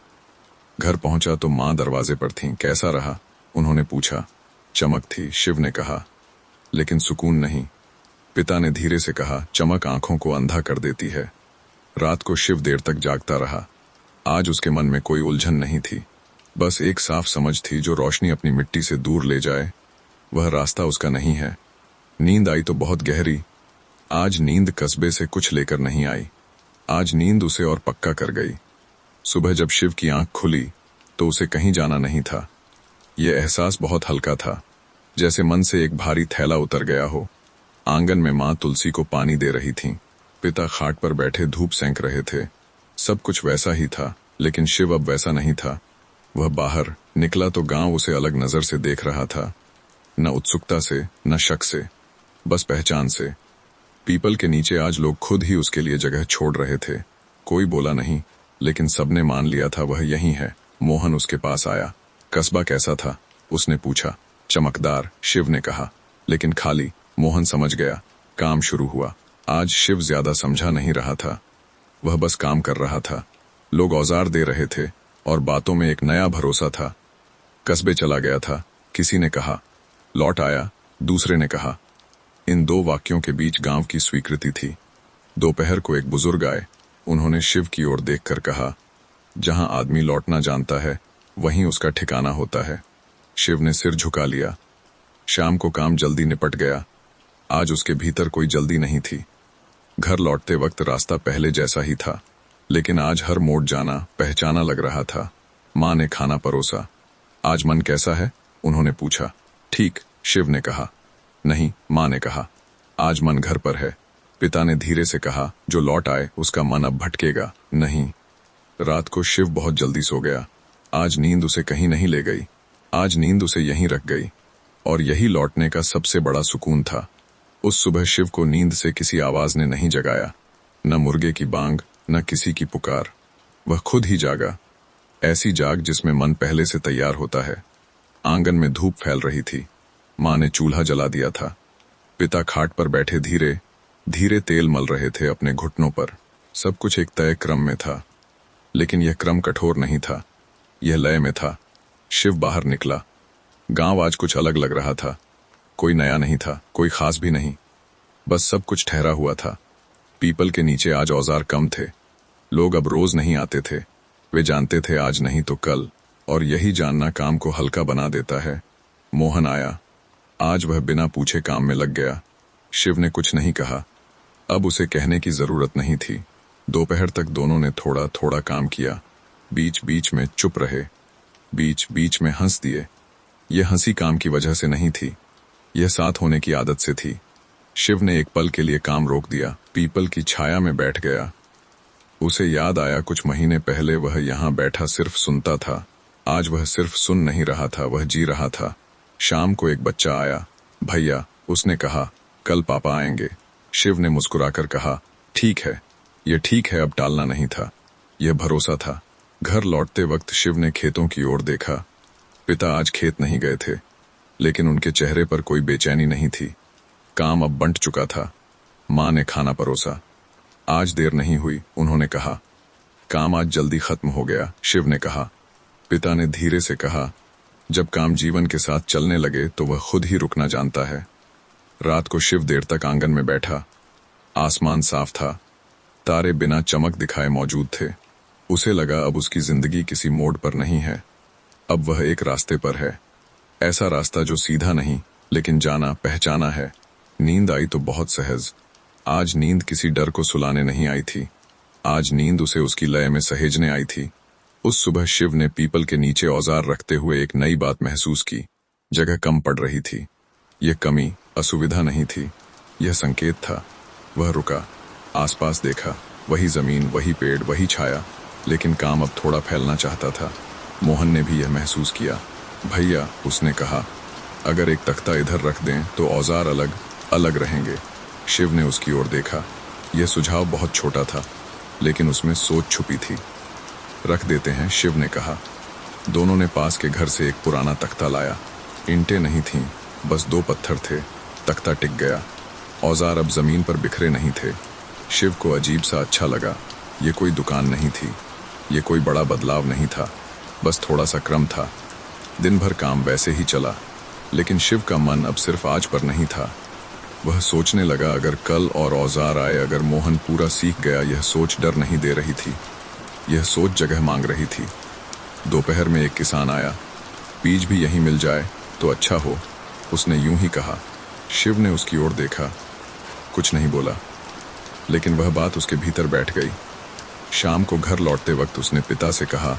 घर पहुंचा तो माँ दरवाजे पर थीं। कैसा रहा? उन्होंने पूछा। चमक थी, शिव ने कहा, लेकिन सुकून नहीं। पिता ने धीरे से कहा। चमक आंखों को अंधा कर देती है। रात को शिव देर तक जागता रहा। आज उसके मन में कोई उलझन नहीं थी, बस एक साफ समझ थी, जो रोशनी अपनी मिट्टी से दूर ले जाए वह रास्ता उसका नहीं है। नींद आई तो बहुत गहरी। आज नींद कस्बे से कुछ लेकर नहीं आई। आज नींद उसे और पक्का कर गई। सुबह जब शिव की आंख खुली तो उसे कहीं जाना नहीं था। यह एहसास बहुत हल्का था, जैसे मन से एक भारी थैला उतर गया हो। आंगन में माँ तुलसी को पानी दे रही थीं। पिता खाट पर बैठे धूप सेंक रहे थे। सब कुछ वैसा ही था, लेकिन शिव अब वैसा नहीं था। वह बाहर निकला तो गांव उसे अलग नजर से देख रहा था। न उत्सुकता से, न शक से, बस पहचान से। पीपल के नीचे आज लोग खुद ही उसके लिए जगह छोड़ रहे थे। कोई बोला नहीं, लेकिन सबने मान लिया था वह यही है। मोहन उसके पास आया। कस्बा कैसा था? उसने पूछा। चमकदार, शिव ने कहा, लेकिन खाली। मोहन समझ गया। काम शुरू हुआ। आज शिव ज्यादा समझा नहीं रहा था, वह बस काम कर रहा था। लोग औजार दे रहे थे और बातों में एक नया भरोसा था। कस्बे चला गया था, किसी ने कहा। लौट आया, दूसरे ने कहा। इन दो वाक्यों के बीच गांव की स्वीकृति थी। दोपहर को एक बुजुर्ग आए। उन्होंने शिव की ओर देखकर कहा, जहां आदमी लौटना जानता है वहीं उसका ठिकाना होता है। शिव ने सिर झुका लिया। शाम को काम जल्दी निपट गया। आज उसके भीतर कोई जल्दी नहीं थी। घर लौटते वक्त रास्ता पहले जैसा ही था, लेकिन आज हर मोड़ जाना पहचाना लग रहा था। माँ ने खाना परोसा। आज मन कैसा है? उन्होंने पूछा। ठीक, शिव ने कहा। नहीं, माँ ने कहा, आज मन घर पर है। पिता ने धीरे से कहा। जो लौट आए उसका मन अब भटकेगा नहीं। रात को शिव बहुत जल्दी सो गया। आज नींद उसे कहीं नहीं ले गई। आज नींद उसे यहीं रख गई, और यही लौटने का सबसे बड़ा सुकून था। उस सुबह शिव को नींद से किसी आवाज ने नहीं जगाया, न मुर्गे की बांग, न किसी की पुकार। वह खुद ही जागा, ऐसी जाग जिसमें मन पहले से तैयार होता है। आंगन में धूप फैल रही थी। माँ ने चूल्हा जला दिया था। पिता खाट पर बैठे धीरे धीरे तेल मल रहे थे अपने घुटनों पर। सब कुछ एक तय क्रम में था, लेकिन यह क्रम कठोर नहीं था, यह लय में था। शिव बाहर निकला। गांव आज कुछ अलग लग रहा था। कोई नया नहीं था, कोई खास भी नहीं, बस सब कुछ ठहरा हुआ था। पीपल के नीचे आज औजार कम थे। लोग अब रोज नहीं आते थे। वे जानते थे आज नहीं तो कल, और यही जानना काम को हल्का बना देता है। मोहन आया। आज वह बिना पूछे काम में लग गया। शिव ने कुछ नहीं कहा। अब उसे कहने की जरूरत नहीं थी। दोपहर तक दोनों ने थोड़ा थोड़ा काम किया। बीच बीच में चुप रहे, बीच बीच में हंस दिए। यह हंसी काम की वजह से नहीं थी, यह साथ होने की आदत से थी। शिव ने एक पल के लिए काम रोक दिया। पीपल की छाया में बैठ गया। उसे याद आया, कुछ महीने पहले वह यहाँ बैठा सिर्फ सुनता था। आज वह सिर्फ सुन नहीं रहा था, वह जी रहा था। शाम को एक बच्चा आया। भैया, उसने कहा, कल पापा आएंगे। शिव ने मुस्कुराकर कहा, ठीक है। यह ठीक है अब टालना नहीं था, यह भरोसा था। घर लौटते वक्त शिव ने खेतों की ओर देखा। पिता आज खेत नहीं गए थे, लेकिन उनके चेहरे पर कोई बेचैनी नहीं थी। काम अब बंट चुका था। माँ ने खाना परोसा। आज देर नहीं हुई, उन्होंने कहा। काम आज जल्दी खत्म हो गया, शिव ने कहा। पिता ने धीरे से कहा, जब काम जीवन के साथ चलने लगे तो वह खुद ही रुकना जानता है। रात को शिव देर तक आंगन में बैठा। आसमान साफ था, तारे बिना चमक दिखाए मौजूद थे। उसे लगा अब उसकी जिंदगी किसी मोड़ पर नहीं है, अब वह एक रास्ते पर है। ऐसा रास्ता जो सीधा नहीं, लेकिन जाना पहचाना है। नींद आई तो बहुत सहज। आज नींद किसी डर को सुलाने नहीं आई थी, आज नींद उसे उसकी लय में सहेजने आई थी। उस सुबह शिव ने पीपल के नीचे औजार रखते हुए एक नई बात महसूस की। जगह कम पड़ रही थी। यह कमी असुविधा नहीं थी, यह संकेत था। वह रुका, आसपास देखा। वही जमीन, वही पेड़, वही छाया, लेकिन काम अब थोड़ा फैलना चाहता था। मोहन ने भी यह महसूस किया। भैया, उसने कहा, अगर एक तख्ता इधर रख दें तो औजार अलग अलग रहेंगे। शिव ने उसकी ओर देखा। यह सुझाव बहुत छोटा था, लेकिन उसमें सोच छुपी थी। रख देते हैं, शिव ने कहा। दोनों ने पास के घर से एक पुराना तख्ता लाया। ईंटें नहीं थीं, बस 2 पत्थर थे। तख्ता टिक गया। औजार अब जमीन पर बिखरे नहीं थे। शिव को अजीब सा अच्छा लगा। ये कोई दुकान नहीं थी, ये कोई बड़ा बदलाव नहीं था, बस थोड़ा सा क्रम था। दिन भर काम वैसे ही चला, लेकिन शिव का मन अब सिर्फ आज पर नहीं था। वह सोचने लगा, अगर कल और औजार आए, अगर मोहन पूरा सीख गया। यह सोच डर नहीं दे रही थी, यह सोच जगह मांग रही थी। दोपहर में एक किसान आया। बीज भी यहीं मिल जाए तो अच्छा हो, उसने यूं ही कहा। शिव ने उसकी ओर देखा, कुछ नहीं बोला, लेकिन वह बात उसके भीतर बैठ गई। शाम को घर लौटते वक्त उसने पिता से कहा,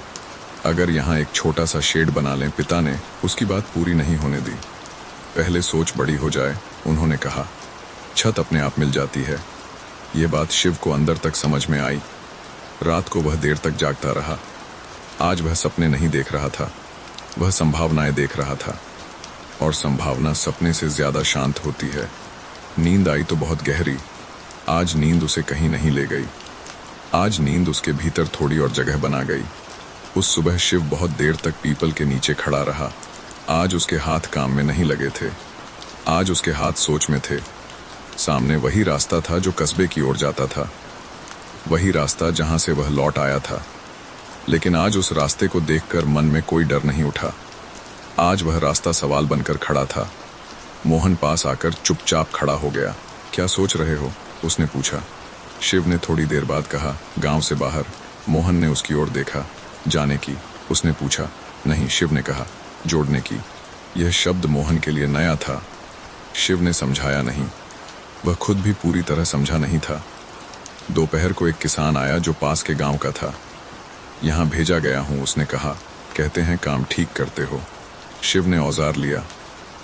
अगर यहाँ एक छोटा सा शेड बना लें। पिता ने उसकी बात पूरी नहीं होने दी। पहले सोच बड़ी हो जाए, उन्होंने कहा। छत अपने आप मिल जाती है। ये बात शिव को अंदर तक समझ में आई। रात को वह देर तक जागता रहा। आज वह सपने नहीं देख रहा था, वह संभावनाएं देख रहा था, और संभावना सपने से ज्यादा शांत होती है। नींद आई तो बहुत गहरी। आज नींद उसे कहीं नहीं ले गई। आज नींद उसके भीतर थोड़ी और जगह बना गई। उस सुबह शिव बहुत देर तक पीपल के नीचे खड़ा रहा। आज उसके हाथ काम में नहीं लगे थे, आज उसके हाथ सोच में थे। सामने वही रास्ता था जो कस्बे की ओर जाता था, वही रास्ता जहां से वह लौट आया था। लेकिन आज उस रास्ते को देखकर मन में कोई डर नहीं उठा। आज वह रास्ता सवाल बनकर खड़ा था। मोहन पास आकर चुपचाप खड़ा हो गया। क्या सोच रहे हो, उसने पूछा। शिव ने थोड़ी देर बाद कहा, गांव से बाहर। मोहन ने उसकी ओर देखा। जाने की, उसने पूछा। नहीं, शिव ने कहा, जोड़ने की। यह शब्द मोहन के लिए नया था। शिव ने समझाया नहीं, वह खुद भी पूरी तरह समझा नहीं था। दोपहर को एक किसान आया जो पास के गांव का था। यहाँ भेजा गया हूँ, उसने कहा। कहते हैं काम ठीक करते हो। शिव ने औजार लिया।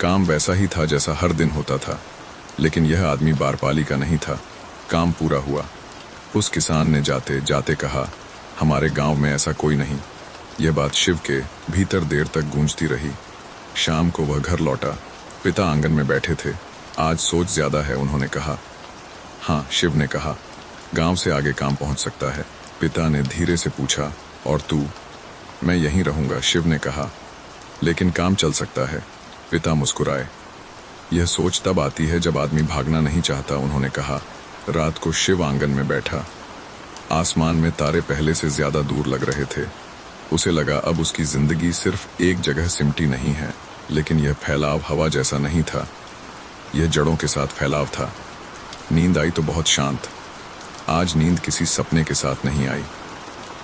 काम वैसा ही था जैसा हर दिन होता था, लेकिन यह आदमी बारपाली का नहीं था। काम पूरा हुआ। उस किसान ने जाते जाते कहा, हमारे गांव में ऐसा कोई नहीं। यह बात शिव के भीतर देर तक गूंजती रही। शाम को वह घर लौटा। पिता आंगन में बैठे थे। आज सोच ज्यादा है, उन्होंने कहा। हाँ, शिव ने कहा, गांव से आगे काम पहुंच सकता है। पिता ने धीरे से पूछा, और तू? मैं यहीं रहूंगा, शिव ने कहा। लेकिन काम चल सकता है। पिता मुस्कुराए। यह सोच तब आती है जब आदमी भागना नहीं चाहता, उन्होंने कहा। रात को शिव आंगन में बैठा। आसमान में तारे पहले से ज्यादा दूर लग रहे थे। उसे लगा अब उसकी जिंदगी सिर्फ एक जगह सिमटी नहीं है, लेकिन यह फैलाव हवा जैसा नहीं था, यह जड़ों के साथ फैलाव था। नींद आई तो बहुत शांत। आज नींद किसी सपने के साथ नहीं आई।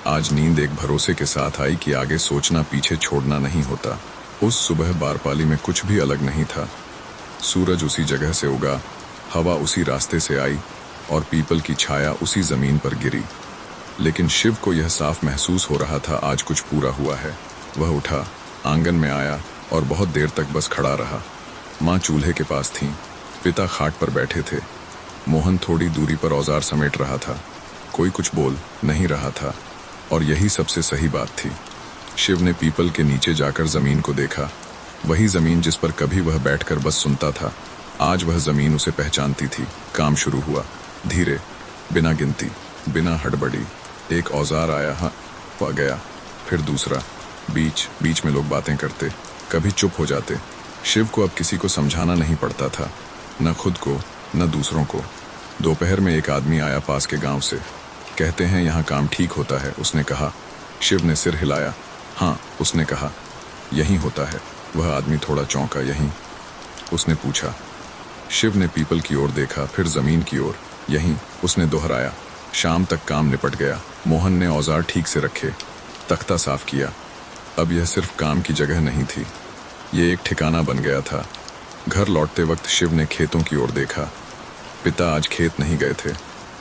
आज नींद एक भरोसे के साथ आई कि आगे सोचना, पीछे छोड़ना नहीं होता। उस सुबह बारपाली में कुछ भी अलग नहीं था। सूरज उसी जगह से उगा, हवा उसी रास्ते से आई, और पीपल की छाया उसी जमीन पर गिरी। लेकिन शिव को यह साफ महसूस हो रहा था, आज कुछ पूरा हुआ है। वह उठा, आंगन में आया और बहुत देर तक बस खड़ा रहा। माँ चूल्हे के पास थीं, पिता खाट पर बैठे थे। मोहन थोड़ी दूरी पर औजार समेट रहा था। कोई कुछ बोल नहीं रहा था, और यही सबसे सही बात थी। शिव ने पीपल के नीचे जाकर जमीन को देखा। वही जमीन जिस पर कभी वह बैठकर बस सुनता था, आज वह जमीन उसे पहचानती थी। काम शुरू हुआ, धीरे, बिना गिनती, बिना हड़बड़ी। एक औजार आया, हाँ, वह गया, फिर दूसरा। बीच बीच में लोग बातें करते, कभी चुप हो जाते। शिव को अब किसी को समझाना नहीं पड़ता था, न खुद को न दूसरों को। दोपहर में एक आदमी आया पास के गांव से। कहते हैं यहाँ काम ठीक होता है, उसने कहा। शिव ने सिर हिलाया। हाँ, उसने कहा, यहीं होता है। वह आदमी थोड़ा चौंका। यहीं? उसने पूछा। शिव ने पीपल की ओर देखा, फिर जमीन की ओर। यहीं, उसने दोहराया। शाम तक काम निपट गया। मोहन ने औजार ठीक से रखे, तख्ता साफ किया। अब यह सिर्फ काम की जगह नहीं थी, ये एक ठिकाना बन गया था। घर लौटते वक्त शिव ने खेतों की ओर देखा। पिता आज खेत नहीं गए थे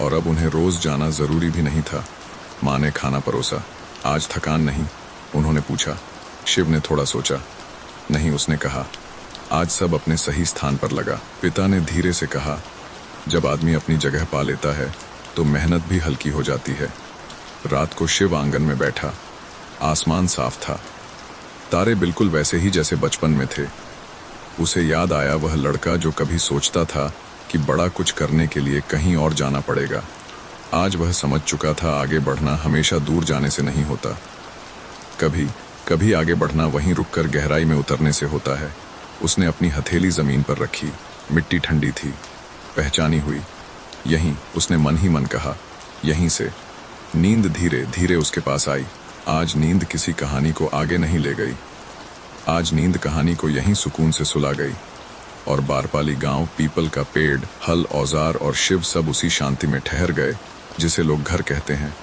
और अब उन्हें रोज जाना जरूरी भी नहीं था। माँ ने खाना परोसा। आज थकान नहीं? उन्होंने पूछा। शिव ने थोड़ा सोचा। नहीं, उसने कहा, आज सब अपने सही स्थान पर लगा। पिता ने धीरे से कहा, जब आदमी अपनी जगह पा लेता है तो मेहनत भी हल्की हो जाती है। रात को शिव आंगन में बैठा। आसमान साफ था, तारे बिल्कुल वैसे ही जैसे बचपन में थे। उसे याद आया वह लड़का जो कभी सोचता था कि बड़ा कुछ करने के लिए कहीं और जाना पड़ेगा। आज वह समझ चुका था, आगे बढ़ना हमेशा दूर जाने से नहीं होता। कभी कभी आगे बढ़ना वहीं रुककर गहराई में उतरने से होता है। उसने अपनी हथेली जमीन पर रखी। मिट्टी ठंडी थी। पहचानी हुई। यहीं, उसने मन ही मन कहा। यहीं से। नींद धीरे धीरे उसके पास आई। आज नींद किसी कहानी को आगे नहीं ले गई। आज नींद कहानी को यहीं सुकून से सुला गई। और बारपाली गांव, पीपल का पेड़, हल, औजार और शिव सब उसी शांति में ठहर गए जिसे लोग घर कहते हैं।